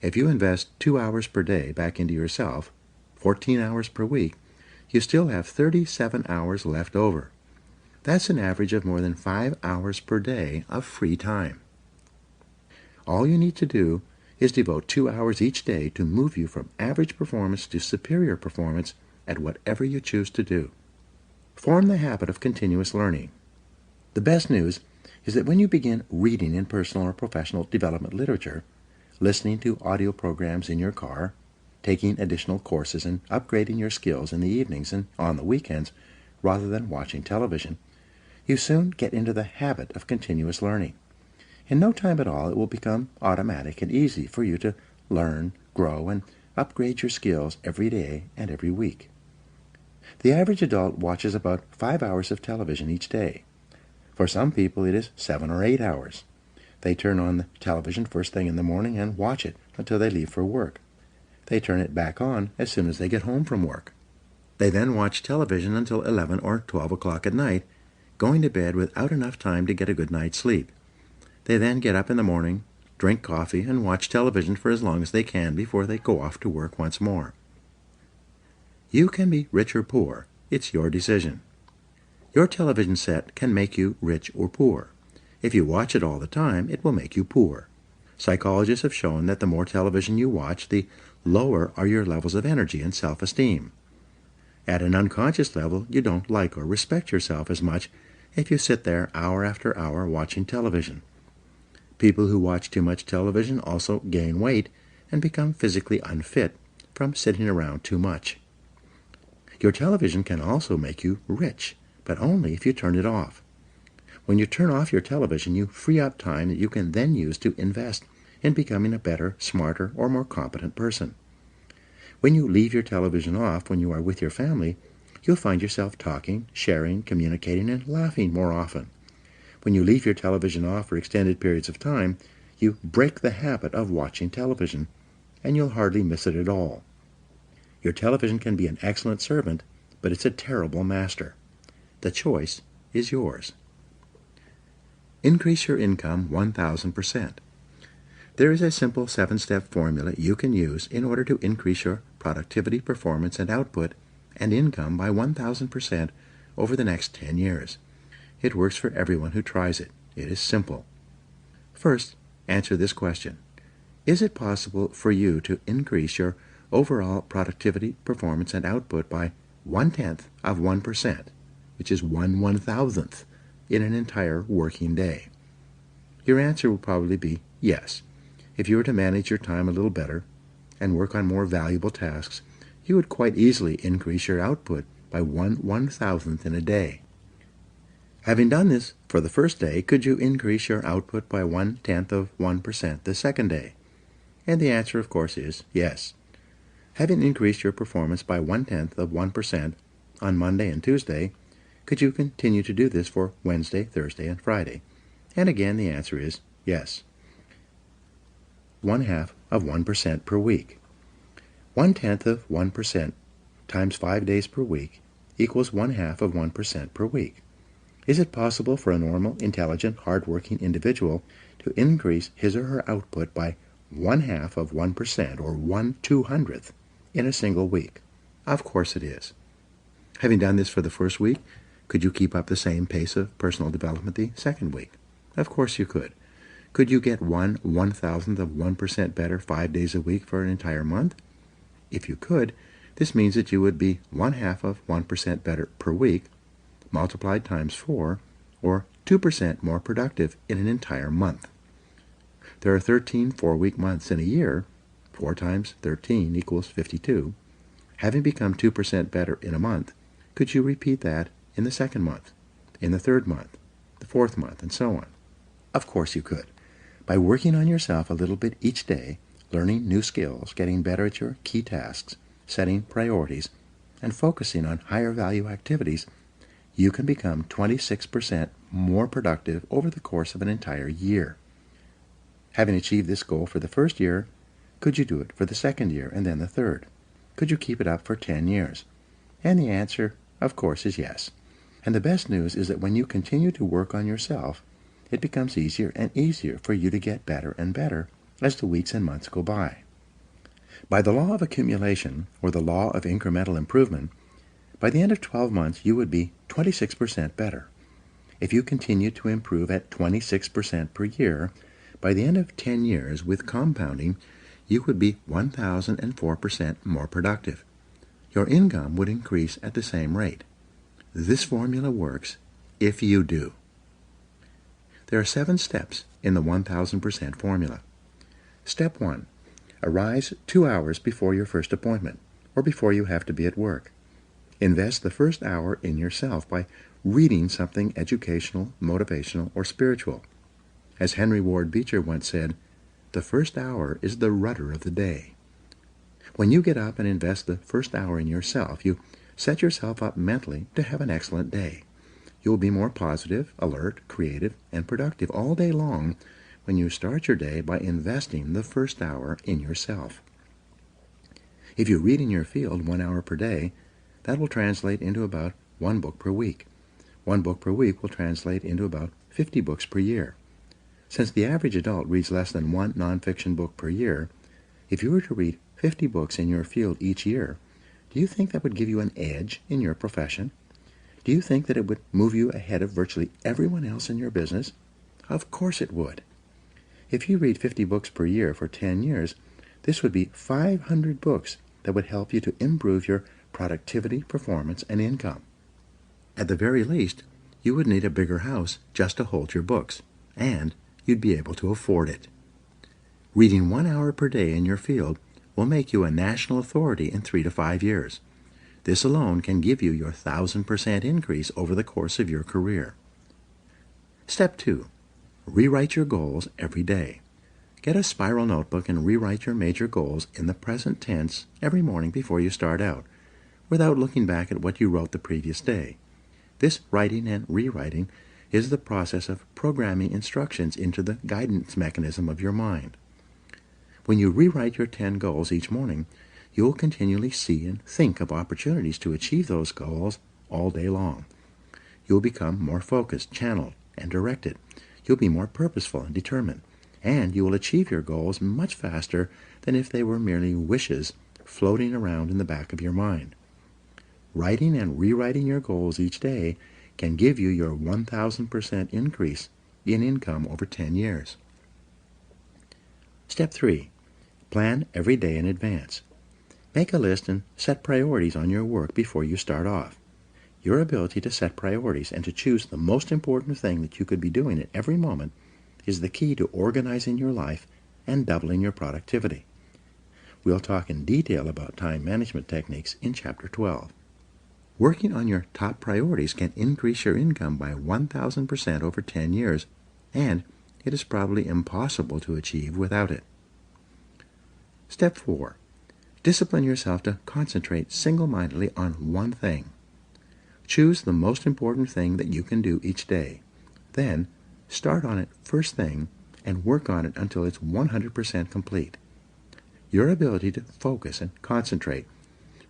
If you invest 2 hours per day back into yourself, 14 hours per week, you still have 37 hours left over. That's an average of more than 5 hours per day of free time. All you need to do is devote 2 hours each day to move you from average performance to superior performance at whatever you choose to do. Form the habit of continuous learning. The best news is that when you begin reading in personal or professional development literature, listening to audio programs in your car, taking additional courses and upgrading your skills in the evenings and on the weekends rather than watching television, you soon get into the habit of continuous learning. In no time at all, it will become automatic and easy for you to learn, grow, and upgrade your skills every day and every week. The average adult watches about 5 hours of television each day. For some people, it is 7 or 8 hours. They turn on the television first thing in the morning and watch it until they leave for work. They turn it back on as soon as they get home from work. They then watch television until 11 or 12 o'clock at night, going to bed without enough time to get a good night's sleep. They then get up in the morning, drink coffee, and watch television for as long as they can before they go off to work once more. You can be rich or poor. It's your decision. Your television set can make you rich or poor. If you watch it all the time, it will make you poor. Psychologists have shown that the more television you watch, the lower are your levels of energy and self-esteem. At an unconscious level, you don't like or respect yourself as much if you sit there hour after hour watching television. People who watch too much television also gain weight and become physically unfit from sitting around too much. Your television can also make you rich, but only if you turn it off. When you turn off your television, you free up time that you can then use to invest in becoming a better, smarter, or more competent person. When you leave your television off when you are with your family, you'll find yourself talking, sharing, communicating, and laughing more often. When you leave your television off for extended periods of time, you break the habit of watching television, and you'll hardly miss it at all. Your television can be an excellent servant, but it's a terrible master. The choice is yours. Increase your income 1,000%. There is a simple 7-step formula you can use in order to increase your productivity, performance, and output and income by 1,000% over the next 10 years. It works for everyone who tries it. It is simple. First, answer this question. Is it possible for you to increase your overall productivity, performance, and output by 0.1%, which is 1/1000th, in an entire working day? Your answer will probably be yes. If you were to manage your time a little better and work on more valuable tasks, you would quite easily increase your output by 1/1000th in a day. Having done this for the first day, could you increase your output by 0.1% the second day? And the answer, of course, is yes. Having increased your performance by 0.1% on Monday and Tuesday, could you continue to do this for Wednesday, Thursday, and Friday? And again, the answer is yes. 0.1% per week. 0.1% times 5 days per week equals 0.1% per week. Is it possible for a normal, intelligent, hard-working individual to increase his or her output by 0.1% or 1/200th in a single week? Of course it is. Having done this for the first week, could you keep up the same pace of personal development the second week? Of course you could. Could you get 1/1000th of 1% better 5 days a week for an entire month? If you could, this means that you would be 0.1% better per week, multiplied times 4, or 2% more productive in an entire month. There are 13 4-week months in a year. 4 times 13 equals 52. Having become 2% better in a month, could you repeat that in the second month, in the third month, the fourth month, and so on? Of course you could. By working on yourself a little bit each day, learning new skills, getting better at your key tasks, setting priorities, and focusing on higher value activities, you can become 26% more productive over the course of an entire year. Having achieved this goal for the first year, could you do it for the second year and then the third? Could you keep it up for 10 years? And the answer, of course, is yes. And the best news is that when you continue to work on yourself, it becomes easier and easier for you to get better and better as the weeks and months go by. By the law of accumulation, or the law of incremental improvement, by the end of 12 months you would be 26% better. If you continue to improve at 26% per year, by the end of 10 years with compounding, you would be 1,004% more productive. Your income would increase at the same rate. This formula works if you do. There are 7 steps in the 1,000% formula. Step 1. Arise 2 hours before your first appointment, or before you have to be at work. Invest the first hour in yourself by reading something educational, motivational, or spiritual. As Henry Ward Beecher once said, the first hour is the rudder of the day. When you get up and invest the first hour in yourself, you set yourself up mentally to have an excellent day. You'll be more positive, alert, creative, and productive all day long when you start your day by investing the first hour in yourself. If you read in your field 1 hour per day, that will translate into about 1 book per week. 1 book per week will translate into about 50 books per year. Since the average adult reads less than 1 nonfiction book per year, if you were to read 50 books in your field each year, do you think that would give you an edge in your profession? Do you think that it would move you ahead of virtually everyone else in your business? Of course it would. If you read 50 books per year for 10 years, this would be 500 books that would help you to improve your productivity, performance, and income. At the very least, you would need a bigger house just to hold your books, and you'd be able to afford it. Reading 1 hour per day in your field will make you a national authority in 3 to 5 years. This alone can give you your 1,000% increase over the course of your career. Step 2. Rewrite your goals every day. Get a spiral notebook and rewrite your major goals in the present tense every morning before you start out, without looking back at what you wrote the previous day. This writing and rewriting is the process of programming instructions into the guidance mechanism of your mind. When you rewrite your 10 goals each morning, you will continually see and think of opportunities to achieve those goals all day long. You will become more focused, channeled, and directed. You'll be more purposeful and determined, and you will achieve your goals much faster than if they were merely wishes floating around in the back of your mind. Writing and rewriting your goals each day can give you your 1,000% increase in income over 10 years. Step 3. Plan every day in advance. Make a list and set priorities on your work before you start off. Your ability to set priorities and to choose the most important thing that you could be doing at every moment is the key to organizing your life and doubling your productivity. We'll talk in detail about time management techniques in Chapter 12. Working on your top priorities can increase your income by 1,000% over 10 years, and it is probably impossible to achieve without it. Step 4. Discipline yourself to concentrate single-mindedly on one thing. Choose the most important thing that you can do each day. Then, start on it first thing and work on it until it's 100% complete. Your ability to focus and concentrate,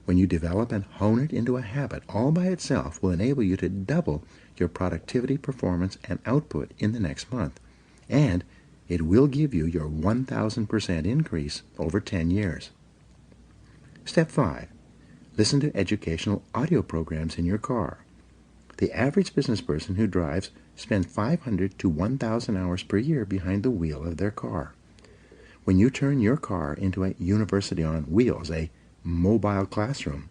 when you develop and hone it into a habit all by itself, will enable you to double your productivity, performance, and output in the next month. And it will give you your 1,000% increase over 10 years. Step 5. Listen to educational audio programs in your car. The average business person who drives spends 500 to 1,000 hours per year behind the wheel of their car. When you turn your car into a university on wheels, a mobile classroom,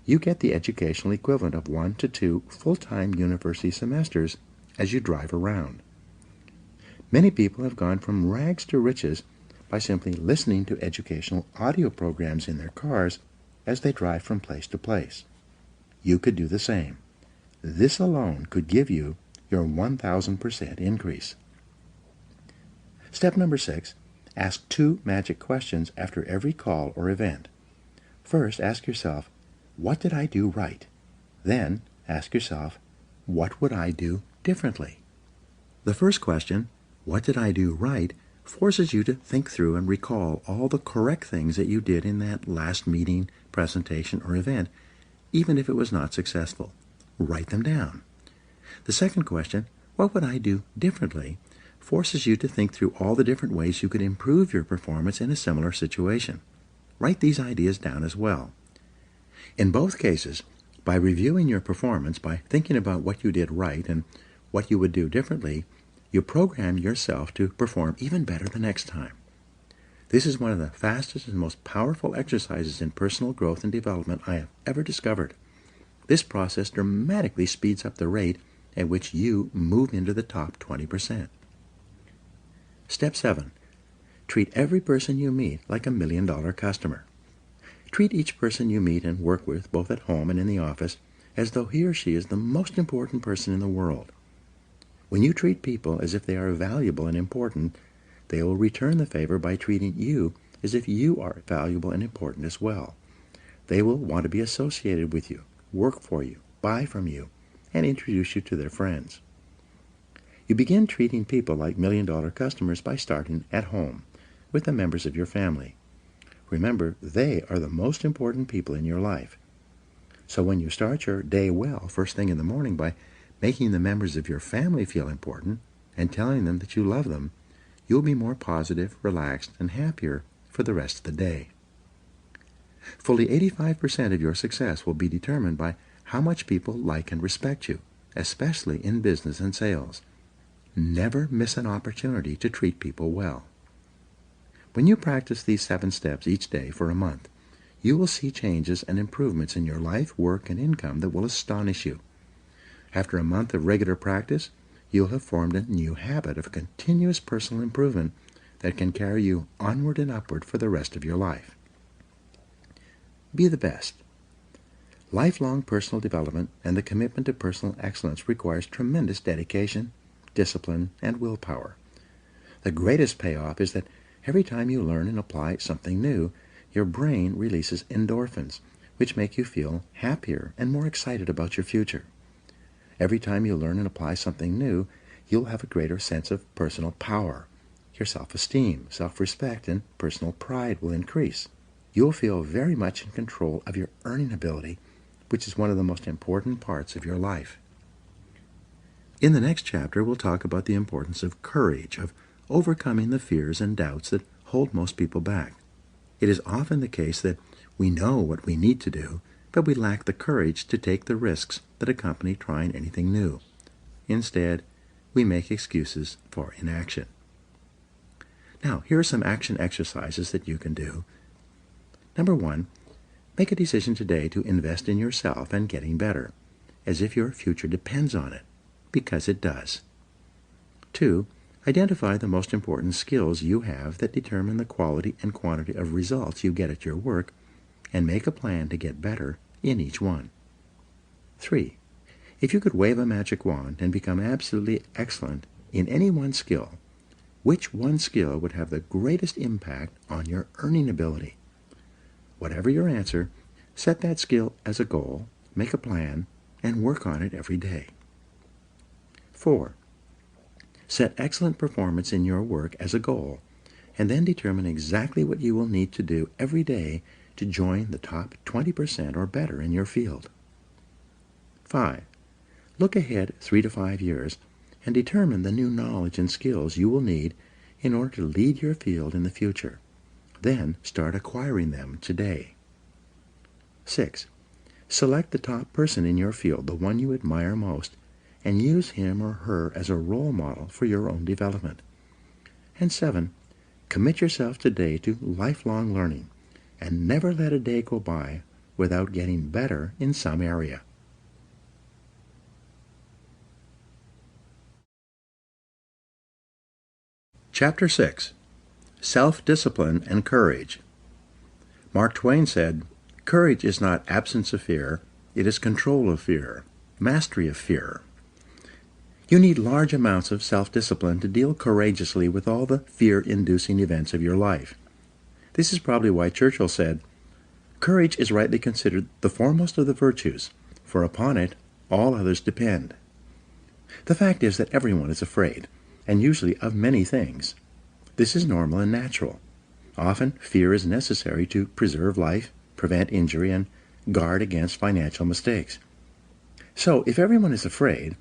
you get the educational equivalent of 1 to 2 full-time university semesters as you drive around. Many people have gone from rags to riches by simply listening to educational audio programs in their cars as they drive from place to place. You could do the same. This alone could give you your 1,000% increase. Step number 6. Ask 2 magic questions after every call or event. First, ask yourself, what did I do right? Then, ask yourself, what would I do differently? The first question, what did I do right, forces you to think through and recall all the correct things that you did in that last meeting, presentation, or event, even if it was not successful. Write them down. The second question, what would I do differently, forces you to think through all the different ways you could improve your performance in a similar situation. Write these ideas down as well. In both cases, by reviewing your performance, by thinking about what you did right and what you would do differently, you program yourself to perform even better the next time. This is one of the fastest and most powerful exercises in personal growth and development I have ever discovered. This process dramatically speeds up the rate at which you move into the top 20%. Step 7. Treat every person you meet like $1 million customer. Treat each person you meet and work with, both at home and in the office, as though he or she is the most important person in the world. When you treat people as if they are valuable and important, they will return the favor by treating you as if you are valuable and important as well. They will want to be associated with you, work for you, buy from you, and introduce you to their friends. You begin treating people like $1 million customers by starting at home, with the members of your family. Remember, they are the most important people in your life. So when you start your day well, first thing in the morning, by making the members of your family feel important and telling them that you love them, you'll be more positive, relaxed, and happier for the rest of the day. Fully 85% of your success will be determined by how much people like and respect you, especially in business and sales. Never miss an opportunity to treat people well. When you practice these 7 steps each day for a month, you will see changes and improvements in your life, work, and income that will astonish you. After a month of regular practice, you'll have formed a new habit of continuous personal improvement that can carry you onward and upward for the rest of your life. Be the best. Lifelong personal development and the commitment to personal excellence requires tremendous dedication, discipline, and willpower. The greatest payoff is that every time you learn and apply something new, your brain releases endorphins, which make you feel happier and more excited about your future. Every time you learn and apply something new, you'll have a greater sense of personal power. Your self-esteem, self-respect, and personal pride will increase. You'll feel very much in control of your earning ability, which is one of the most important parts of your life. In the next chapter, we'll talk about the importance of courage, of overcoming the fears and doubts that hold most people back. It is often the case that we know what we need to do, but we lack the courage to take the risks that accompany trying anything new. Instead, we make excuses for inaction. Now, here are some action exercises that you can do. Number 1, make a decision today to invest in yourself and getting better, as if your future depends on it, because it does. 2, identify the most important skills you have that determine the quality and quantity of results you get at your work, and make a plan to get better in each one. 3, if you could wave a magic wand and become absolutely excellent in any one skill, which one skill would have the greatest impact on your earning ability? Whatever your answer, set that skill as a goal, make a plan, and work on it every day. 4, set excellent performance in your work as a goal, and then determine exactly what you will need to do every day to join the top 20% or better in your field. 5, look ahead 3 to 5 years and determine the new knowledge and skills you will need in order to lead your field in the future. Then start acquiring them today. 6, select the top person in your field, the one you admire most, and use him or her as a role model for your own development. And 7, commit yourself today to lifelong learning, and never let a day go by without getting better in some area. Chapter 6. Self-Discipline and Courage. Mark Twain said, "Courage is not absence of fear, it is control of fear, mastery of fear." You need large amounts of self-discipline to deal courageously with all the fear-inducing events of your life. This is probably why Churchill said, "Courage is rightly considered the foremost of the virtues, for upon it all others depend." The fact is that everyone is afraid, and usually of many things. This is normal and natural. Often, fear is necessary to preserve life, prevent injury, and guard against financial mistakes. So, if everyone is afraid,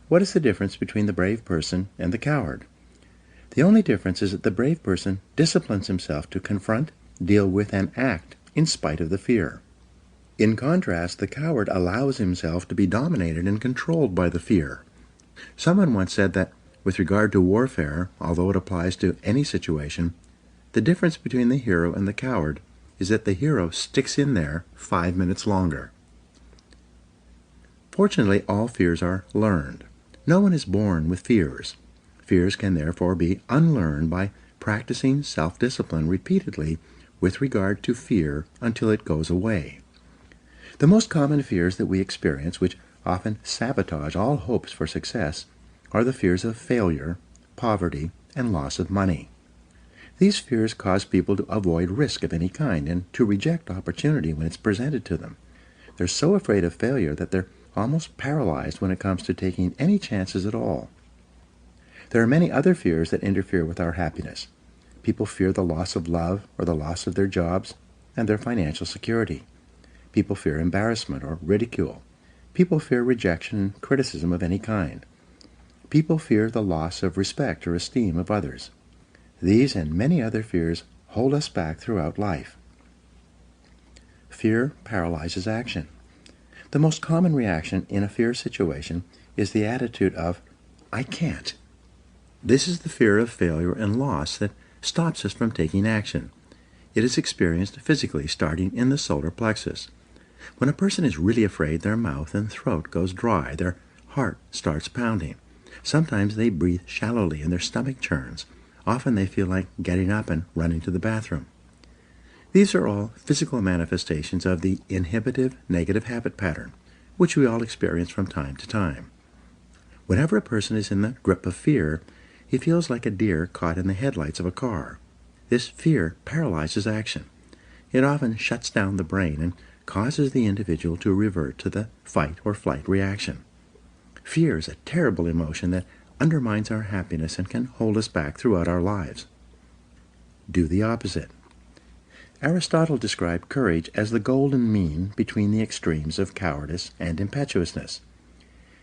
what is the difference between the brave person and the coward? The only difference is that the brave person disciplines himself to confront, deal with, and act in spite of the fear. In contrast, the coward allows himself to be dominated and controlled by the fear. Someone once said that, with regard to warfare, although it applies to any situation, the difference between the hero and the coward is that the hero sticks in there 5 minutes longer. Fortunately, all fears are learned. No one is born with fears. Fears can therefore be unlearned by practicing self-discipline repeatedly with regard to fear until it goes away. The most common fears that we experience, which often sabotage all hopes for success, are the fears of failure, poverty, and loss of money. These fears cause people to avoid risk of any kind and to reject opportunity when it's presented to them. They're so afraid of failure that they're almost paralyzed when it comes to taking any chances at all. There are many other fears that interfere with our happiness. People fear the loss of love or the loss of their jobs and their financial security. People fear embarrassment or ridicule. People fear rejection and criticism of any kind. People fear the loss of respect or esteem of others. These and many other fears hold us back throughout life. Fear paralyzes action. The most common reaction in a fear situation is the attitude of, "I can't." This is the fear of failure and loss that stops us from taking action. It is experienced physically, starting in the solar plexus. When a person is really afraid, their mouth and throat goes dry, their heart starts pounding. Sometimes they breathe shallowly and their stomach churns. Often they feel like getting up and running to the bathroom. These are all physical manifestations of the inhibitive negative habit pattern, which we all experience from time to time. Whenever a person is in the grip of fear, he feels like a deer caught in the headlights of a car. This fear paralyzes action. It often shuts down the brain and causes the individual to revert to the fight or flight reaction. Fear is a terrible emotion that undermines our happiness and can hold us back throughout our lives. Do the opposite. Aristotle described courage as the golden mean between the extremes of cowardice and impetuousness.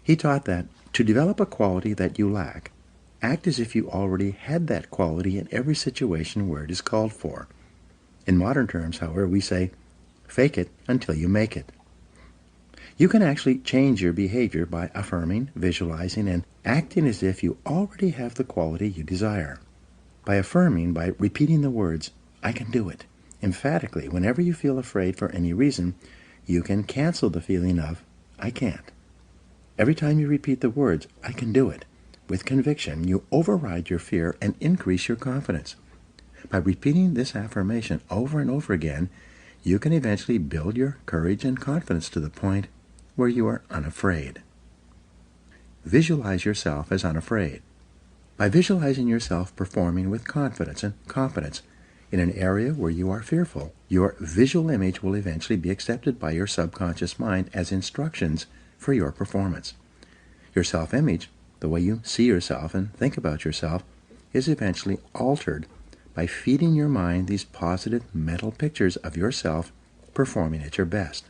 He taught that to develop a quality that you lack, act as if you already had that quality in every situation where it is called for. In modern terms, however, we say, fake it until you make it. You can actually change your behavior by affirming, visualizing, and acting as if you already have the quality you desire. By affirming, by repeating the words, "I can do it," emphatically, whenever you feel afraid for any reason, you can cancel the feeling of, "I can't." Every time you repeat the words, "I can do it," with conviction, you override your fear and increase your confidence. By repeating this affirmation over and over again, you can eventually build your courage and confidence to the point where you are unafraid. Visualize yourself as unafraid. By visualizing yourself performing with confidence and competence in an area where you are fearful, your visual image will eventually be accepted by your subconscious mind as instructions for your performance. Your self-image, the way you see yourself and think about yourself, is eventually altered by feeding your mind these positive mental pictures of yourself performing at your best.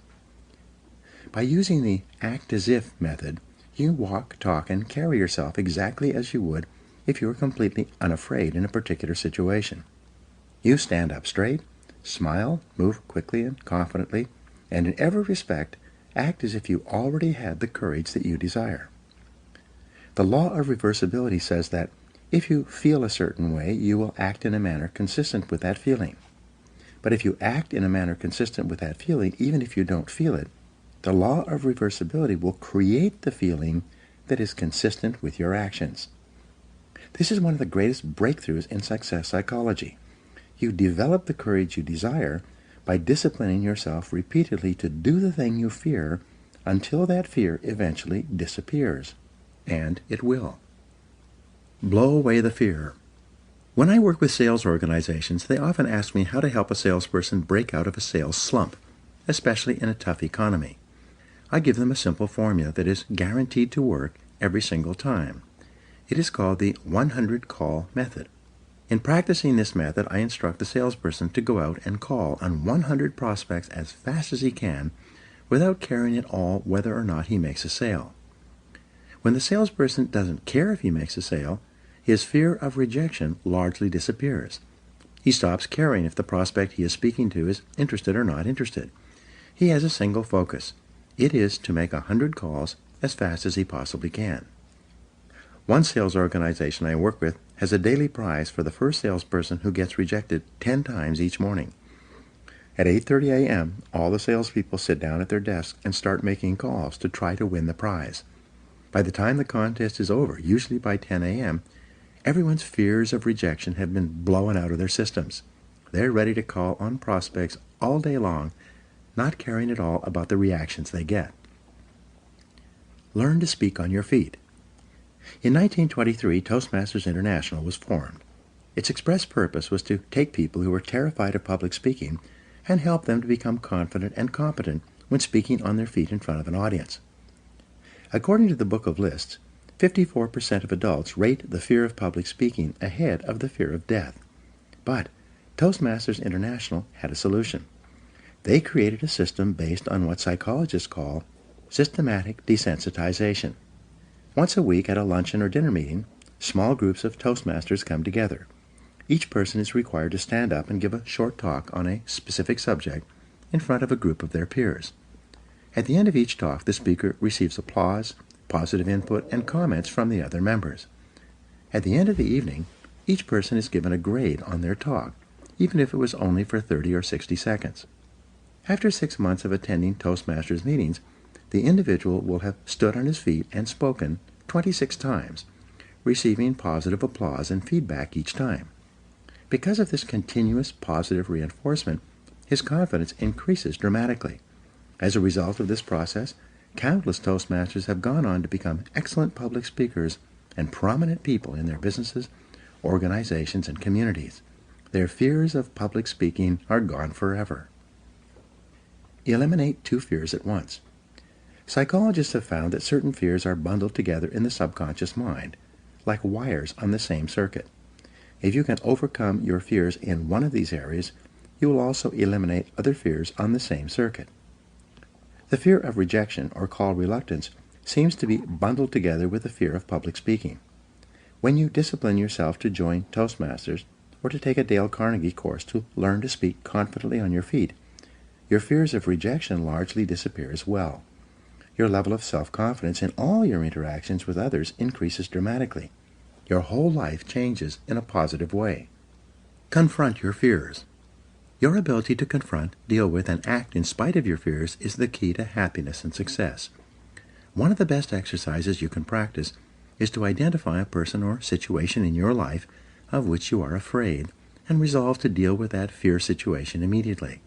By using the act-as-if method, you walk, talk, and carry yourself exactly as you would if you were completely unafraid in a particular situation. You stand up straight, smile, move quickly and confidently, and in every respect, act as if you already had the courage that you desire. The law of reversibility says that if you feel a certain way, you will act in a manner consistent with that feeling. But if you act in a manner consistent with that feeling, even if you don't feel it, the law of reversibility will create the feeling that is consistent with your actions. This is one of the greatest breakthroughs in success psychology. You develop the courage you desire by disciplining yourself repeatedly to do the thing you fear until that fear eventually disappears. And it will. Blow away the fear. When I work with sales organizations, they often ask me how to help a salesperson break out of a sales slump, especially in a tough economy. I give them a simple formula that is guaranteed to work every single time. It is called the 100 call method. In practicing this method, I instruct the salesperson to go out and call on 100 prospects as fast as he can without caring at all whether or not he makes a sale. When the salesperson doesn't care if he makes a sale, his fear of rejection largely disappears. He stops caring if the prospect he is speaking to is interested or not interested. He has a single focus. It is to make 100 calls as fast as he possibly can. One sales organization I work with has a daily prize for the first salesperson who gets rejected 10 times each morning. At 8:30 a.m., all the salespeople sit down at their desks and start making calls to try to win the prize. By the time the contest is over, usually by 10 a.m., everyone's fears of rejection have been blown out of their systems. They're ready to call on prospects all day long, not caring at all about the reactions they get. Learn to speak on your feet. In 1923, Toastmasters International was formed. Its express purpose was to take people who were terrified of public speaking and help them to become confident and competent when speaking on their feet in front of an audience. According to the Book of Lists, 54% of adults rate the fear of public speaking ahead of the fear of death. But Toastmasters International had a solution. They created a system based on what psychologists call systematic desensitization. Once a week at a luncheon or dinner meeting, small groups of Toastmasters come together. Each person is required to stand up and give a short talk on a specific subject in front of a group of their peers. At the end of each talk, the speaker receives applause, positive input, and comments from the other members. At the end of the evening, each person is given a grade on their talk, even if it was only for 30 or 60 seconds. After 6 months of attending Toastmasters meetings, the individual will have stood on his feet and spoken 26 times, receiving positive applause and feedback each time. Because of this continuous positive reinforcement, his confidence increases dramatically. As a result of this process, countless Toastmasters have gone on to become excellent public speakers and prominent people in their businesses, organizations, and communities. Their fears of public speaking are gone forever. Eliminate 2 fears at once. Psychologists have found that certain fears are bundled together in the subconscious mind, like wires on the same circuit. If you can overcome your fears in one of these areas, you will also eliminate other fears on the same circuit. The fear of rejection, or call reluctance, seems to be bundled together with the fear of public speaking. When you discipline yourself to join Toastmasters or to take a Dale Carnegie course to learn to speak confidently on your feet, your fears of rejection largely disappear as well. Your level of self-confidence in all your interactions with others increases dramatically. Your whole life changes in a positive way. Confront your fears. Your ability to confront, deal with, and act in spite of your fears is the key to happiness and success. One of the best exercises you can practice is to identify a person or situation in your life of which you are afraid and resolve to deal with that fear situation immediately.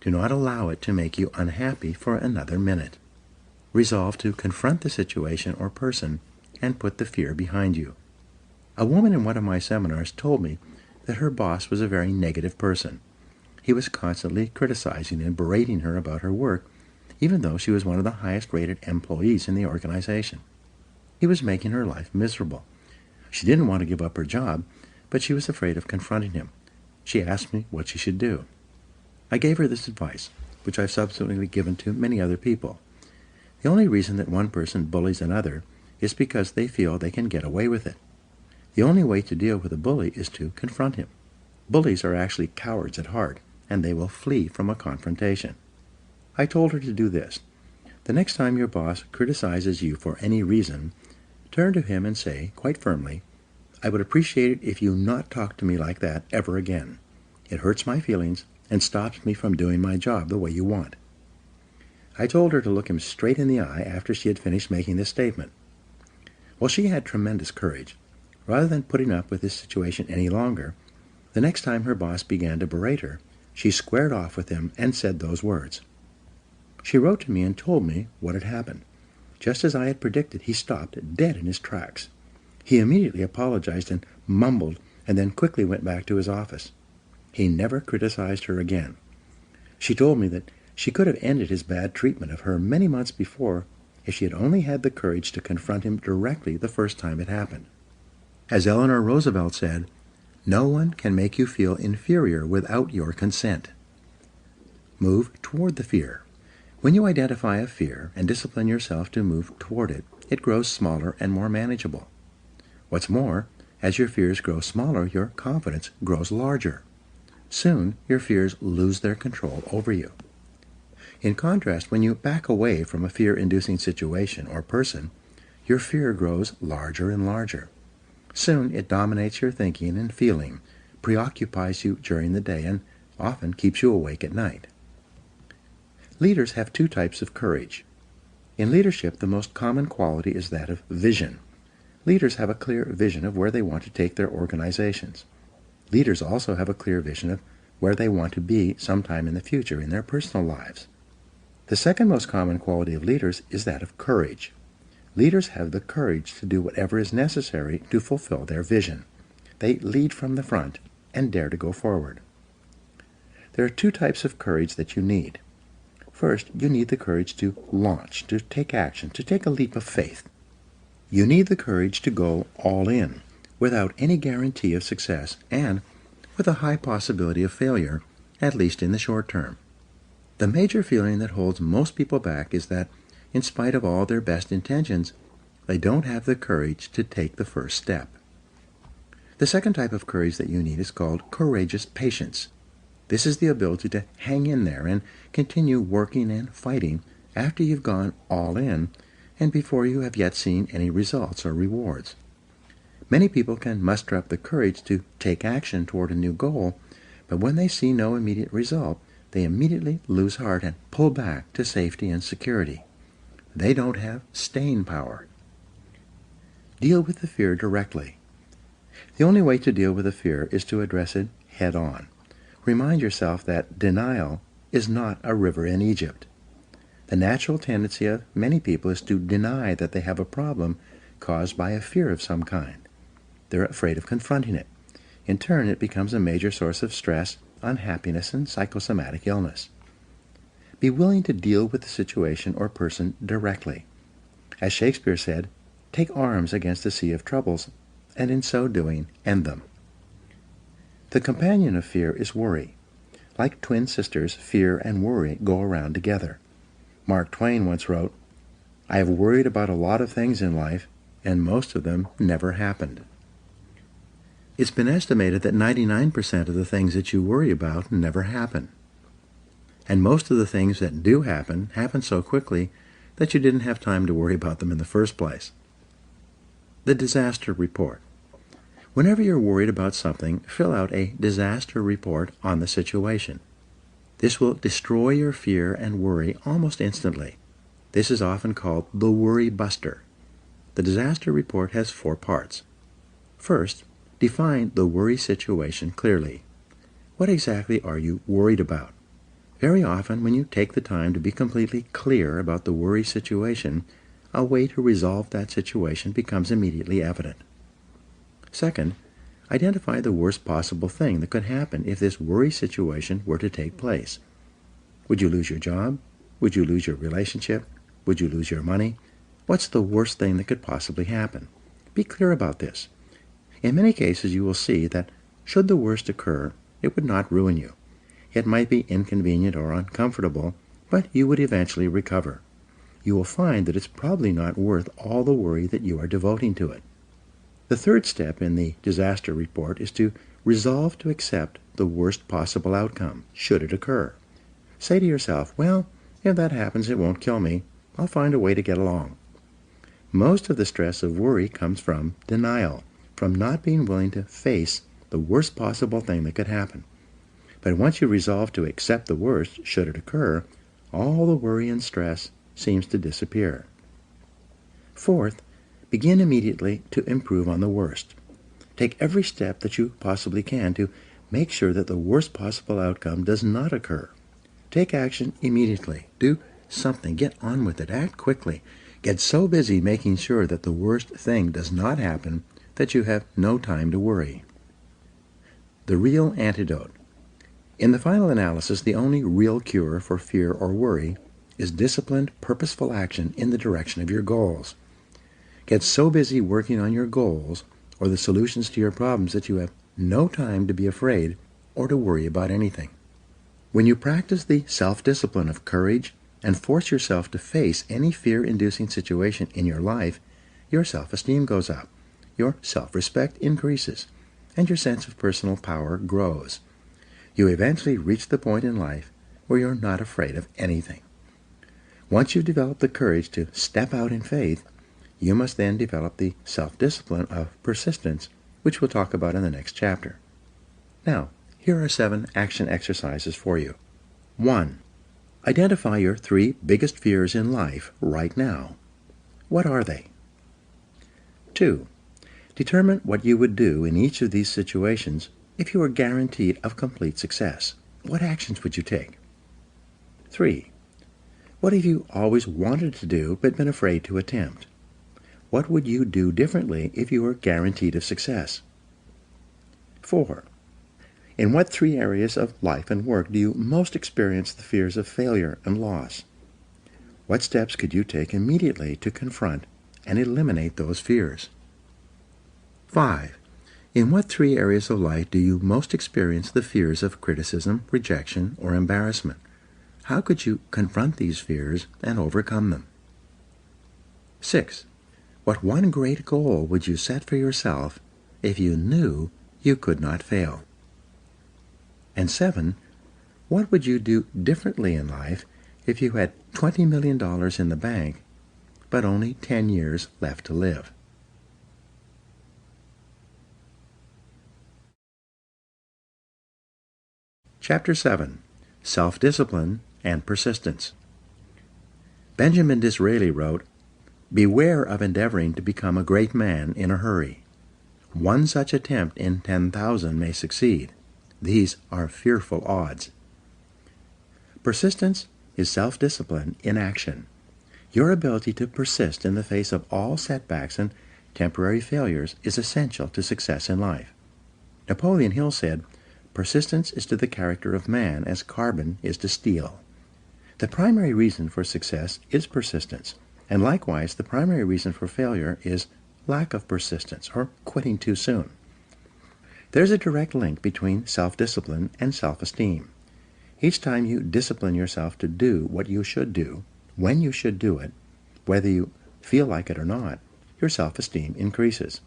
Do not allow it to make you unhappy for another minute. Resolve to confront the situation or person and put the fear behind you. A woman in one of my seminars told me that her boss was a very negative person. He was constantly criticizing and berating her about her work, even though she was one of the highest-rated employees in the organization. He was making her life miserable. She didn't want to give up her job, but she was afraid of confronting him. She asked me what she should do. I gave her this advice, which I've subsequently given to many other people. The only reason that one person bullies another is because they feel they can get away with it. The only way to deal with a bully is to confront him. Bullies are actually cowards at heart, and they will flee from a confrontation. I told her to do this. The next time your boss criticizes you for any reason, turn to him and say, quite firmly, "I would appreciate it if you not talk to me like that ever again. It hurts my feelings and stops me from doing my job the way you want." I told her to look him straight in the eye after she had finished making this statement. Well, she had tremendous courage. Rather than putting up with this situation any longer, the next time her boss began to berate her, she squared off with him and said those words. She wrote to me and told me what had happened. Just as I had predicted, he stopped dead in his tracks. He immediately apologized and mumbled, and then quickly went back to his office. He never criticized her again. She told me that she could have ended his bad treatment of her many months before if she had only had the courage to confront him directly the first time it happened. As Eleanor Roosevelt said, "No one can make you feel inferior without your consent." Move toward the fear. When you identify a fear and discipline yourself to move toward it, it grows smaller and more manageable. What's more, as your fears grow smaller, your confidence grows larger. Soon, your fears lose their control over you. In contrast, when you back away from a fear-inducing situation or person, your fear grows larger and larger. Soon, it dominates your thinking and feeling, preoccupies you during the day, and often keeps you awake at night. Leaders have two types of courage. In leadership, the most common quality is that of vision. Leaders have a clear vision of where they want to take their organizations. Leaders also have a clear vision of where they want to be sometime in the future in their personal lives. The second most common quality of leaders is that of courage. Leaders have the courage to do whatever is necessary to fulfill their vision. They lead from the front and dare to go forward. There are two types of courage that you need. First, you need the courage to launch, to take action, to take a leap of faith. You need the courage to go all in, without any guarantee of success and with a high possibility of failure, at least in the short term. The major feeling that holds most people back is that, in spite of all their best intentions, they don't have the courage to take the first step. The second type of courage that you need is called courageous patience. This is the ability to hang in there and continue working and fighting after you've gone all in and before you have yet seen any results or rewards. Many people can muster up the courage to take action toward a new goal, but when they see no immediate result, they immediately lose heart and pull back to safety and security. They don't have staying power. Deal with the fear directly. The only way to deal with a fear is to address it head on. Remind yourself that denial is not a river in Egypt. The natural tendency of many people is to deny that they have a problem caused by a fear of some kind. They're afraid of confronting it. In turn, it becomes a major source of stress, unhappiness, and psychosomatic illness. Be willing to deal with the situation or person directly. As Shakespeare said, "Take arms against a sea of troubles, and in so doing, end them." The companion of fear is worry. Like twin sisters, fear and worry go around together. Mark Twain once wrote, "I have worried about a lot of things in life, and most of them never happened." It's been estimated that 99% of the things that you worry about never happen. And most of the things that do happen so quickly that you didn't have time to worry about them in the first place. The disaster report. Whenever you're worried about something, fill out a disaster report on the situation. This will destroy your fear and worry almost instantly. This is often called the worry buster. The disaster report has 4 parts. First, define the worry situation clearly. What exactly are you worried about? Very often, when you take the time to be completely clear about the worry situation, a way to resolve that situation becomes immediately evident. Second, identify the worst possible thing that could happen if this worry situation were to take place. Would you lose your job? Would you lose your relationship? Would you lose your money? What's the worst thing that could possibly happen? Be clear about this. In many cases, you will see that should the worst occur, it would not ruin you. It might be inconvenient or uncomfortable, but you would eventually recover. You will find that it's probably not worth all the worry that you are devoting to it. The third step in the disaster report is to resolve to accept the worst possible outcome, should it occur. Say to yourself, well, if that happens, it won't kill me. I'll find a way to get along. Most of the stress of worry comes from denial, from not being willing to face the worst possible thing that could happen. But once you resolve to accept the worst, should it occur, all the worry and stress seems to disappear. Fourth, begin immediately to improve on the worst. Take every step that you possibly can to make sure that the worst possible outcome does not occur. Take action immediately. Do something. Get on with it. Act quickly. Get so busy making sure that the worst thing does not happen that you have no time to worry. The real antidote. In the final analysis, the only real cure for fear or worry is disciplined, purposeful action in the direction of your goals. Get so busy working on your goals or the solutions to your problems that you have no time to be afraid or to worry about anything. When you practice the self-discipline of courage and force yourself to face any fear-inducing situation in your life, your self-esteem goes up, your self-respect increases, and your sense of personal power grows. You eventually reach the point in life where you're not afraid of anything. Once you've developed the courage to step out in faith, you must then develop the self-discipline of persistence, which we'll talk about in the next chapter. Now, here are 7 action exercises for you. 1. Identify your 3 biggest fears in life right now. What are they? 2. Determine what you would do in each of these situations if you were guaranteed of complete success. What actions would you take? 3. What have you always wanted to do but been afraid to attempt? What would you do differently if you were guaranteed of success? 4. In what 3 areas of life and work do you most experience the fears of failure and loss? What steps could you take immediately to confront and eliminate those fears? 5. In what 3 areas of life do you most experience the fears of criticism, rejection, or embarrassment? How could you confront these fears and overcome them? 6. What one great goal would you set for yourself if you knew you could not fail? And 7. What would you do differently in life if you had $20 million in the bank, but only 10 years left to live? Chapter 7. Self-Discipline and Persistence. Benjamin Disraeli wrote, "Beware of endeavoring to become a great man in a hurry. One such attempt in 10,000 may succeed. These are fearful odds." Persistence is self-discipline in action. Your ability to persist in the face of all setbacks and temporary failures is essential to success in life. Napoleon Hill said, "Persistence is to the character of man as carbon is to steel." The primary reason for success is persistence, and likewise the primary reason for failure is lack of persistence or quitting too soon. There's a direct link between self-discipline and self-esteem. Each time you discipline yourself to do what you should do, when you should do it, whether you feel like it or not, your self-esteem increases.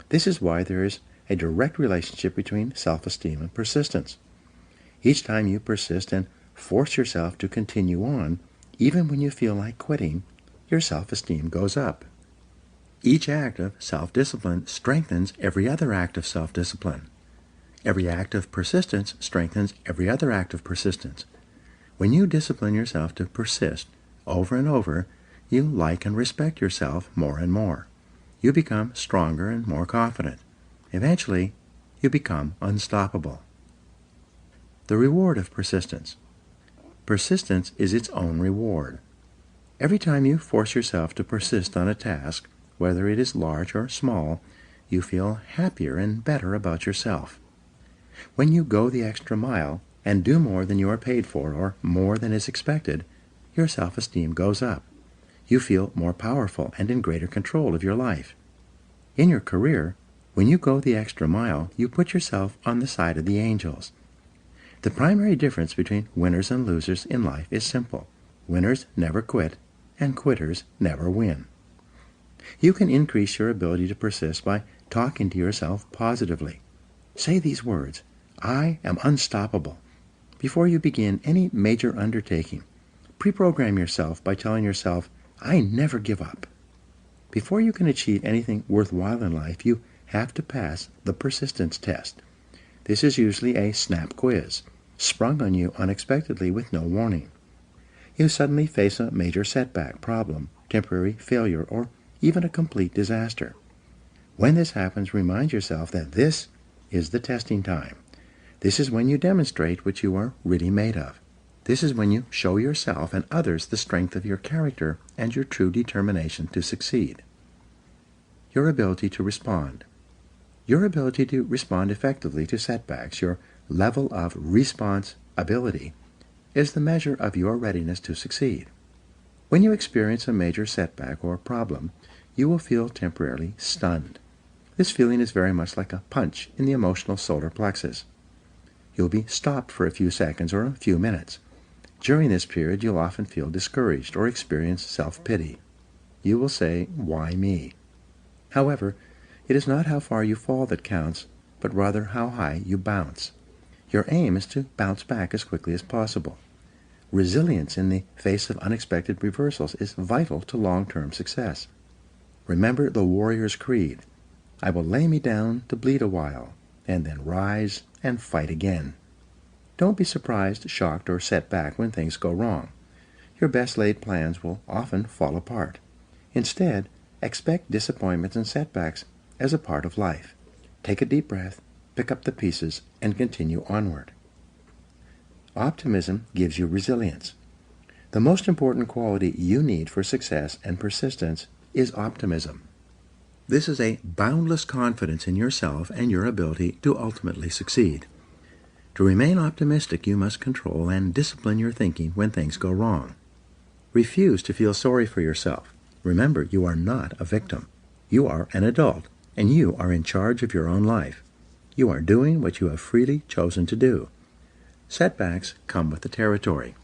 This is why there is a direct relationship between self-esteem and persistence. Each time you persist and force yourself to continue on, even when you feel like quitting, your self-esteem goes up. Each act of self-discipline strengthens every other act of self-discipline. Every act of persistence strengthens every other act of persistence. When you discipline yourself to persist over and over, you like and respect yourself more and more. You become stronger and more confident. Eventually, you become unstoppable. The reward of persistence. Persistence is its own reward. Every time you force yourself to persist on a task, whether it is large or small, you feel happier and better about yourself. When you go the extra mile and do more than you are paid for or more than is expected, your self-esteem goes up. You feel more powerful and in greater control of your life. In your career, when you go the extra mile, you put yourself on the side of the angels. The primary difference between winners and losers in life is simple. Winners never quit, and quitters never win. You can increase your ability to persist by talking to yourself positively. Say these words, "I am unstoppable." Before you begin any major undertaking, pre-program yourself by telling yourself, "I never give up." Before you can achieve anything worthwhile in life, you have to pass the persistence test. This is usually a snap quiz, sprung on you unexpectedly with no warning. You suddenly face a major setback, problem, temporary failure, or even a complete disaster. When this happens, remind yourself that this is the testing time. This is when you demonstrate what you are really made of. This is when you show yourself and others the strength of your character and your true determination to succeed. Your ability to respond. Your ability to respond effectively to setbacks, your level of response ability, is the measure of your readiness to succeed. When you experience a major setback or problem, you will feel temporarily stunned. This feeling is very much like a punch in the emotional solar plexus. You'll be stopped for a few seconds or a few minutes. During this period, you'll often feel discouraged or experience self-pity. You will say, "Why me?" However, it is not how far you fall that counts, but rather how high you bounce. Your aim is to bounce back as quickly as possible. Resilience in the face of unexpected reversals is vital to long-term success. Remember the warrior's creed: "I will lay me down to bleed a while, and then rise and fight again." Don't be surprised, shocked, or set back when things go wrong. Your best-laid plans will often fall apart. Instead, expect disappointments and setbacks as a part of life. Take a deep breath, pick up the pieces, and continue onward. Optimism gives you resilience. The most important quality you need for success and persistence is optimism. This is a boundless confidence in yourself and your ability to ultimately succeed. To remain optimistic, you must control and discipline your thinking when things go wrong. Refuse to feel sorry for yourself. Remember, you are not a victim. You are an adult, and you are in charge of your own life. You are doing what you have freely chosen to do. Setbacks come with the territory.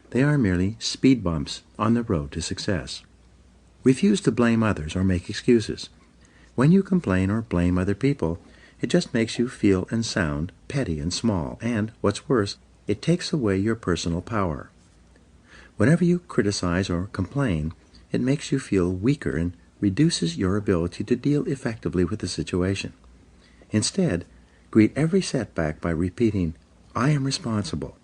They are merely speed bumps on the road to success. Refuse to blame others or make excuses. When you complain or blame other people, it just makes you feel and sound petty and small, and, what's worse, it takes away your personal power. Whenever you criticize or complain, it makes you feel weaker and reduces your ability to deal effectively with the situation. Instead, greet every setback by repeating, "I am responsible."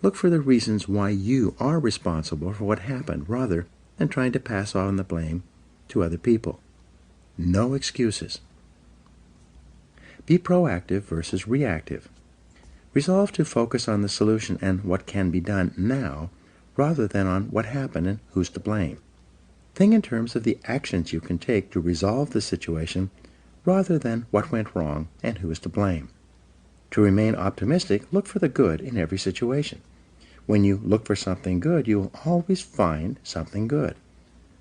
Look for the reasons why you are responsible for what happened rather than trying to pass on the blame to other people. No excuses. Be proactive versus reactive. Resolve to focus on the solution and what can be done now rather than on what happened and who's to blame. Think in terms of the actions you can take to resolve the situation rather than what went wrong and who is to blame. To remain optimistic, look for the good in every situation. When you look for something good, you will always find something good.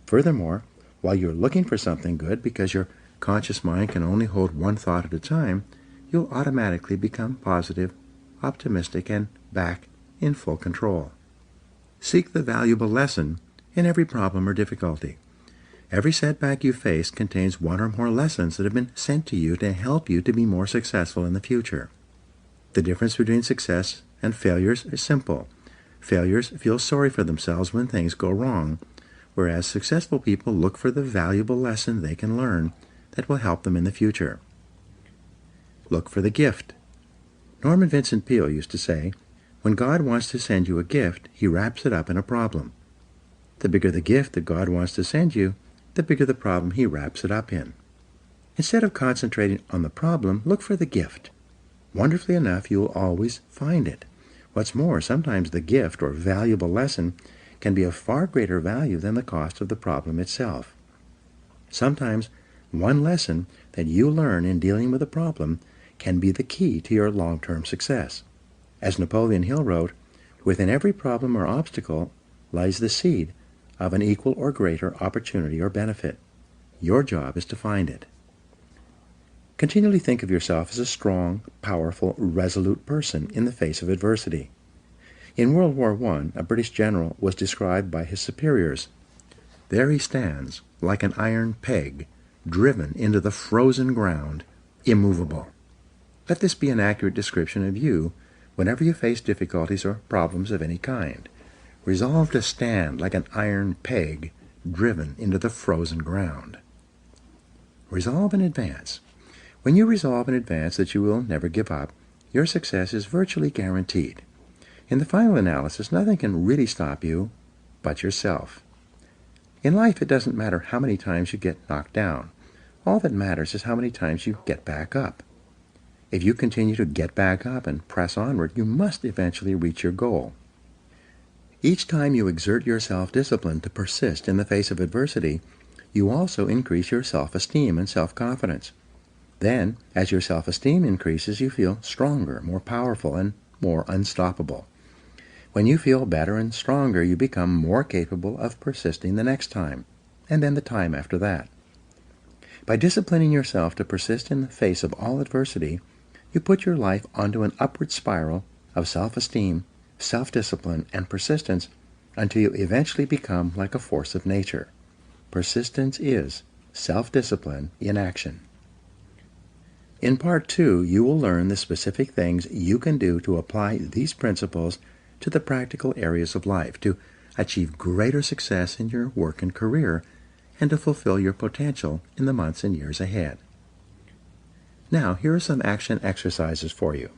Furthermore, while you're looking for something good, because your conscious mind can only hold one thought at a time, you'll automatically become positive, optimistic, and back in full control. Seek the valuable lesson in every problem or difficulty. Every setback you face contains one or more lessons that have been sent to you to help you to be more successful in the future. The difference between success and failures is simple. Failures feel sorry for themselves when things go wrong, whereas successful people look for the valuable lesson they can learn that will help them in the future. Look for the gift. Norman Vincent Peale used to say, "When God wants to send you a gift, he wraps it up in a problem." The bigger the gift that God wants to send you, the bigger the problem he wraps it up in. Instead of concentrating on the problem, look for the gift. Wonderfully enough, you will always find it. What's more, sometimes the gift or valuable lesson can be of far greater value than the cost of the problem itself. Sometimes one lesson that you learn in dealing with a problem can be the key to your long-term success. As Napoleon Hill wrote, "Within every problem or obstacle lies the seed of an equal or greater opportunity or benefit. Your job is to find it." Continually think of yourself as a strong, powerful, resolute person in the face of adversity. In World War I, a British general was described by his superiors. "There he stands, like an iron peg, driven into the frozen ground, immovable." Let this be an accurate description of you whenever you face difficulties or problems of any kind. Resolve to stand like an iron peg, driven into the frozen ground. Resolve in advance. When you resolve in advance that you will never give up, your success is virtually guaranteed. In the final analysis, nothing can really stop you but yourself. In life, it doesn't matter how many times you get knocked down. All that matters is how many times you get back up. If you continue to get back up and press onward, you must eventually reach your goal. Each time you exert your self-discipline to persist in the face of adversity, you also increase your self-esteem and self-confidence. Then, as your self-esteem increases, you feel stronger, more powerful, and more unstoppable. When you feel better and stronger, you become more capable of persisting the next time, and then the time after that. By disciplining yourself to persist in the face of all adversity, you put your life onto an upward spiral of self-esteem, self-discipline, and persistence until you eventually become like a force of nature. Persistence is self-discipline in action. In Part 2, you will learn the specific things you can do to apply these principles to the practical areas of life, to achieve greater success in your work and career, and to fulfill your potential in the months and years ahead. Now, here are some action exercises for you.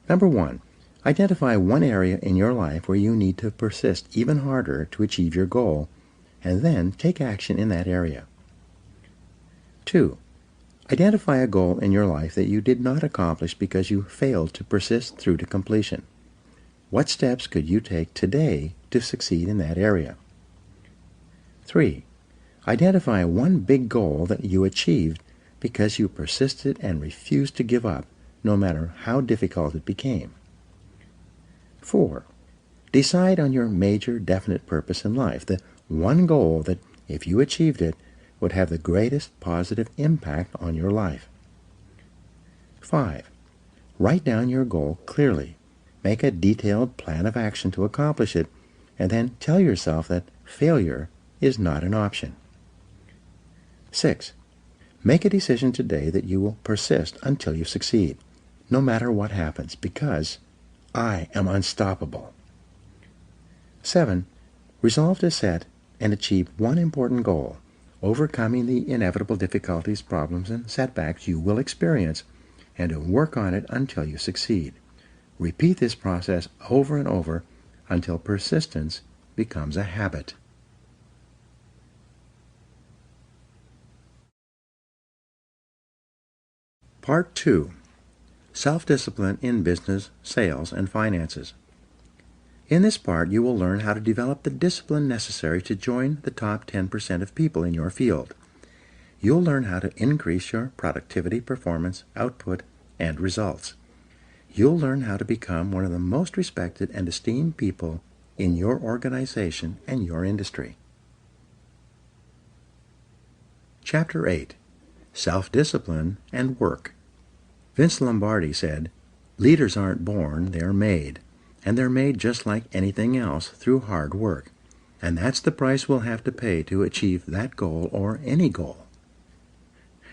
Number 1, identify one area in your life where you need to persist even harder to achieve your goal, and then take action in that area. 2, identify a goal in your life that you did not accomplish because you failed to persist through to completion. What steps could you take today to succeed in that area? 3, identify one big goal that you achieved because you persisted and refused to give up, no matter how difficult it became. 4, decide on your major definite purpose in life, the one goal that, if you achieved it, would have the greatest positive impact on your life. 5, write down your goal clearly. Make a detailed plan of action to accomplish it, and then tell yourself that failure is not an option. 6, make a decision today that you will persist until you succeed, no matter what happens, because I am unstoppable. 7, resolve to set and achieve one important goal, overcoming the inevitable difficulties, problems, and setbacks you will experience, and to work on it until you succeed. Repeat this process over and over until persistence becomes a habit. Part 2. Self-discipline in business, sales, and finances. In this part, you will learn how to develop the discipline necessary to join the top 10% of people in your field. You'll learn how to increase your productivity, performance, output, and results. You'll learn how to become one of the most respected and esteemed people in your organization and your industry. Chapter 8. Self-discipline and work. Vince Lombardi said, "Leaders aren't born, they're made. And they're made just like anything else through hard work. And that's the price we'll have to pay to achieve that goal or any goal."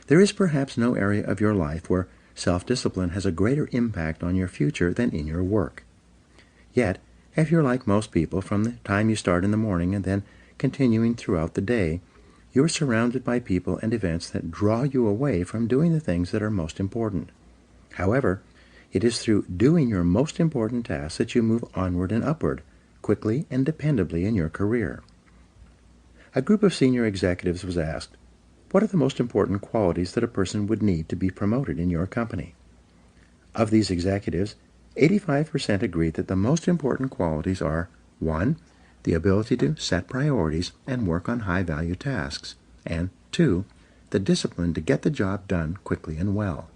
There is perhaps no area of your life where self-discipline has a greater impact on your future than in your work. Yet, if you're like most people, from the time you start in the morning and then continuing throughout the day, you're surrounded by people and events that draw you away from doing the things that are most important. However, it is through doing your most important tasks that you move onward and upward, quickly and dependably in your career. A group of senior executives was asked, "What are the most important qualities that a person would need to be promoted in your company?" Of these executives, 85% agreed that the most important qualities are 1. The ability to set priorities and work on high-value tasks, and 2. The discipline to get the job done quickly and well.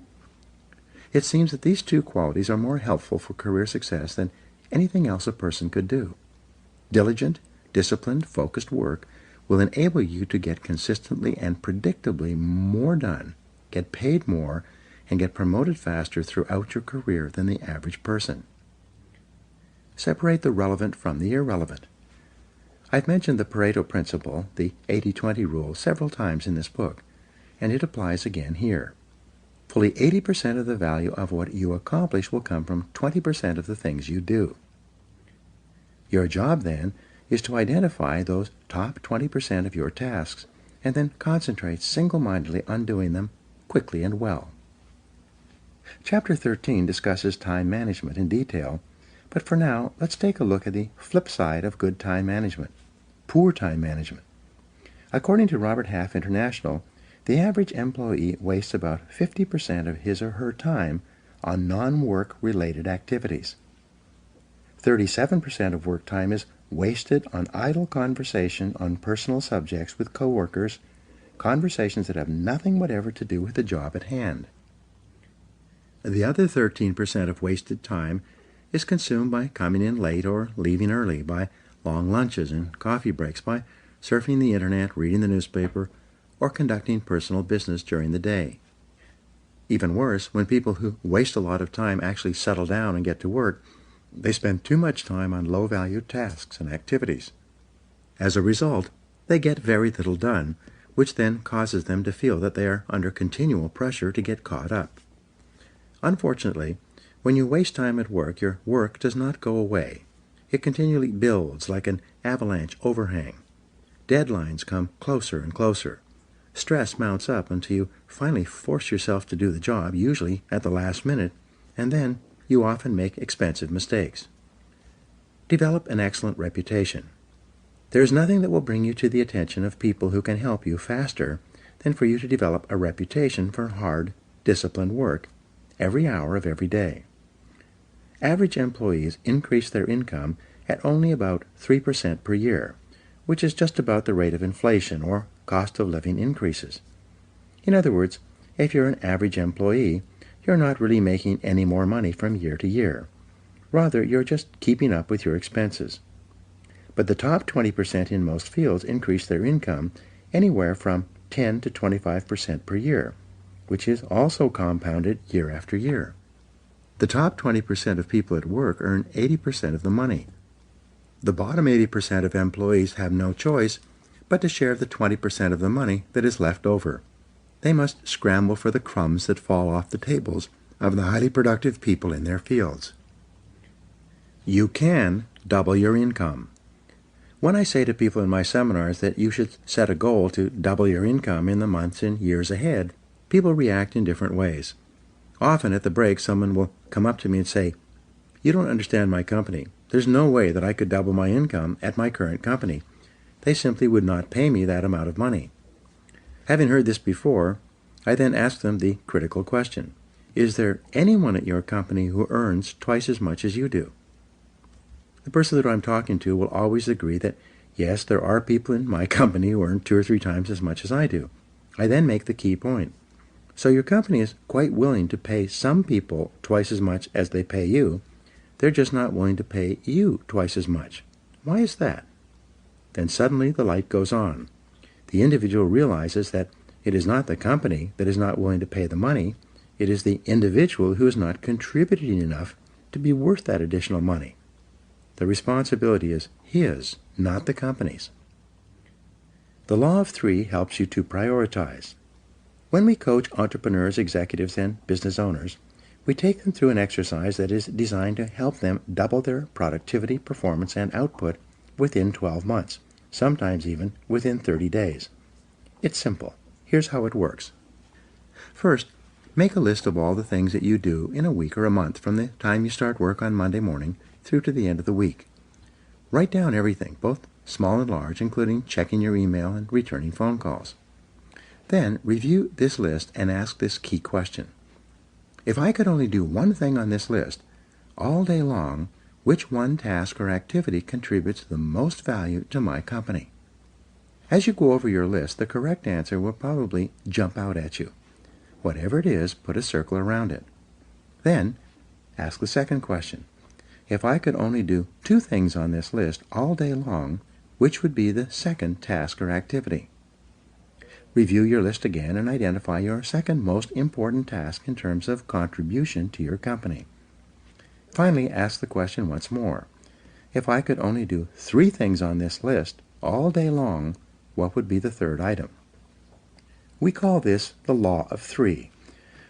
It seems that these two qualities are more helpful for career success than anything else a person could do. Diligent, disciplined, focused work will enable you to get consistently and predictably more done, get paid more, and get promoted faster throughout your career than the average person. Separate the relevant from the irrelevant. I've mentioned the Pareto principle, the 80-20 rule, several times in this book, and it applies again here. Fully 80% of the value of what you accomplish will come from 20% of the things you do. Your job, then, is to identify those top 20% of your tasks and then concentrate single-mindedly on doing them quickly and well. Chapter 13 discusses time management in detail, but for now, let's take a look at the flip side of good time management, poor time management. According to Robert Half International, the average employee wastes about 50% of his or her time on non-work related activities. 37% of work time is wasted on idle conversation on personal subjects with coworkers, conversations that have nothing whatever to do with the job at hand. The other 13% of wasted time is consumed by coming in late or leaving early, by long lunches and coffee breaks, by surfing the internet, reading the newspaper, or conducting personal business during the day. Even worse, when people who waste a lot of time actually settle down and get to work, they spend too much time on low-value tasks and activities. As a result, they get very little done, which then causes them to feel that they are under continual pressure to get caught up. Unfortunately, when you waste time at work, your work does not go away. It continually builds like an avalanche overhang. Deadlines come closer and closer. Stress mounts up until you finally force yourself to do the job, usually at the last minute, and then you often make expensive mistakes. Develop an excellent reputation. There is nothing that will bring you to the attention of people who can help you faster than for you to develop a reputation for hard, disciplined work every hour of every day. Average employees increase their income at only about 3% per year, which is just about the rate of inflation or cost of living increases. In other words, if you're an average employee, you're not really making any more money from year to year. Rather, you're just keeping up with your expenses. But the top 20% in most fields increase their income anywhere from 10 to 25% per year, which is also compounded year after year. The top 20% of people at work earn 80% of the money. The bottom 80% of employees have no choice but to share the 20% of the money that is left over. They must scramble for the crumbs that fall off the tables of the highly productive people in their fields. You can double your income. When I say to people in my seminars that you should set a goal to double your income in the months and years ahead, people react in different ways. Often at the break, someone will come up to me and say, "You don't understand my company. There's no way that I could double my income at my current company. They simply would not pay me that amount of money." Having heard this before, I then ask them the critical question: is there anyone at your company who earns twice as much as you do? The person that I'm talking to will always agree that, yes, there are people in my company who earn 2 or 3 times as much as I do. I then make the key point. So your company is quite willing to pay some people twice as much as they pay you. They're just not willing to pay you twice as much. Why is that? Then suddenly the light goes on. The individual realizes that it is not the company that is not willing to pay the money. It is the individual who is not contributing enough to be worth that additional money. The responsibility is his, not the company's. The law of 3 helps you to prioritize. When we coach entrepreneurs, executives, and business owners, we take them through an exercise that is designed to help them double their productivity, performance, and output within 12 months, sometimes even within 30 days. It's simple. Here's how it works. First, make a list of all the things that you do in a week or a month from the time you start work on Monday morning through to the end of the week. Write down everything, both small and large, including checking your email and returning phone calls. Then review this list and ask this key question. If I could only do one thing on this list all day long, which one task or activity contributes the most value to my company? As you go over your list, the correct answer will probably jump out at you. Whatever it is, put a circle around it. Then, ask the second question. If I could only do 2 things on this list all day long, which would be the second task or activity? Review your list again and identify your second most important task in terms of contribution to your company. Finally, ask the question once more. If I could only do 3 things on this list all day long, what would be the third item? We call this the law of 3.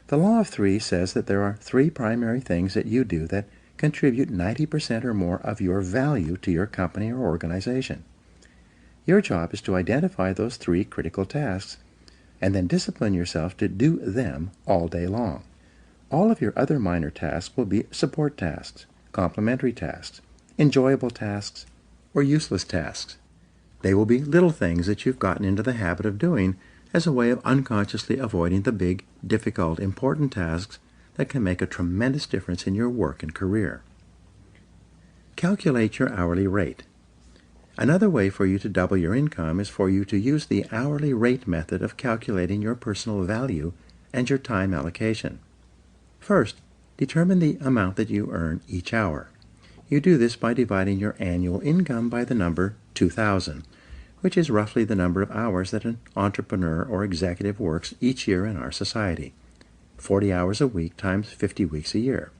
The law of 3 says that there are 3 primary things that you do that contribute 90% or more of your value to your company or organization. Your job is to identify those 3 critical tasks and then discipline yourself to do them all day long. All of your other minor tasks will be support tasks, complementary tasks, enjoyable tasks, or useless tasks. They will be little things that you've gotten into the habit of doing as a way of unconsciously avoiding the big, difficult, important tasks that can make a tremendous difference in your work and career. Calculate your hourly rate. Another way for you to double your income is for you to use the hourly rate method of calculating your personal value and your time allocation. First, determine the amount that you earn each hour. You do this by dividing your annual income by the number 2,000, which is roughly the number of hours that an entrepreneur or executive works each year in our society. 40 hours a week times 50 weeks a year.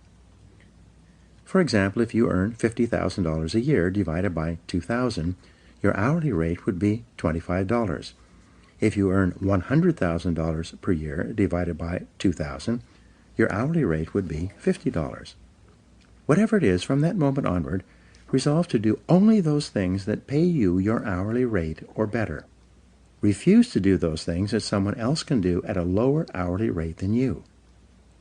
For example, if you earn $50,000 a year divided by 2,000, your hourly rate would be $25. If you earn $100,000 per year divided by 2,000, your hourly rate would be $50. Whatever it is, from that moment onward, resolve to do only those things that pay you your hourly rate or better. Refuse to do those things that someone else can do at a lower hourly rate than you.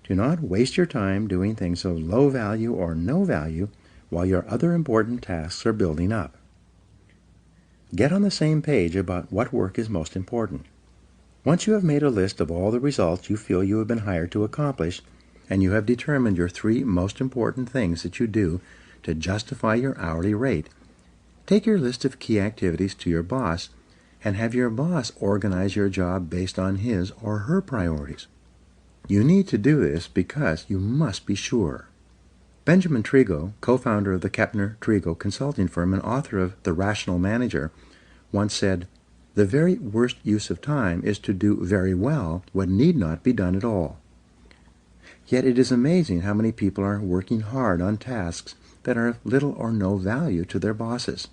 Do not waste your time doing things of low value or no value while your other important tasks are building up. Get on the same page about what work is most important. Once you have made a list of all the results you feel you have been hired to accomplish, and you have determined your 3 most important things that you do to justify your hourly rate, take your list of key activities to your boss and have your boss organize your job based on his or her priorities. You need to do this because you must be sure. Benjamin Trigo, co-founder of the Kepner-Trigo consulting firm and author of The Rational Manager, once said, "The very worst use of time is to do very well what need not be done at all." Yet it is amazing how many people are working hard on tasks that are of little or no value to their bosses.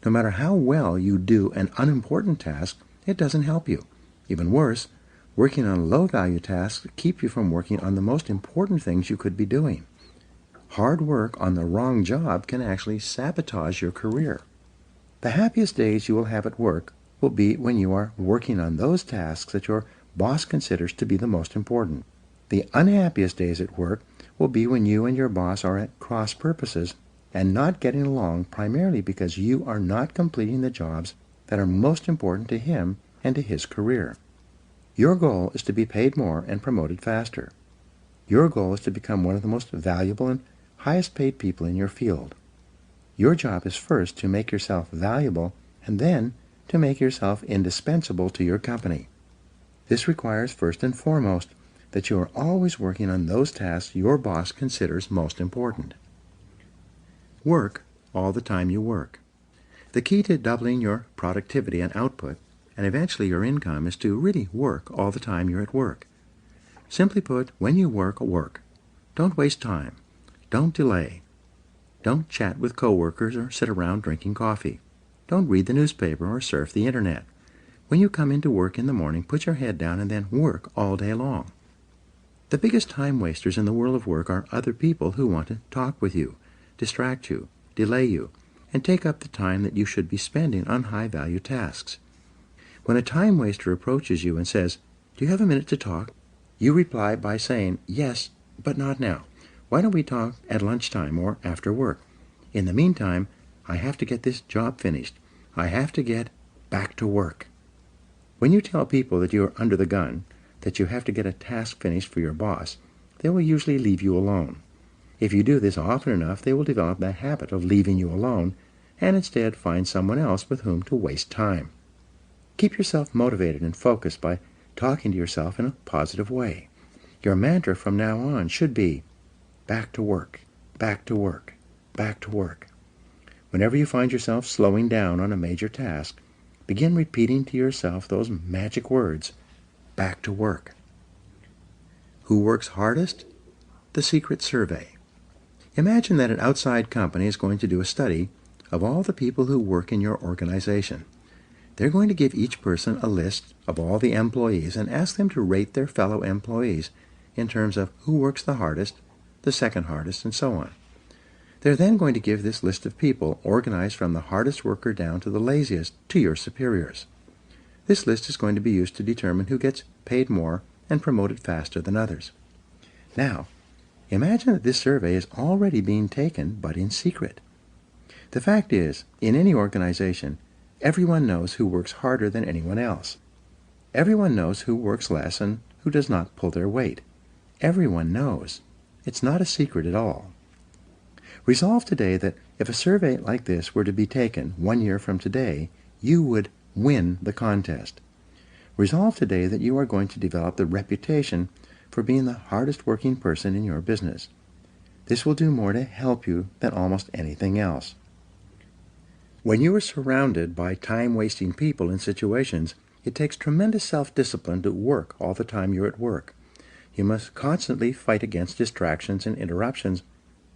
No matter how well you do an unimportant task, it doesn't help you. Even worse, working on low-value tasks keep you from working on the most important things you could be doing. Hard work on the wrong job can actually sabotage your career. The happiest days you will have at work will be when you are working on those tasks that your boss considers to be the most important. The unhappiest days at work will be when you and your boss are at cross purposes and not getting along, primarily because you are not completing the jobs that are most important to him and to his career. Your goal is to be paid more and promoted faster. Your goal is to become one of the most valuable and highest paid people in your field. Your job is first to make yourself valuable and then to make yourself indispensable to your company. This requires first and foremost that you are always working on those tasks your boss considers most important. Work all the time you work. The key to doubling your productivity and output, and eventually your income, is to really work all the time you're at work. Simply put, when you work, work. Don't waste time. Don't delay. Don't chat with coworkers or sit around drinking coffee. Don't read the newspaper or surf the internet. When you come into work in the morning, put your head down and then work all day long. The biggest time wasters in the world of work are other people who want to talk with you, distract you, delay you, and take up the time that you should be spending on high-value tasks. When a time waster approaches you and says, "Do you have a minute to talk?" you reply by saying, "Yes, but not now. Why don't we talk at lunchtime or after work? In the meantime, I have to get this job finished. I have to get back to work." When you tell people that you are under the gun, that you have to get a task finished for your boss, they will usually leave you alone. If you do this often enough, they will develop that habit of leaving you alone and instead find someone else with whom to waste time. Keep yourself motivated and focused by talking to yourself in a positive way. Your mantra from now on should be, back to work, back to work, back to work. Whenever you find yourself slowing down on a major task, begin repeating to yourself those magic words, back to work. Who works hardest? The Secret Survey. Imagine that an outside company is going to do a study of all the people who work in your organization. They're going to give each person a list of all the employees and ask them to rate their fellow employees in terms of who works the hardest, the second hardest, and so on. They're then going to give this list of people, organized from the hardest worker down to the laziest, to your superiors. This list is going to be used to determine who gets paid more and promoted faster than others. Now, imagine that this survey is already being taken, but in secret. The fact is, in any organization, everyone knows who works harder than anyone else. Everyone knows who works less and who does not pull their weight. Everyone knows. It's not a secret at all. Resolve today that if a survey like this were to be taken 1 year from today, you would win the contest. Resolve today that you are going to develop the reputation for being the hardest working person in your business. This will do more to help you than almost anything else. When you are surrounded by time-wasting people and situations, it takes tremendous self-discipline to work all the time you're at work. You must constantly fight against distractions and interruptions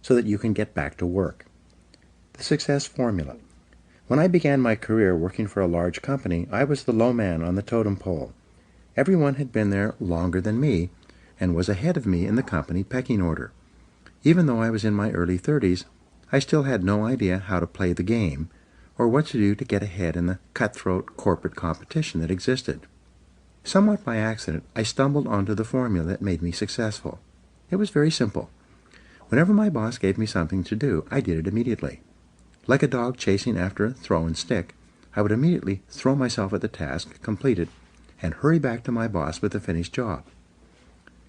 so that you can get back to work. The success formula. When I began my career working for a large company, I was the low man on the totem pole. Everyone had been there longer than me and was ahead of me in the company pecking order. Even though I was in my early 30s, I still had no idea how to play the game or what to do to get ahead in the cutthroat corporate competition that existed. Somewhat by accident, I stumbled onto the formula that made me successful. It was very simple. Whenever my boss gave me something to do, I did it immediately. Like a dog chasing after a thrown stick, I would immediately throw myself at the task, complete it, and hurry back to my boss with the finished job.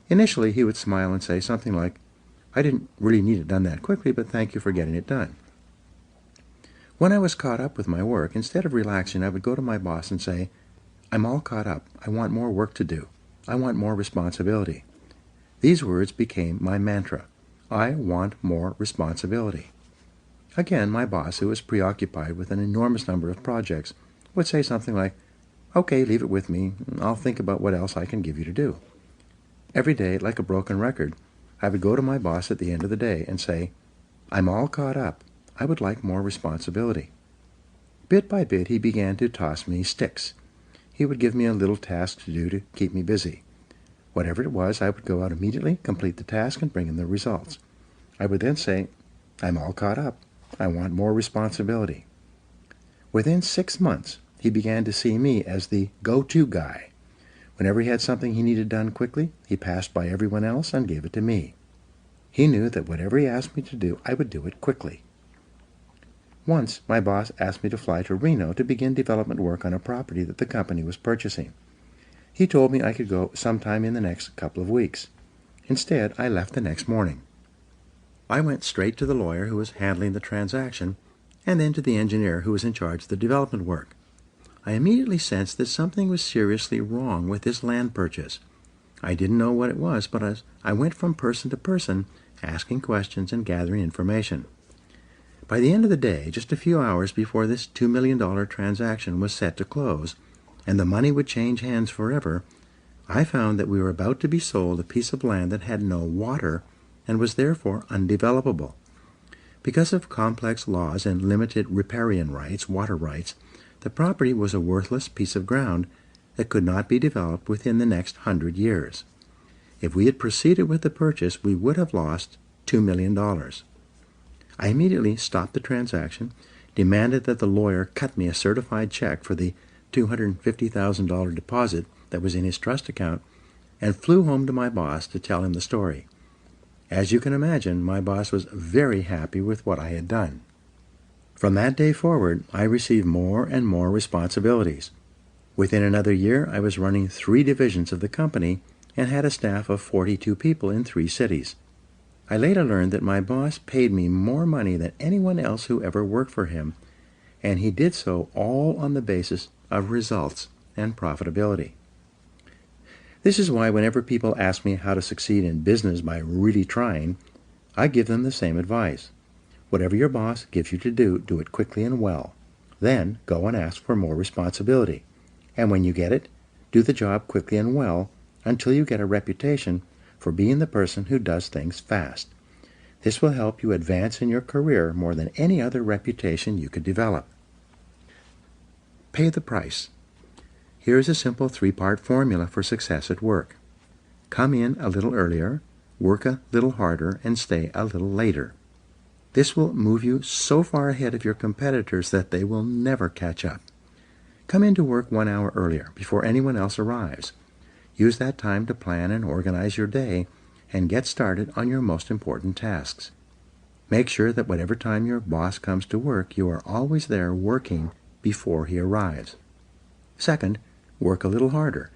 Initially, he would smile and say something like, "I didn't really need it done that quickly, but thank you for getting it done." When I was caught up with my work, instead of relaxing, I would go to my boss and say, "I'm all caught up. I want more work to do. I want more responsibility." These words became my mantra. I want more responsibility. Again, my boss, who was preoccupied with an enormous number of projects, would say something like, "Okay, leave it with me. I'll think about what else I can give you to do." Every day, like a broken record, I would go to my boss at the end of the day and say, "I'm all caught up. I would like more responsibility." Bit by bit, he began to toss me sticks. He would give me a little task to do to keep me busy. Whatever it was, I would go out immediately, complete the task, and bring him the results. I would then say, "I'm all caught up. I want more responsibility." Within 6 months, he began to see me as the go-to guy. Whenever he had something he needed done quickly, he passed by everyone else and gave it to me. He knew that whatever he asked me to do, I would do it quickly. Once, my boss asked me to fly to Reno to begin development work on a property that the company was purchasing. He told me I could go sometime in the next couple of weeks. Instead, I left the next morning. I went straight to the lawyer who was handling the transaction, and then to the engineer who was in charge of the development work. I immediately sensed that something was seriously wrong with this land purchase. I didn't know what it was, but as I went from person to person, asking questions and gathering information. By the end of the day, just a few hours before this $2 million transaction was set to close, and the money would change hands forever, I found that we were about to be sold a piece of land that had no water and was therefore undevelopable. Because of complex laws and limited riparian rights, water rights, the property was a worthless piece of ground that could not be developed within the next 100 years. If we had proceeded with the purchase, we would have lost $2 million. I immediately stopped the transaction, demanded that the lawyer cut me a certified check for the $250,000 deposit that was in his trust account, and flew home to my boss to tell him the story. As you can imagine, my boss was very happy with what I had done. From that day forward, I received more and more responsibilities. Within another year, I was running 3 divisions of the company and had a staff of 42 people in 3 cities. I later learned that my boss paid me more money than anyone else who ever worked for him, and he did so all on the basis of results and profitability. This is why whenever people ask me how to succeed in business by really trying, I give them the same advice. Whatever your boss gives you to do, do it quickly and well. Then go and ask for more responsibility. And when you get it, do the job quickly and well until you get a reputation for being the person who does things fast. This will help you advance in your career more than any other reputation you could develop. Pay the price. Here is a simple 3-part formula for success at work. Come in a little earlier, work a little harder, and stay a little later. This will move you so far ahead of your competitors that they will never catch up. Come into work 1 hour earlier, before anyone else arrives. Use that time to plan and organize your day and get started on your most important tasks. Make sure that whatever time your boss comes to work, you are always there working before he arrives. Second, work a little harder.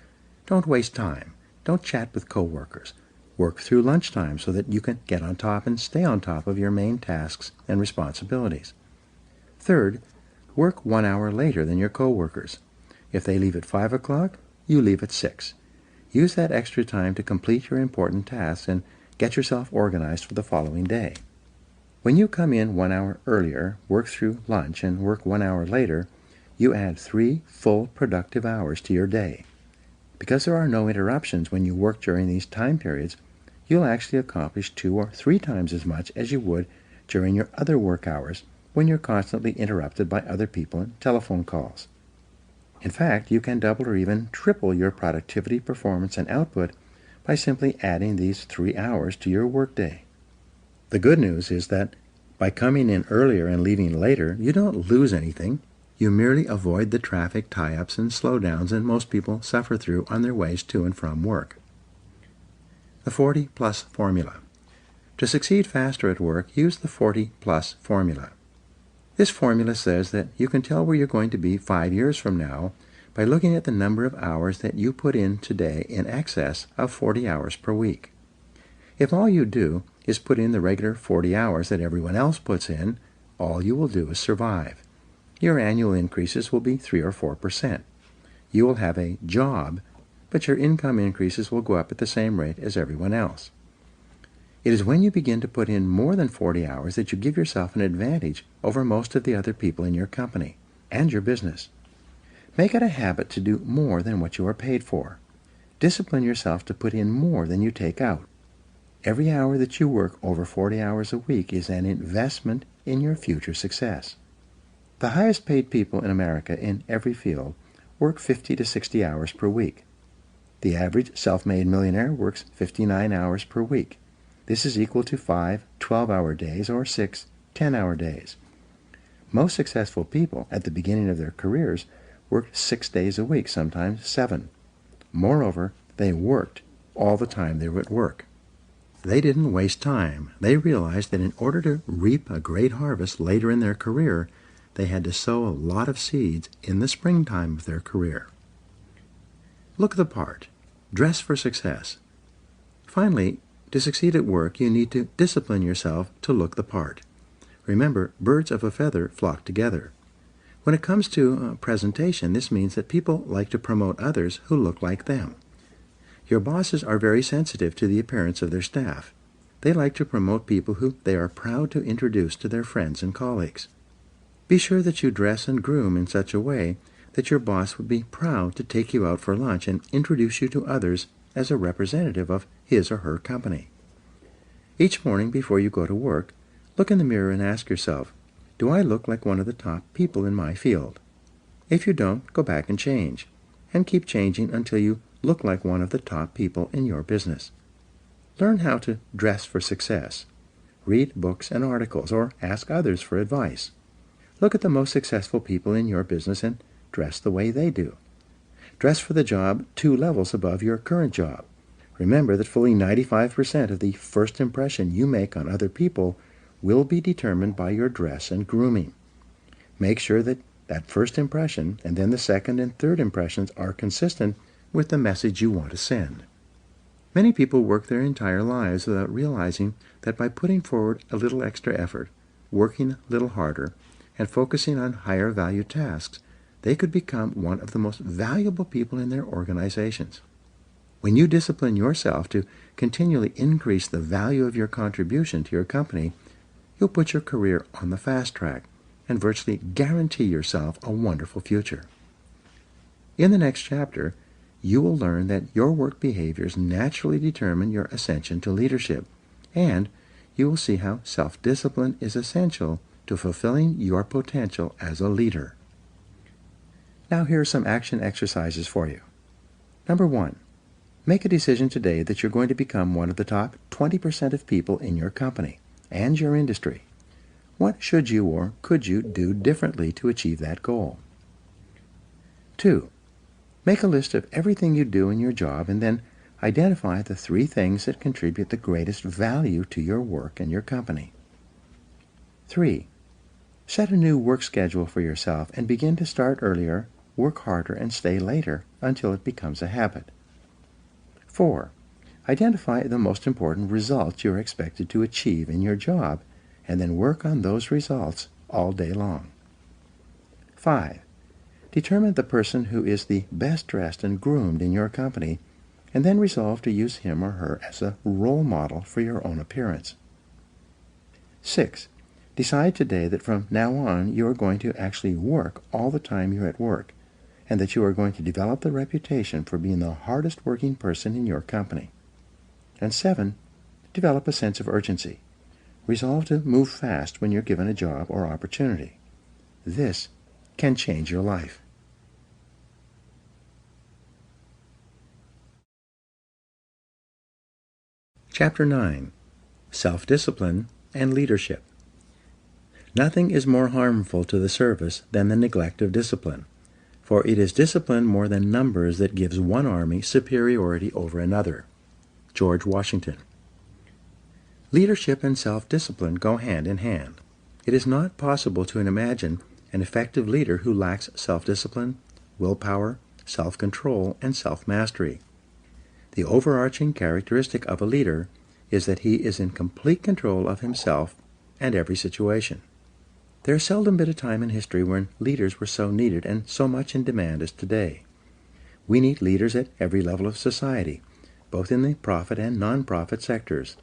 Don't waste time. Don't chat with coworkers. Work through lunchtime so that you can get on top and stay on top of your main tasks and responsibilities. Third, work 1 hour later than your coworkers. If they leave at 5 o'clock, you leave at 6. Use that extra time to complete your important tasks and Get yourself organized for the following day. When you come in 1 hour earlier, work through lunch, and work 1 hour later, you add 3 full productive hours to your day. Because there are no interruptions when you work during these time periods, you'll actually accomplish 2 or 3 times as much as you would during your other work hours when you're constantly interrupted by other people and telephone calls. In fact, you can double or even triple your productivity, performance, and output by simply adding these 3 hours to your workday. The good news is that by coming in earlier and leaving later, you don't lose anything. You merely avoid the traffic tie-ups and slowdowns that most people suffer through on their ways to and from work. The 40-plus formula. To succeed faster at work, use the 40-plus formula. This formula says that you can tell where you're going to be 5 years from now by looking at the number of hours that you put in today in excess of 40 hours per week. If all you do is put in the regular 40 hours that everyone else puts in, all you will do is survive. Your annual increases will be 3 or 4%. You will have a job, but your income increases will go up at the same rate as everyone else. It is when you begin to put in more than 40 hours that you give yourself an advantage over most of the other people in your company and your business. Make it a habit to do more than what you are paid for. Discipline yourself to put in more than you take out. Every hour that you work over 40 hours a week is an investment in your future success. The highest paid people in America in every field work 50 to 60 hours per week. The average self-made millionaire works 59 hours per week. This is equal to 5 12-hour days or 6 10-hour days. Most successful people at the beginning of their careers worked 6 days a week, sometimes 7. Moreover, they worked all the time they were at work. They didn't waste time. They realized that in order to reap a great harvest later in their career, they had to sow a lot of seeds in the springtime of their career. Look the part. Dress for success. Finally, to succeed at work, you need to discipline yourself to look the part. Remember, birds of a feather flock together. When it comes to presentation, this means that people like to promote others who look like them. Your bosses are very sensitive to the appearance of their staff. They like to promote people who they are proud to introduce to their friends and colleagues. Be sure that you dress and groom in such a way that your boss would be proud to take you out for lunch and introduce you to others as a representative of his or her company. Each morning before you go to work, look in the mirror and ask yourself, do I look like one of the top people in my field? If you don't, go back and change, and keep changing until you look like one of the top people in your business. Learn how to dress for success. Read books and articles, or ask others for advice. Look at the most successful people in your business and dress the way they do. Dress for the job 2 levels above your current job. Remember that fully 95% of the first impression you make on other people will be determined by your dress and grooming. Make sure that first impression and then the second and third impressions are consistent with the message you want to send. Many people work their entire lives without realizing that by putting forward a little extra effort, working a little harder, and focusing on higher value tasks, they could become one of the most valuable people in their organizations. When you discipline yourself to continually increase the value of your contribution to your company, you'll put your career on the fast track and virtually guarantee yourself a wonderful future. In the next chapter, you will learn that your work behaviors naturally determine your ascension to leadership, and you will see how self-discipline is essential to fulfilling your potential as a leader. Now here are some action exercises for you. Number 1, make a decision today that you're going to become one of the top 20% of people in your company and your industry. What should you or could you do differently to achieve that goal? 2, make a list of everything you do in your job and then identify the 3 things that contribute the greatest value to your work and your company. 3, set a new work schedule for yourself and begin to start earlier, work harder, and stay later until it becomes a habit. 4, identify the most important results you're expected to achieve in your job and then work on those results all day long. 5, determine the person who is the best dressed and groomed in your company and then resolve to use him or her as a role model for your own appearance. 6. Decide today that from now on you are going to actually work all the time you're at work, and that you are going to develop the reputation for being the hardest working person in your company. And 7. Develop a sense of urgency. Resolve to move fast when you're given a job or opportunity. This can change your life. Chapter 9. Self-Discipline and Leadership. Nothing is more harmful to the service than the neglect of discipline, for it is discipline more than numbers that gives one army superiority over another. George Washington. Leadership and self-discipline go hand in hand. It is not possible to imagine an effective leader who lacks self-discipline, willpower, self-control, and self-mastery. The overarching characteristic of a leader is that he is in complete control of himself and every situation. There has seldom been a time in history when leaders were so needed and so much in demand as today. We need leaders at every level of society, both in the profit and non-profit sectors.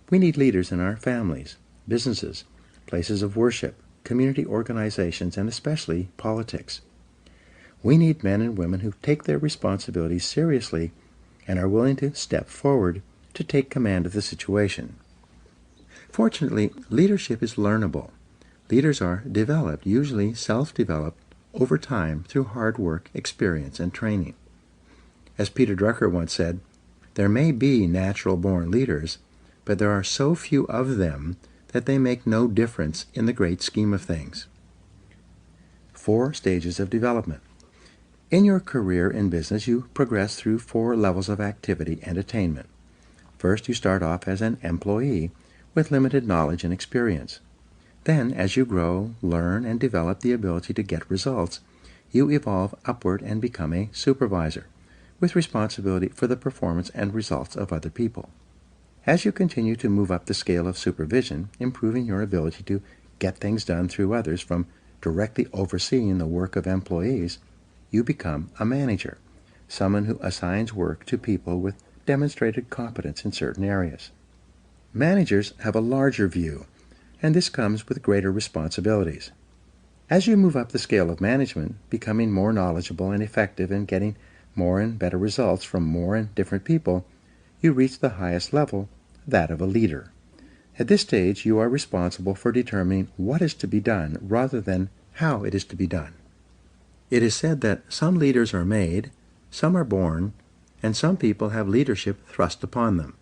We need leaders in our families, businesses, places of worship, community organizations, and especially politics. We need men and women who take their responsibilities seriously and are willing to step forward to take command of the situation. Fortunately, leadership is learnable. Leaders are developed, usually self-developed, over time through hard work, experience, and training. As Peter Drucker once said, there may be natural-born leaders, but there are so few of them that they make no difference in the great scheme of things. 4 stages of development. In your career in business, you progress through 4 levels of activity and attainment. First, you start off as an employee with limited knowledge and experience. Then, as you grow, learn, and develop the ability to get results, you evolve upward and become a supervisor, with responsibility for the performance and results of other people. As you continue to move up the scale of supervision, improving your ability to get things done through others from directly overseeing the work of employees, you become a manager, someone who assigns work to people with demonstrated competence in certain areas. Managers have a larger view, and this comes with greater responsibilities. As you move up the scale of management, becoming more knowledgeable and effective and getting more and better results from more and different people, you reach the highest level, that of a leader. At this stage, you are responsible for determining what is to be done rather than how it is to be done. It is said that some leaders are made, some are born, and some people have leadership thrust upon them.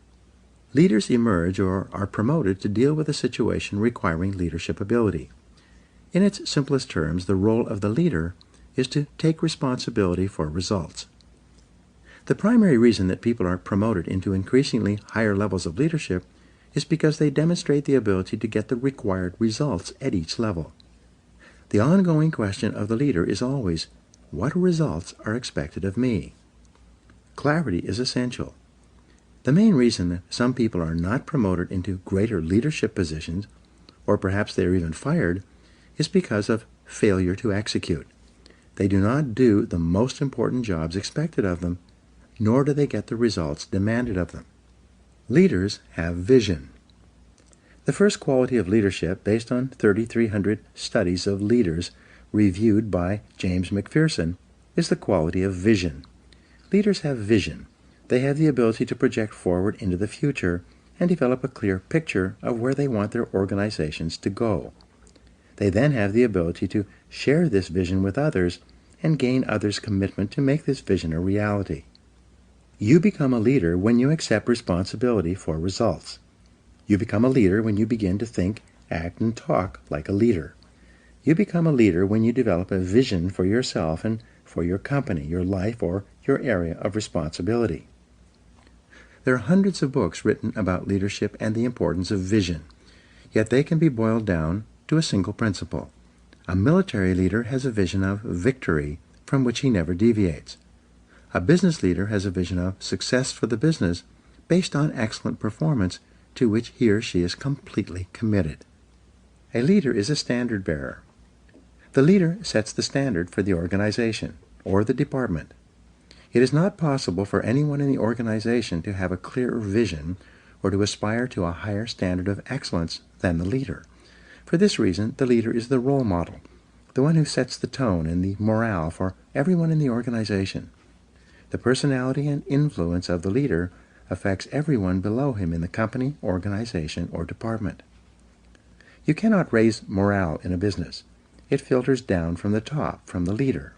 Leaders emerge or are promoted to deal with a situation requiring leadership ability. In its simplest terms, the role of the leader is to take responsibility for results. The primary reason that people are promoted into increasingly higher levels of leadership is because they demonstrate the ability to get the required results at each level. The ongoing question of the leader is always, what results are expected of me? Clarity is essential. The main reason that some people are not promoted into greater leadership positions, or perhaps they are even fired, is because of failure to execute. They do not do the most important jobs expected of them, nor do they get the results demanded of them. Leaders have vision. The first quality of leadership, based on 3,300 studies of leaders reviewed by James McPherson, is the quality of vision. Leaders have vision. They have the ability to project forward into the future and develop a clear picture of where they want their organizations to go. They then have the ability to share this vision with others and gain others' commitment to make this vision a reality. You become a leader when you accept responsibility for results. You become a leader when you begin to think, act, and talk like a leader. You become a leader when you develop a vision for yourself and for your company, your life, or your area of responsibility. There are hundreds of books written about leadership and the importance of vision, yet they can be boiled down to a single principle. A military leader has a vision of victory from which he never deviates. A business leader has a vision of success for the business based on excellent performance to which he or she is completely committed. A leader is a standard bearer. The leader sets the standard for the organization or the department. It is not possible for anyone in the organization to have a clearer vision or to aspire to a higher standard of excellence than the leader. For this reason, the leader is the role model, the one who sets the tone and the morale for everyone in the organization. The personality and influence of the leader affects everyone below him in the company, organization, or department. You cannot raise morale in a business. It filters down from the top, from the leader.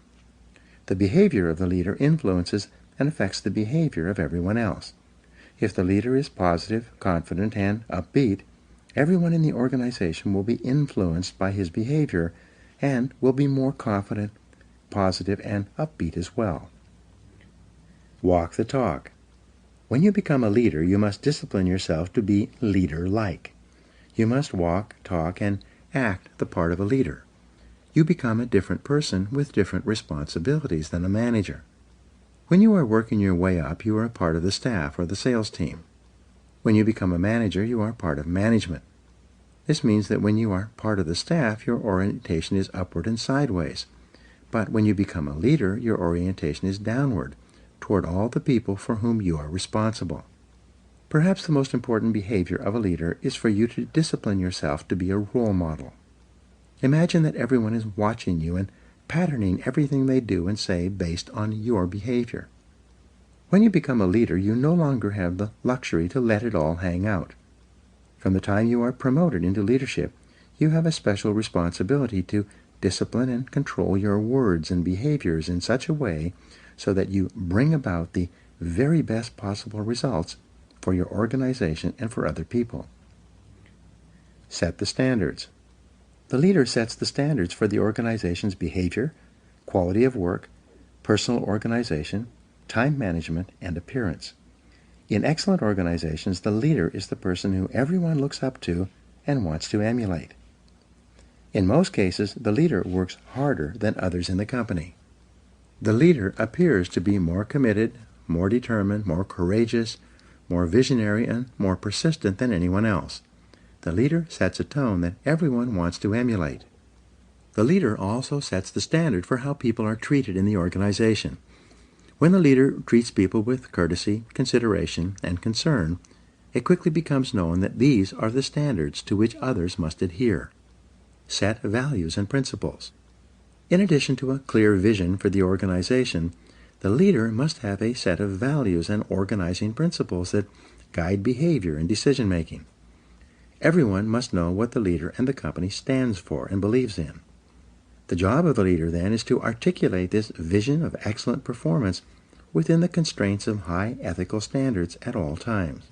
The behavior of the leader influences and affects the behavior of everyone else. If the leader is positive, confident, and upbeat, everyone in the organization will be influenced by his behavior and will be more confident, positive, and upbeat as well. Walk the talk. When you become a leader, you must discipline yourself to be leader-like. You must walk, talk, and act the part of a leader. You become a different person with different responsibilities than a manager. When you are working your way up, you are a part of the staff or the sales team. When you become a manager, you are part of management. This means that when you are part of the staff, your orientation is upward and sideways. But when you become a leader, your orientation is downward, toward all the people for whom you are responsible. Perhaps the most important behavior of a leader is for you to discipline yourself to be a role model. Imagine that everyone is watching you and patterning everything they do and say based on your behavior. When you become a leader, you no longer have the luxury to let it all hang out. From the time you are promoted into leadership, you have a special responsibility to discipline and control your words and behaviors in such a way so that you bring about the very best possible results for your organization and for other people. Set the standards. The leader sets the standards for the organization's behavior, quality of work, personal organization, time management, and appearance. In excellent organizations, the leader is the person who everyone looks up to and wants to emulate. In most cases, the leader works harder than others in the company. The leader appears to be more committed, more determined, more courageous, more visionary, and more persistent than anyone else. The leader sets a tone that everyone wants to emulate. The leader also sets the standard for how people are treated in the organization. When the leader treats people with courtesy, consideration, and concern, it quickly becomes known that these are the standards to which others must adhere. Set values and principles. In addition to a clear vision for the organization, the leader must have a set of values and organizing principles that guide behavior and decision-making. Everyone must know what the leader and the company stands for and believes in. The job of the leader, then, is to articulate this vision of excellent performance within the constraints of high ethical standards at all times.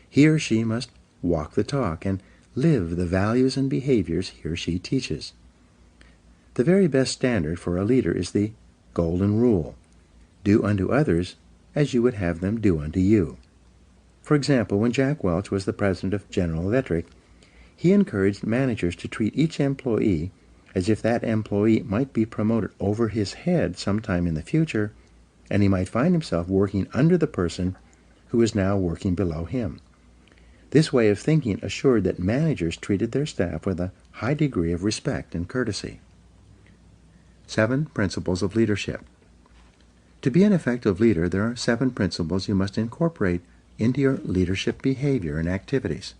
He or she must walk the talk and live the values and behaviors he or she teaches. The very best standard for a leader is the golden rule: do unto others as you would have them do unto you. For example, when Jack Welch was the president of General Electric, he encouraged managers to treat each employee as if that employee might be promoted over his head sometime in the future, and he might find himself working under the person who is now working below him. This way of thinking assured that managers treated their staff with a high degree of respect and courtesy. 7 principles of leadership. To be an effective leader, there are 7 principles you must incorporate into your leadership behavior and activities.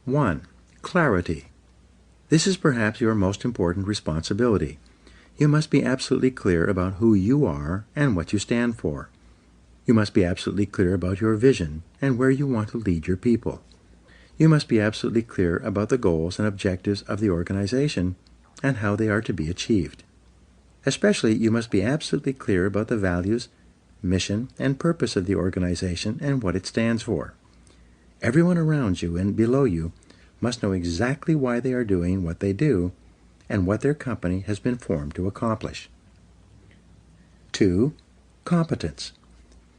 1. Clarity. This is perhaps your most important responsibility. You must be absolutely clear about who you are and what you stand for. You must be absolutely clear about your vision and where you want to lead your people. You must be absolutely clear about the goals and objectives of the organization and how they are to be achieved. Especially, you must be absolutely clear about the values, mission, and purpose of the organization and what it stands for. Everyone around you and below you must know exactly why they are doing what they do and what their company has been formed to accomplish. 2. Competence.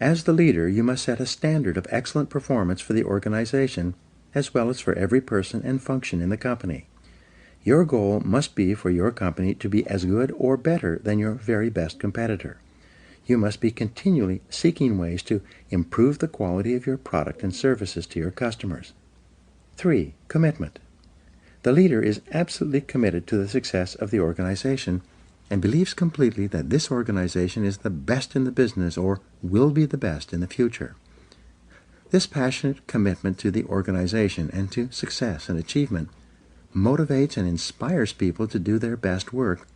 As the leader, you must set a standard of excellent performance for the organization as well as for every person and function in the company. Your goal must be for your company to be as good or better than your very best competitor. You must be continually seeking ways to improve the quality of your product and services to your customers. 3. Commitment. The leader is absolutely committed to the success of the organization and believes completely that this organization is the best in the business or will be the best in the future. This passionate commitment to the organization and to success and achievement motivates and inspires people to do their best work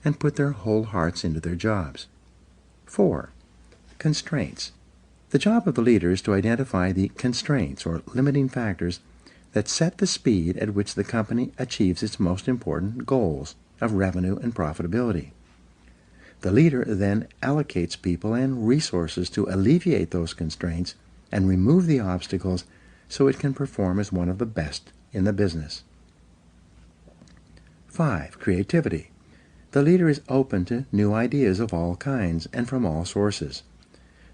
and put their whole hearts into their jobs. 4. Constraints. The job of the leader is to identify the constraints or limiting factors that set the speed at which the company achieves its most important goals of revenue and profitability. The leader then allocates people and resources to alleviate those constraints and remove the obstacles so it can perform as one of the best in the business. 5. Creativity. The leader is open to new ideas of all kinds and from all sources.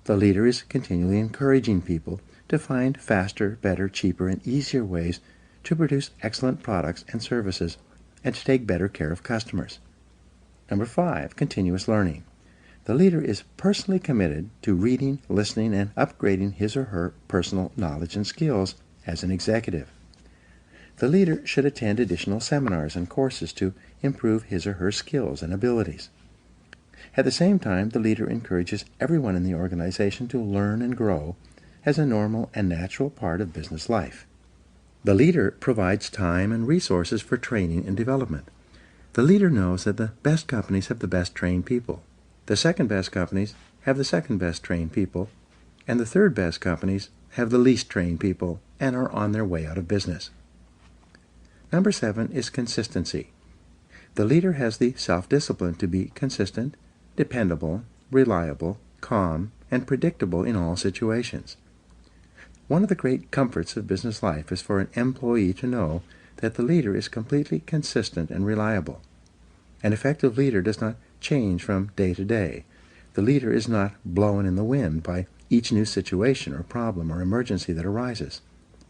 The leader is continually encouraging people to find faster, better, cheaper, and easier ways to produce excellent products and services and to take better care of customers. Number 5, continuous learning. The leader is personally committed to reading, listening, and upgrading his or her personal knowledge and skills as an executive. The leader should attend additional seminars and courses to improve his or her skills and abilities. At the same time, the leader encourages everyone in the organization to learn and grow as a normal and natural part of business life. The leader provides time and resources for training and development. The leader knows that the best companies have the best trained people. The second best companies have the second best trained people, and the third best companies have the least trained people and are on their way out of business. Number 7 is consistency. The leader has the self-discipline to be consistent, dependable, reliable, calm, and predictable in all situations. One of the great comforts of business life is for an employee to know that the leader is completely consistent and reliable. An effective leader does not change from day to day. The leader is not blown in the wind by each new situation or problem or emergency that arises.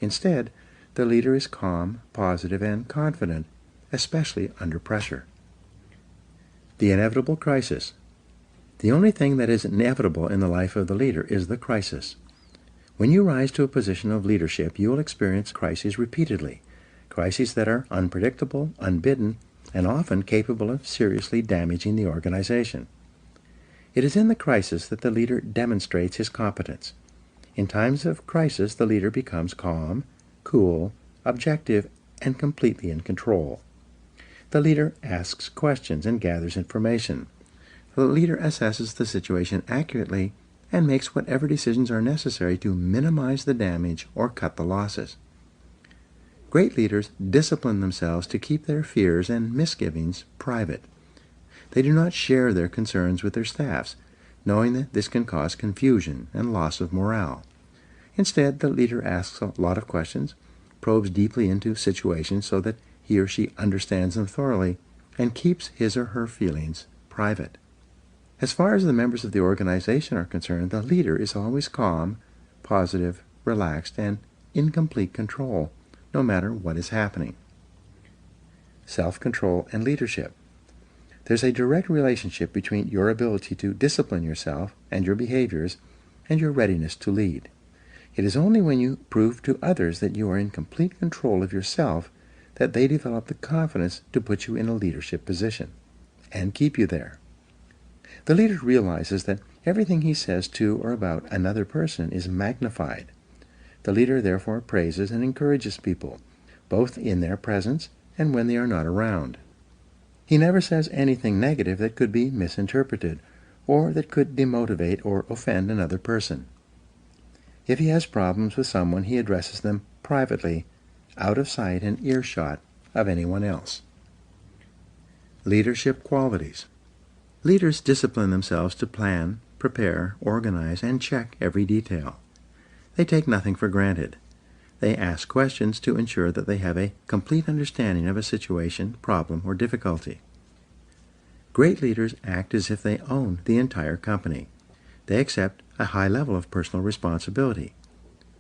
Instead, the leader is calm, positive, and confident, especially under pressure. The inevitable crisis. The only thing that is inevitable in the life of the leader is the crisis. When you rise to a position of leadership, you will experience crises repeatedly, crises that are unpredictable, unbidden, and often capable of seriously damaging the organization. It is in the crisis that the leader demonstrates his competence. In times of crisis, the leader becomes calm, cool, objective, and completely in control. The leader asks questions and gathers information. The leader assesses the situation accurately and makes whatever decisions are necessary to minimize the damage or cut the losses. Great leaders discipline themselves to keep their fears and misgivings private. They do not share their concerns with their staffs, knowing that this can cause confusion and loss of morale. Instead, the leader asks a lot of questions, probes deeply into situations so that he or she understands them thoroughly, and keeps his or her feelings private. As far as the members of the organization are concerned, the leader is always calm, positive, relaxed, and in complete control, no matter what is happening. Self-control and leadership. There's a direct relationship between your ability to discipline yourself and your behaviors and your readiness to lead. It is only when you prove to others that you are in complete control of yourself that they develop the confidence to put you in a leadership position and keep you there. The leader realizes that everything he says to or about another person is magnified. The leader therefore praises and encourages people, both in their presence and when they are not around. He never says anything negative that could be misinterpreted or that could demotivate or offend another person. If he has problems with someone, he addresses them privately, out of sight and earshot of anyone else. Leadership qualities. Leaders discipline themselves to plan, prepare, organize, and check every detail. They take nothing for granted. They ask questions to ensure that they have a complete understanding of a situation, problem, or difficulty. Great leaders act as if they own the entire company. They accept a high level of personal responsibility.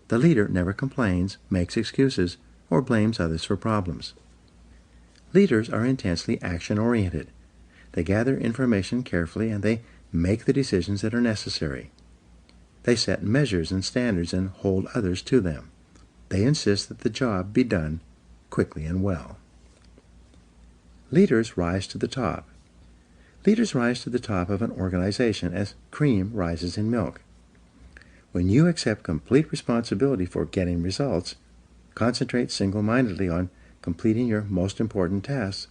The leader never complains, makes excuses, or blames others for problems. Leaders are intensely action-oriented. They gather information carefully and they make the decisions that are necessary. They set measures and standards and hold others to them. They insist that the job be done quickly and well. Leaders rise to the top. Leaders rise to the top of an organization as cream rises in milk. When you accept complete responsibility for getting results, concentrate single-mindedly on completing your most important tasks,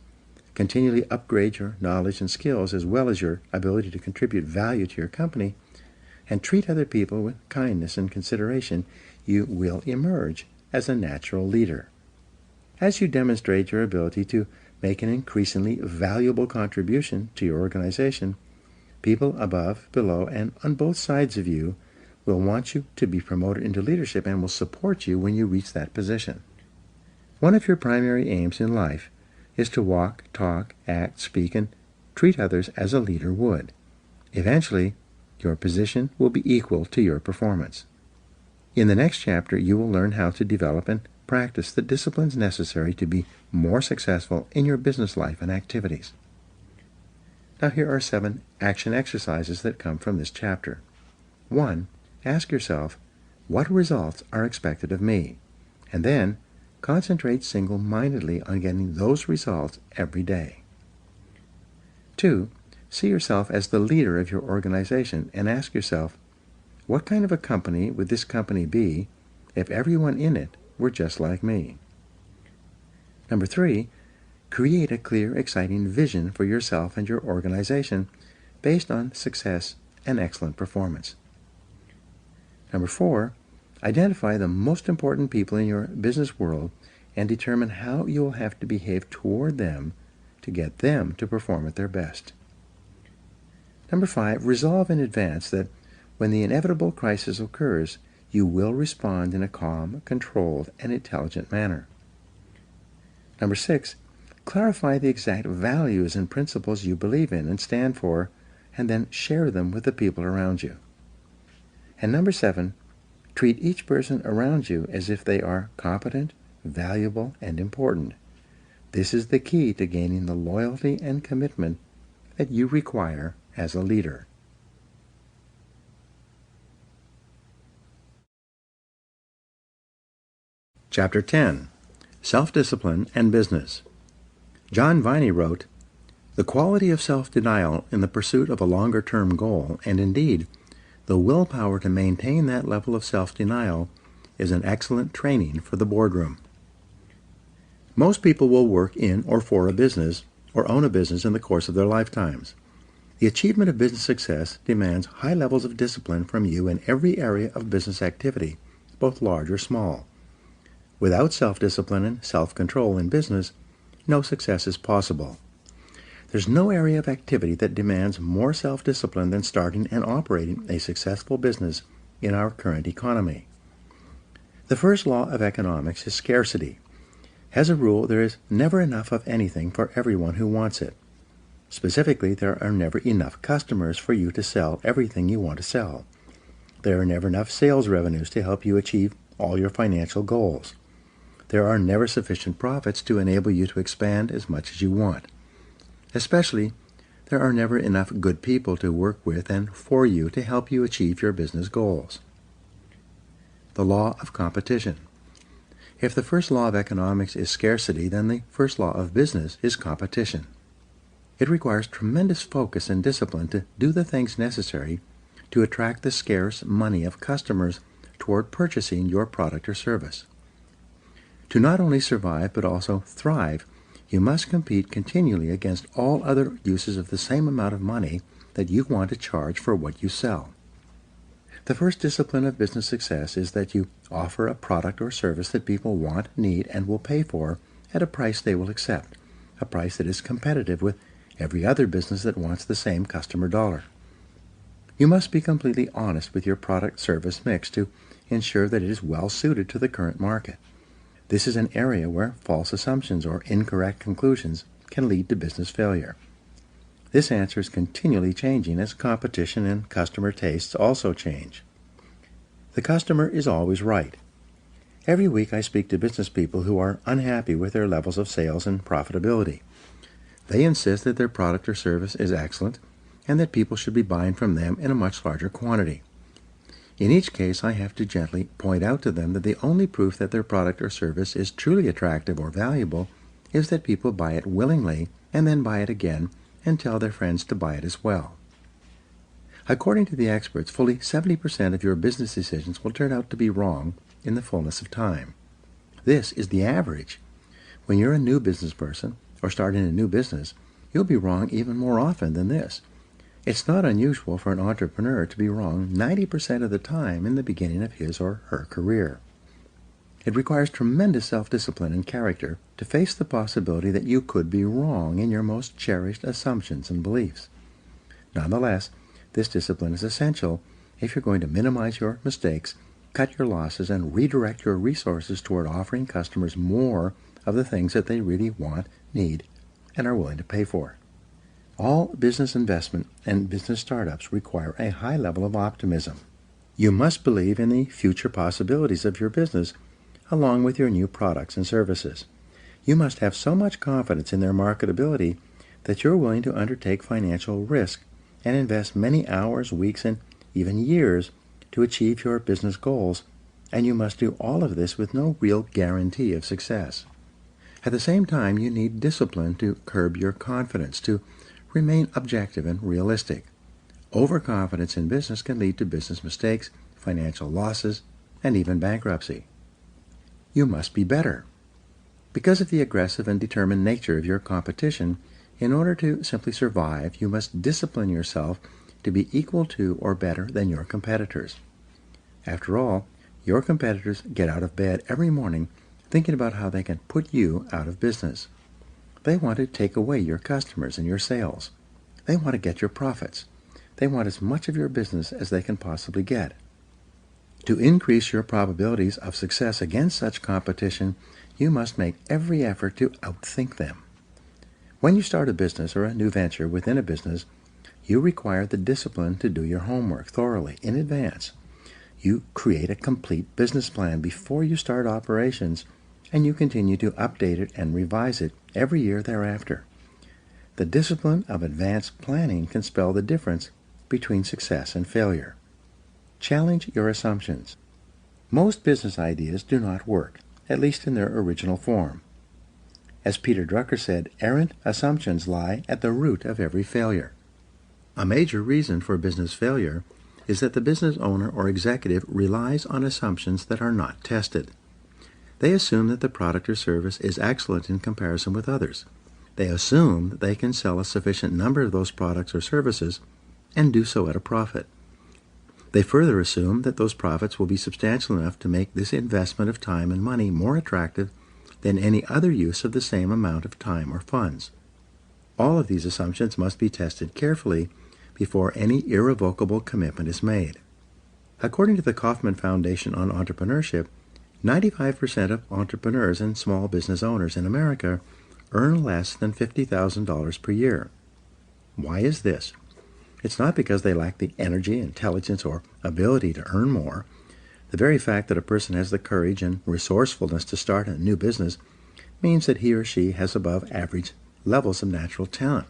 continually upgrade your knowledge and skills as well as your ability to contribute value to your company, and treat other people with kindness and consideration, you will emerge as a natural leader. As you demonstrate your ability to make an increasingly valuable contribution to your organization, people above, below, and on both sides of you will want you to be promoted into leadership and will support you when you reach that position. One of your primary aims in life is to walk, talk, act, speak, and treat others as a leader would. Eventually, your position will be equal to your performance. In the next chapter, you will learn how to develop and practice the disciplines necessary to be more successful in your business life and activities. Now here are 7 action exercises that come from this chapter. 1. Ask yourself, what results are expected of me? And then, concentrate single-mindedly on getting those results every day. 2. See yourself as the leader of your organization and ask yourself, what kind of a company would this company be if everyone in it were just like me? Number 3, create a clear, exciting vision for yourself and your organization based on success and excellent performance. Number 4, identify the most important people in your business world and determine how you will have to behave toward them to get them to perform at their best. Number 5, resolve in advance that when the inevitable crisis occurs, you will respond in a calm, controlled, and intelligent manner. Number 6, clarify the exact values and principles you believe in and stand for, and then share them with the people around you. And number 7, treat each person around you as if they are competent, valuable, and important. This is the key to gaining the loyalty and commitment that you require as a leader. Chapter 10. Self-Discipline and Business. John Viney wrote, "The quality of self-denial in the pursuit of a longer-term goal, and indeed, the willpower to maintain that level of self-denial, is an excellent training for the boardroom." Most people will work in or for a business or own a business in the course of their lifetimes. The achievement of business success demands high levels of discipline from you in every area of business activity, both large or small. Without self-discipline and self-control in business, no success is possible. There's no area of activity that demands more self-discipline than starting and operating a successful business in our current economy. The first law of economics is scarcity. As a rule, there is never enough of anything for everyone who wants it. Specifically, there are never enough customers for you to sell everything you want to sell. There are never enough sales revenues to help you achieve all your financial goals. There are never sufficient profits to enable you to expand as much as you want. Especially, there are never enough good people to work with and for you to help you achieve your business goals. The law of competition. If the first law of economics is scarcity, then the first law of business is competition. It requires tremendous focus and discipline to do the things necessary to attract the scarce money of customers toward purchasing your product or service. To not only survive but also thrive, you must compete continually against all other uses of the same amount of money that you want to charge for what you sell. The first discipline of business success is that you offer a product or service that people want, need, and will pay for at a price they will accept, a price that is competitive with every other business that wants the same customer dollar. You must be completely honest with your product-service mix to ensure that it is well suited to the current market. This is an area where false assumptions or incorrect conclusions can lead to business failure. This answer is continually changing as competition and customer tastes also change. The customer is always right. Every week I speak to business people who are unhappy with their levels of sales and profitability. They insist that their product or service is excellent and that people should be buying from them in a much larger quantity. In each case, I have to gently point out to them that the only proof that their product or service is truly attractive or valuable is that people buy it willingly and then buy it again and tell their friends to buy it as well. According to the experts, fully 70% of your business decisions will turn out to be wrong in the fullness of time. This is the average. When you're a new business person or starting a new business, you'll be wrong even more often than this. It's not unusual for an entrepreneur to be wrong 90% of the time in the beginning of his or her career. It requires tremendous self-discipline and character to face the possibility that you could be wrong in your most cherished assumptions and beliefs. Nonetheless, this discipline is essential if you're going to minimize your mistakes, cut your losses, and redirect your resources toward offering customers more of the things that they really want, need, and are willing to pay for. All business investment and business startups require a high level of optimism. You must believe in the future possibilities of your business along with your new products and services. You must have so much confidence in their marketability that you're willing to undertake financial risk and invest many hours, weeks, and even years to achieve your business goals, and you must do all of this with no real guarantee of success. At the same time, you need discipline to curb your confidence, to remain objective and realistic. Overconfidence in business can lead to business mistakes, financial losses, and even bankruptcy. You must be better. Because of the aggressive and determined nature of your competition, in order to simply survive, you must discipline yourself to be equal to or better than your competitors. After all, your competitors get out of bed every morning thinking about how they can put you out of business. They want to take away your customers and your sales. They want to get your profits. They want as much of your business as they can possibly get. To increase your probabilities of success against such competition, you must make every effort to outthink them. When you start a business or a new venture within a business, you require the discipline to do your homework thoroughly in advance. You create a complete business plan before you start operations, and you continue to update it and revise it every year thereafter. The discipline of advanced planning can spell the difference between success and failure. Challenge your assumptions. Most business ideas do not work, at least in their original form. As Peter Drucker said, errant assumptions lie at the root of every failure. A major reason for business failure is that the business owner or executive relies on assumptions that are not tested. They assume that the product or service is excellent in comparison with others. They assume that they can sell a sufficient number of those products or services and do so at a profit. They further assume that those profits will be substantial enough to make this investment of time and money more attractive than any other use of the same amount of time or funds. All of these assumptions must be tested carefully before any irrevocable commitment is made. According to the Kauffman Foundation on Entrepreneurship, 95% of entrepreneurs and small business owners in America earn less than $50,000 per year. Why is this? It's not because they lack the energy, intelligence, or ability to earn more. The very fact that a person has the courage and resourcefulness to start a new business means that he or she has above average levels of natural talent.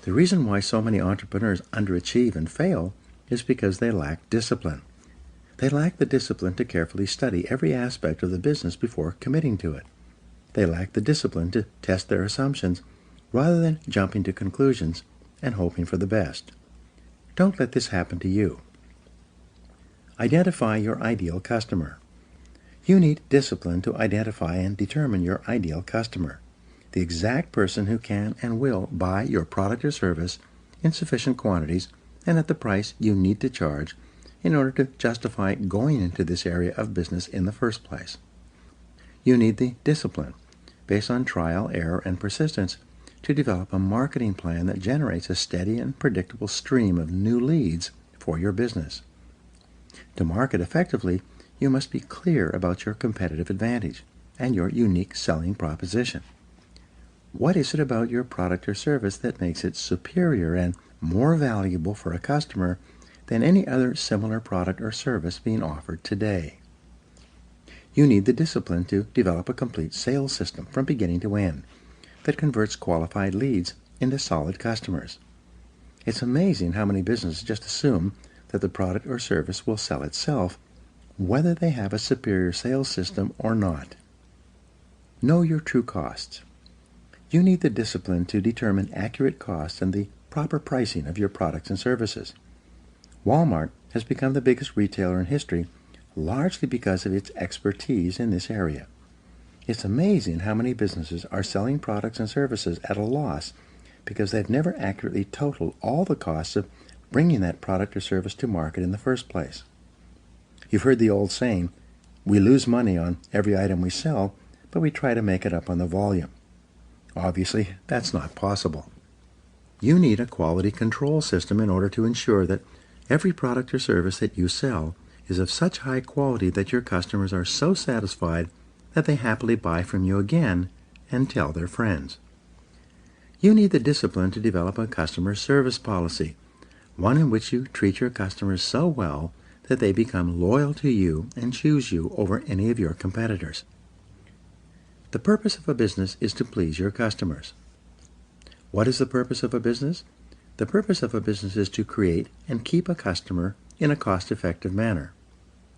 The reason why so many entrepreneurs underachieve and fail is because they lack discipline. They lack the discipline to carefully study every aspect of the business before committing to it. They lack the discipline to test their assumptions rather than jumping to conclusions and hoping for the best. Don't let this happen to you. Identify your ideal customer. You need discipline to identify and determine your ideal customer, the exact person who can and will buy your product or service in sufficient quantities and at the price you need to charge in order to justify going into this area of business in the first place. You need the discipline, based on trial, error, and persistence, to develop a marketing plan that generates a steady and predictable stream of new leads for your business. To market effectively, you must be clear about your competitive advantage and your unique selling proposition. What is it about your product or service that makes it superior and more valuable for a customer than any other similar product or service being offered today? You need the discipline to develop a complete sales system from beginning to end that converts qualified leads into solid customers. It's amazing how many businesses just assume that the product or service will sell itself, whether they have a superior sales system or not. Know your true costs. You need the discipline to determine accurate costs and the proper pricing of your products and services. Walmart has become the biggest retailer in history largely because of its expertise in this area. It's amazing how many businesses are selling products and services at a loss because they've never accurately totaled all the costs of bringing that product or service to market in the first place. You've heard the old saying, we lose money on every item we sell, but we try to make it up on the volume. Obviously, that's not possible. You need a quality control system in order to ensure that every product or service that you sell is of such high quality that your customers are so satisfied that they happily buy from you again and tell their friends. You need the discipline to develop a customer service policy, one in which you treat your customers so well that they become loyal to you and choose you over any of your competitors. The purpose of a business is to please your customers. What is the purpose of a business? The purpose of a business is to create and keep a customer in a cost-effective manner.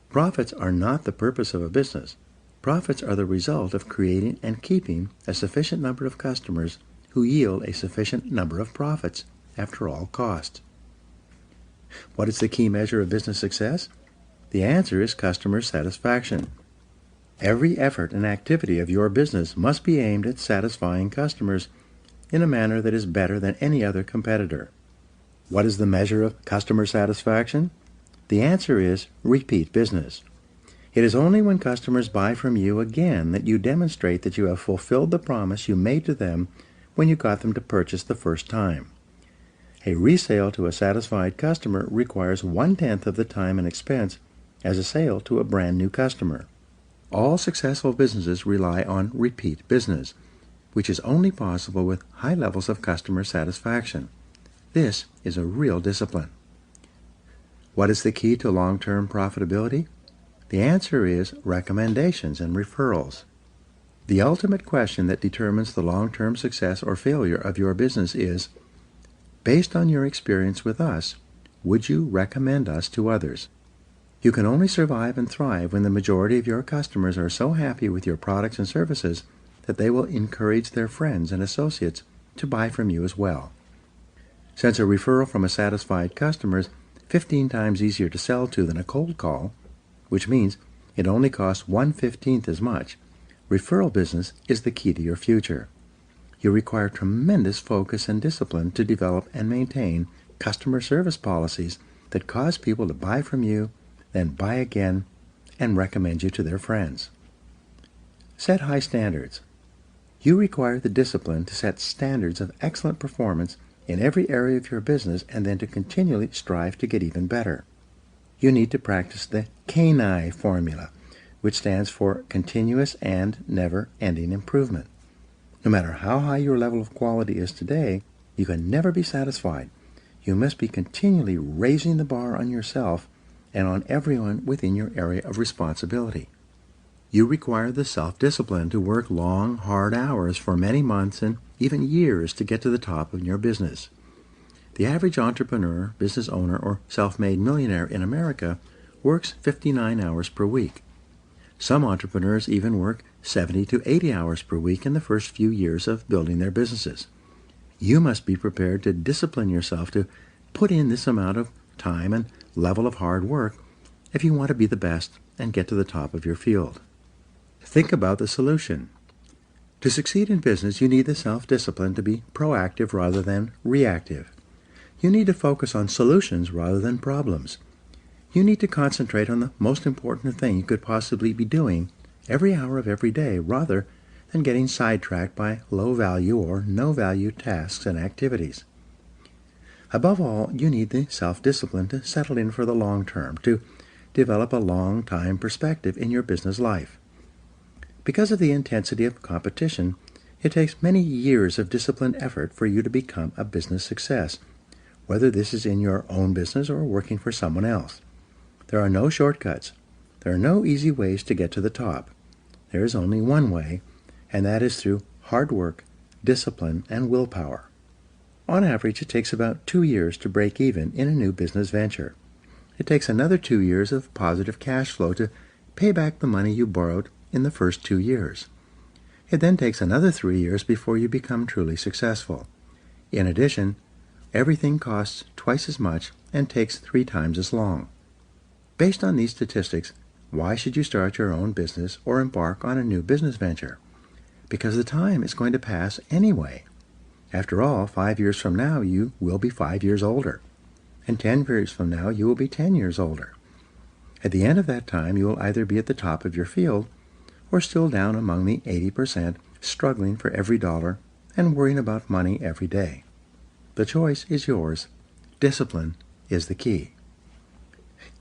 Profits are not the purpose of a business. Profits are the result of creating and keeping a sufficient number of customers who yield a sufficient number of profits after all costs. What is the key measure of business success? The answer is customer satisfaction. Every effort and activity of your business must be aimed at satisfying customers in a manner that is better than any other competitor. What is the measure of customer satisfaction? The answer is repeat business. It is only when customers buy from you again that you demonstrate that you have fulfilled the promise you made to them when you got them to purchase the first time. A resale to a satisfied customer requires 1/10 of the time and expense as a sale to a brand new customer. All successful businesses rely on repeat business, which is only possible with high levels of customer satisfaction. This is a real discipline. What is the key to long-term profitability? The answer is recommendations and referrals. The ultimate question that determines the long-term success or failure of your business is, based on your experience with us, would you recommend us to others? You can only survive and thrive when the majority of your customers are so happy with your products and services that they will encourage their friends and associates to buy from you as well. Since a referral from a satisfied customer is 15 times easier to sell to than a cold call, which means it only costs 1/15 as much, referral business is the key to your future. You require tremendous focus and discipline to develop and maintain customer service policies that cause people to buy from you, then buy again, and recommend you to their friends. Set high standards. You require the discipline to set standards of excellent performance in every area of your business and then to continually strive to get even better. You need to practice the CANI formula, which stands for continuous and never-ending improvement. No matter how high your level of quality is today, you can never be satisfied. You must be continually raising the bar on yourself and on everyone within your area of responsibility. You require the self-discipline to work long, hard hours for many months and even years to get to the top of your business. The average entrepreneur, business owner, or self-made millionaire in America works 59 hours per week. Some entrepreneurs even work 70 to 80 hours per week in the first few years of building their businesses. You must be prepared to discipline yourself to put in this amount of time and level of hard work if you want to be the best and get to the top of your field. Think about the solution. To succeed in business, you need the self-discipline to be proactive rather than reactive. You need to focus on solutions rather than problems. You need to concentrate on the most important thing you could possibly be doing every hour of every day rather than getting sidetracked by low-value or no-value tasks and activities. Above all, you need the self-discipline to settle in for the long term, to develop a long-time perspective in your business life. Because of the intensity of competition, it takes many years of disciplined effort for you to become a business success, whether this is in your own business or working for someone else. There are no shortcuts. There are no easy ways to get to the top. There is only one way, and that is through hard work, discipline, and willpower. On average, it takes about 2 years to break even in a new business venture. It takes another 2 years of positive cash flow to pay back the money you borrowed in the first 2 years. It then takes another 3 years before you become truly successful. In addition, everything costs twice as much and takes 3 times as long. Based on these statistics, why should you start your own business or embark on a new business venture? Because the time is going to pass anyway. After all, 5 years from now you will be 5 years older, and 10 years from now you will be 10 years older. At the end of that time you will either be at the top of your field or still down among the 80% struggling for every dollar and worrying about money every day. The choice is yours. Discipline is the key.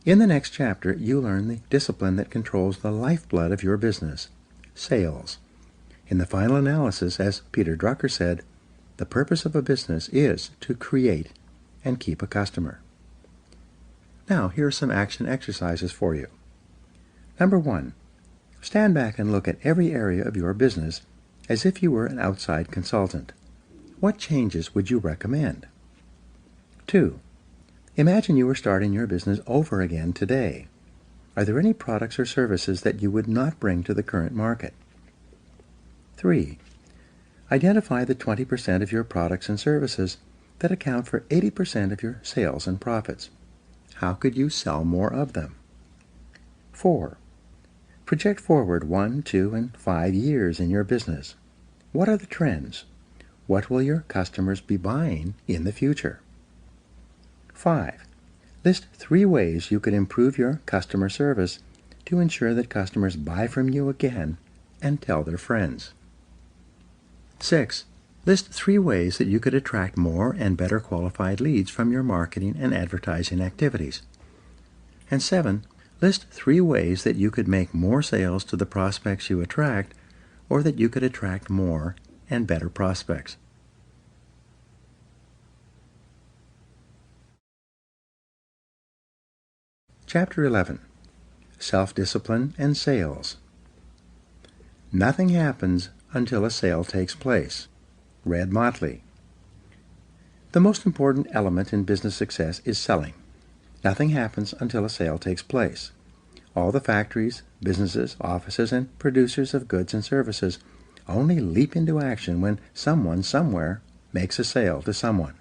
In the next chapter, you learn the discipline that controls the lifeblood of your business, sales. In the final analysis, as Peter Drucker said, the purpose of a business is to create and keep a customer. Now, here are some action exercises for you. Number 1, stand back and look at every area of your business as if you were an outside consultant. What changes would you recommend? 2, imagine you were starting your business over again today. Are there any products or services that you would not bring to the current market? 3, identify the 20% of your products and services that account for 80% of your sales and profits. How could you sell more of them? 4, project forward 1, 2, and 5 years in your business. What are the trends? What will your customers be buying in the future? 5, list 3 ways you could improve your customer service to ensure that customers buy from you again and tell their friends. 6, list 3 ways that you could attract more and better qualified leads from your marketing and advertising activities. And 7, list 3 ways that you could make more sales to the prospects you attract, or that you could attract more and better prospects. Chapter 11, Self-Discipline and Sales. Nothing happens until a sale takes place. Red Motley. The most important element in business success is selling. Nothing happens until a sale takes place. All the factories, businesses, offices, and producers of goods and services only leap into action when someone somewhere makes a sale to someone.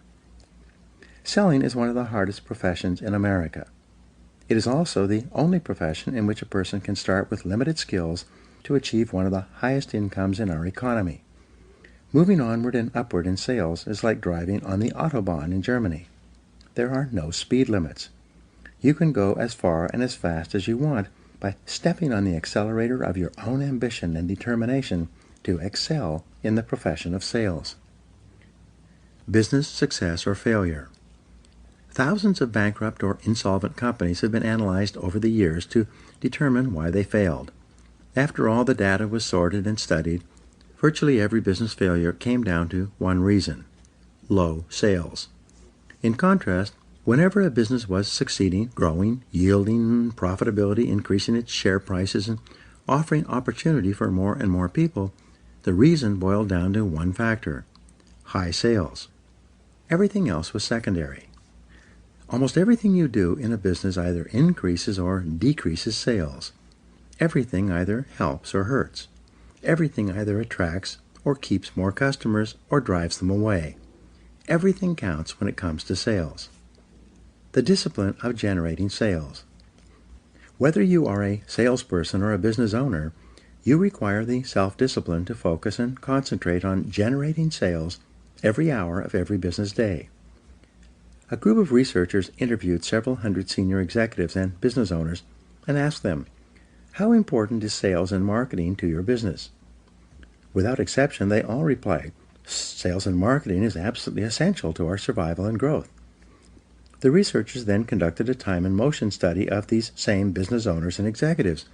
Selling is one of the hardest professions in America. It is also the only profession in which a person can start with limited skills to achieve one of the highest incomes in our economy. Moving onward and upward in sales is like driving on the Autobahn in Germany. There are no speed limits. You can go as far and as fast as you want by stepping on the accelerator of your own ambition and determination to excel in the profession of sales. Business success or failure. Thousands of bankrupt or insolvent companies have been analyzed over the years to determine why they failed. After all the data was sorted and studied, virtually every business failure came down to one reason: low sales. In contrast, whenever a business was succeeding, growing, yielding profitability, increasing its share prices, and offering opportunity for more and more people, the reason boiled down to one factor: high sales. Everything else was secondary. Almost everything you do in a business either increases or decreases sales. Everything either helps or hurts. Everything either attracts or keeps more customers or drives them away. Everything counts when it comes to sales. The discipline of generating sales. Whether you are a salesperson or a business owner, you require the self-discipline to focus and concentrate on generating sales every hour of every business day. A group of researchers interviewed several hundred senior executives and business owners and asked them, "How important is sales and marketing to your business?" Without exception, they all replied, "Sales and marketing is absolutely essential to our survival and growth." The researchers then conducted a time and motion study of these same business owners and executives,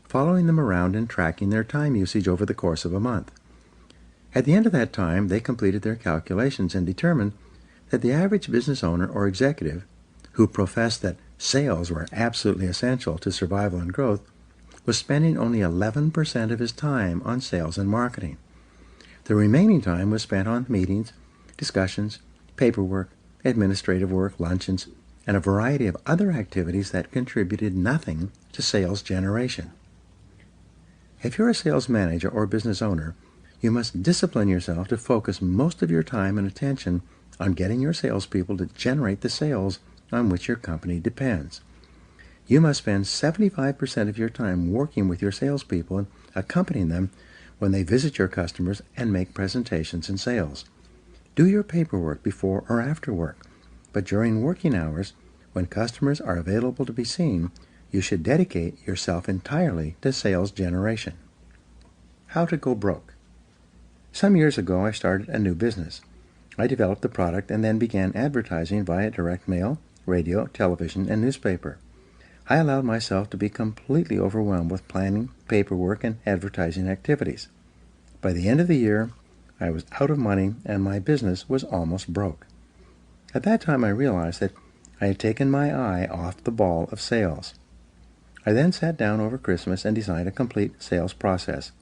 following them around and tracking their time usage over the course of a month. At the end of that time, they completed their calculations and determined that the average business owner or executive who professed that sales were absolutely essential to survival and growth was spending only 11% of his time on sales and marketing. The remaining time was spent on meetings, discussions, paperwork, administrative work, luncheons, and a variety of other activities that contributed nothing to sales generation. If you're a sales manager or business owner, you must discipline yourself to focus most of your time and attention on getting your salespeople to generate the sales on which your company depends. You must spend 75% of your time working with your salespeople and accompanying them when they visit your customers and make presentations and sales. Do your paperwork before or after work, but during working hours, when customers are available to be seen, you should dedicate yourself entirely to sales generation. How to go broke. Some years ago, I started a new business. I developed the product and then began advertising via direct mail, radio, television, and newspaper. I allowed myself to be completely overwhelmed with planning, paperwork, and advertising activities. By the end of the year, I was out of money and my business was almost broke. At that time, I realized that I had taken my eye off the ball of sales. I then sat down over Christmas and designed a complete sales process.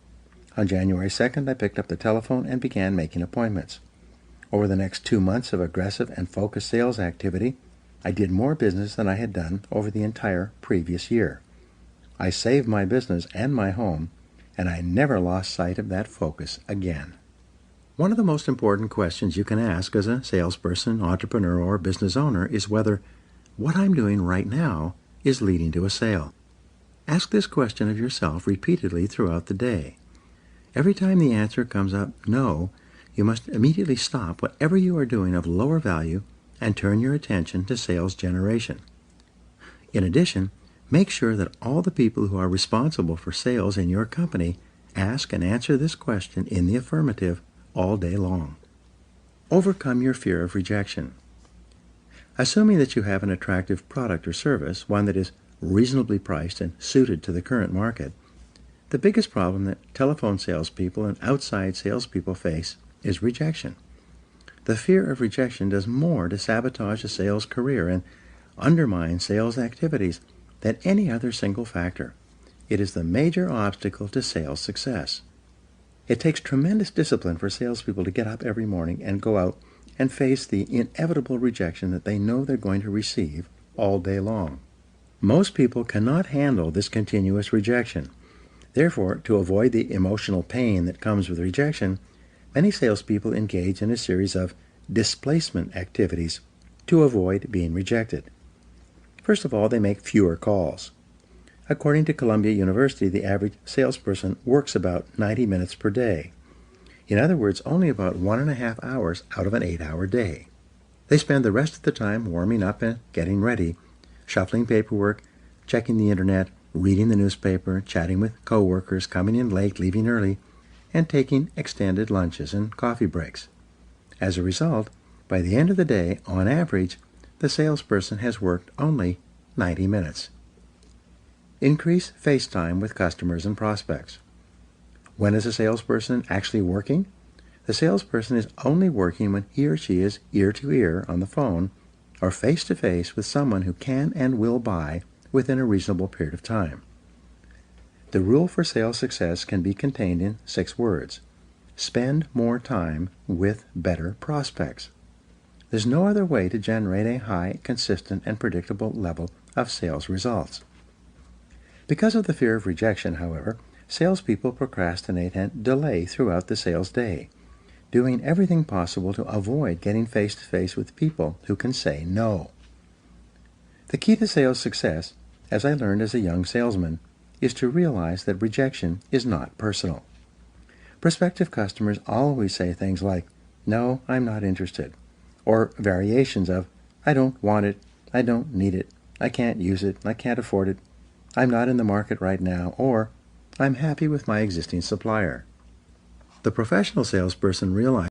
On January 2nd, I picked up the telephone and began making appointments. Over the next 2 months of aggressive and focused sales activity, I did more business than I had done over the entire previous year. I saved my business and my home, and I never lost sight of that focus again. One of the most important questions you can ask as a salesperson, entrepreneur, or business owner is whether what I'm doing right now is leading to a sale. Ask this question of yourself repeatedly throughout the day. Every time the answer comes up no, you must immediately stop whatever you are doing of lower value and turn your attention to sales generation. In addition, make sure that all the people who are responsible for sales in your company ask and answer this question in the affirmative all day long. Overcome your fear of rejection. Assuming that you have an attractive product or service, one that is reasonably priced and suited to the current market, the biggest problem that telephone salespeople and outside salespeople face is rejection. The fear of rejection does more to sabotage a sales career and undermine sales activities than any other single factor. It is the major obstacle to sales success. It takes tremendous discipline for salespeople to get up every morning and go out and face the inevitable rejection that they know they're going to receive all day long. Most people cannot handle this continuous rejection. Therefore, to avoid the emotional pain that comes with rejection, many salespeople engage in a series of displacement activities to avoid being rejected. First of all, they make fewer calls. According to Columbia University, the average salesperson works about 90 minutes per day. In other words, only about 1.5 hours out of an 8-hour day. They spend the rest of the time warming up and getting ready, shuffling paperwork, checking the internet, reading the newspaper, chatting with coworkers, coming in late, leaving early, and taking extended lunches and coffee breaks. As a result, by the end of the day, on average, the salesperson has worked only 90 minutes. Increase face time with customers and prospects. When is a salesperson actually working? The salesperson is only working when he or she is ear to ear on the phone or face to face with someone who can and will buy within a reasonable period of time. The rule for sales success can be contained in 6 words. Spend more time with better prospects. There's no other way to generate a high, consistent, and predictable level of sales results. Because of the fear of rejection, however, salespeople procrastinate and delay throughout the sales day, doing everything possible to avoid getting face-to-face with people who can say no. The key to sales success, as I learned as a young salesman, is to realize that rejection is not personal. Prospective customers always say things like, "No, I'm not interested," or variations of, "I don't want it, I don't need it, I can't use it, I can't afford it, I'm not in the market right now," or "I'm happy with my existing supplier." The professional salesperson realizes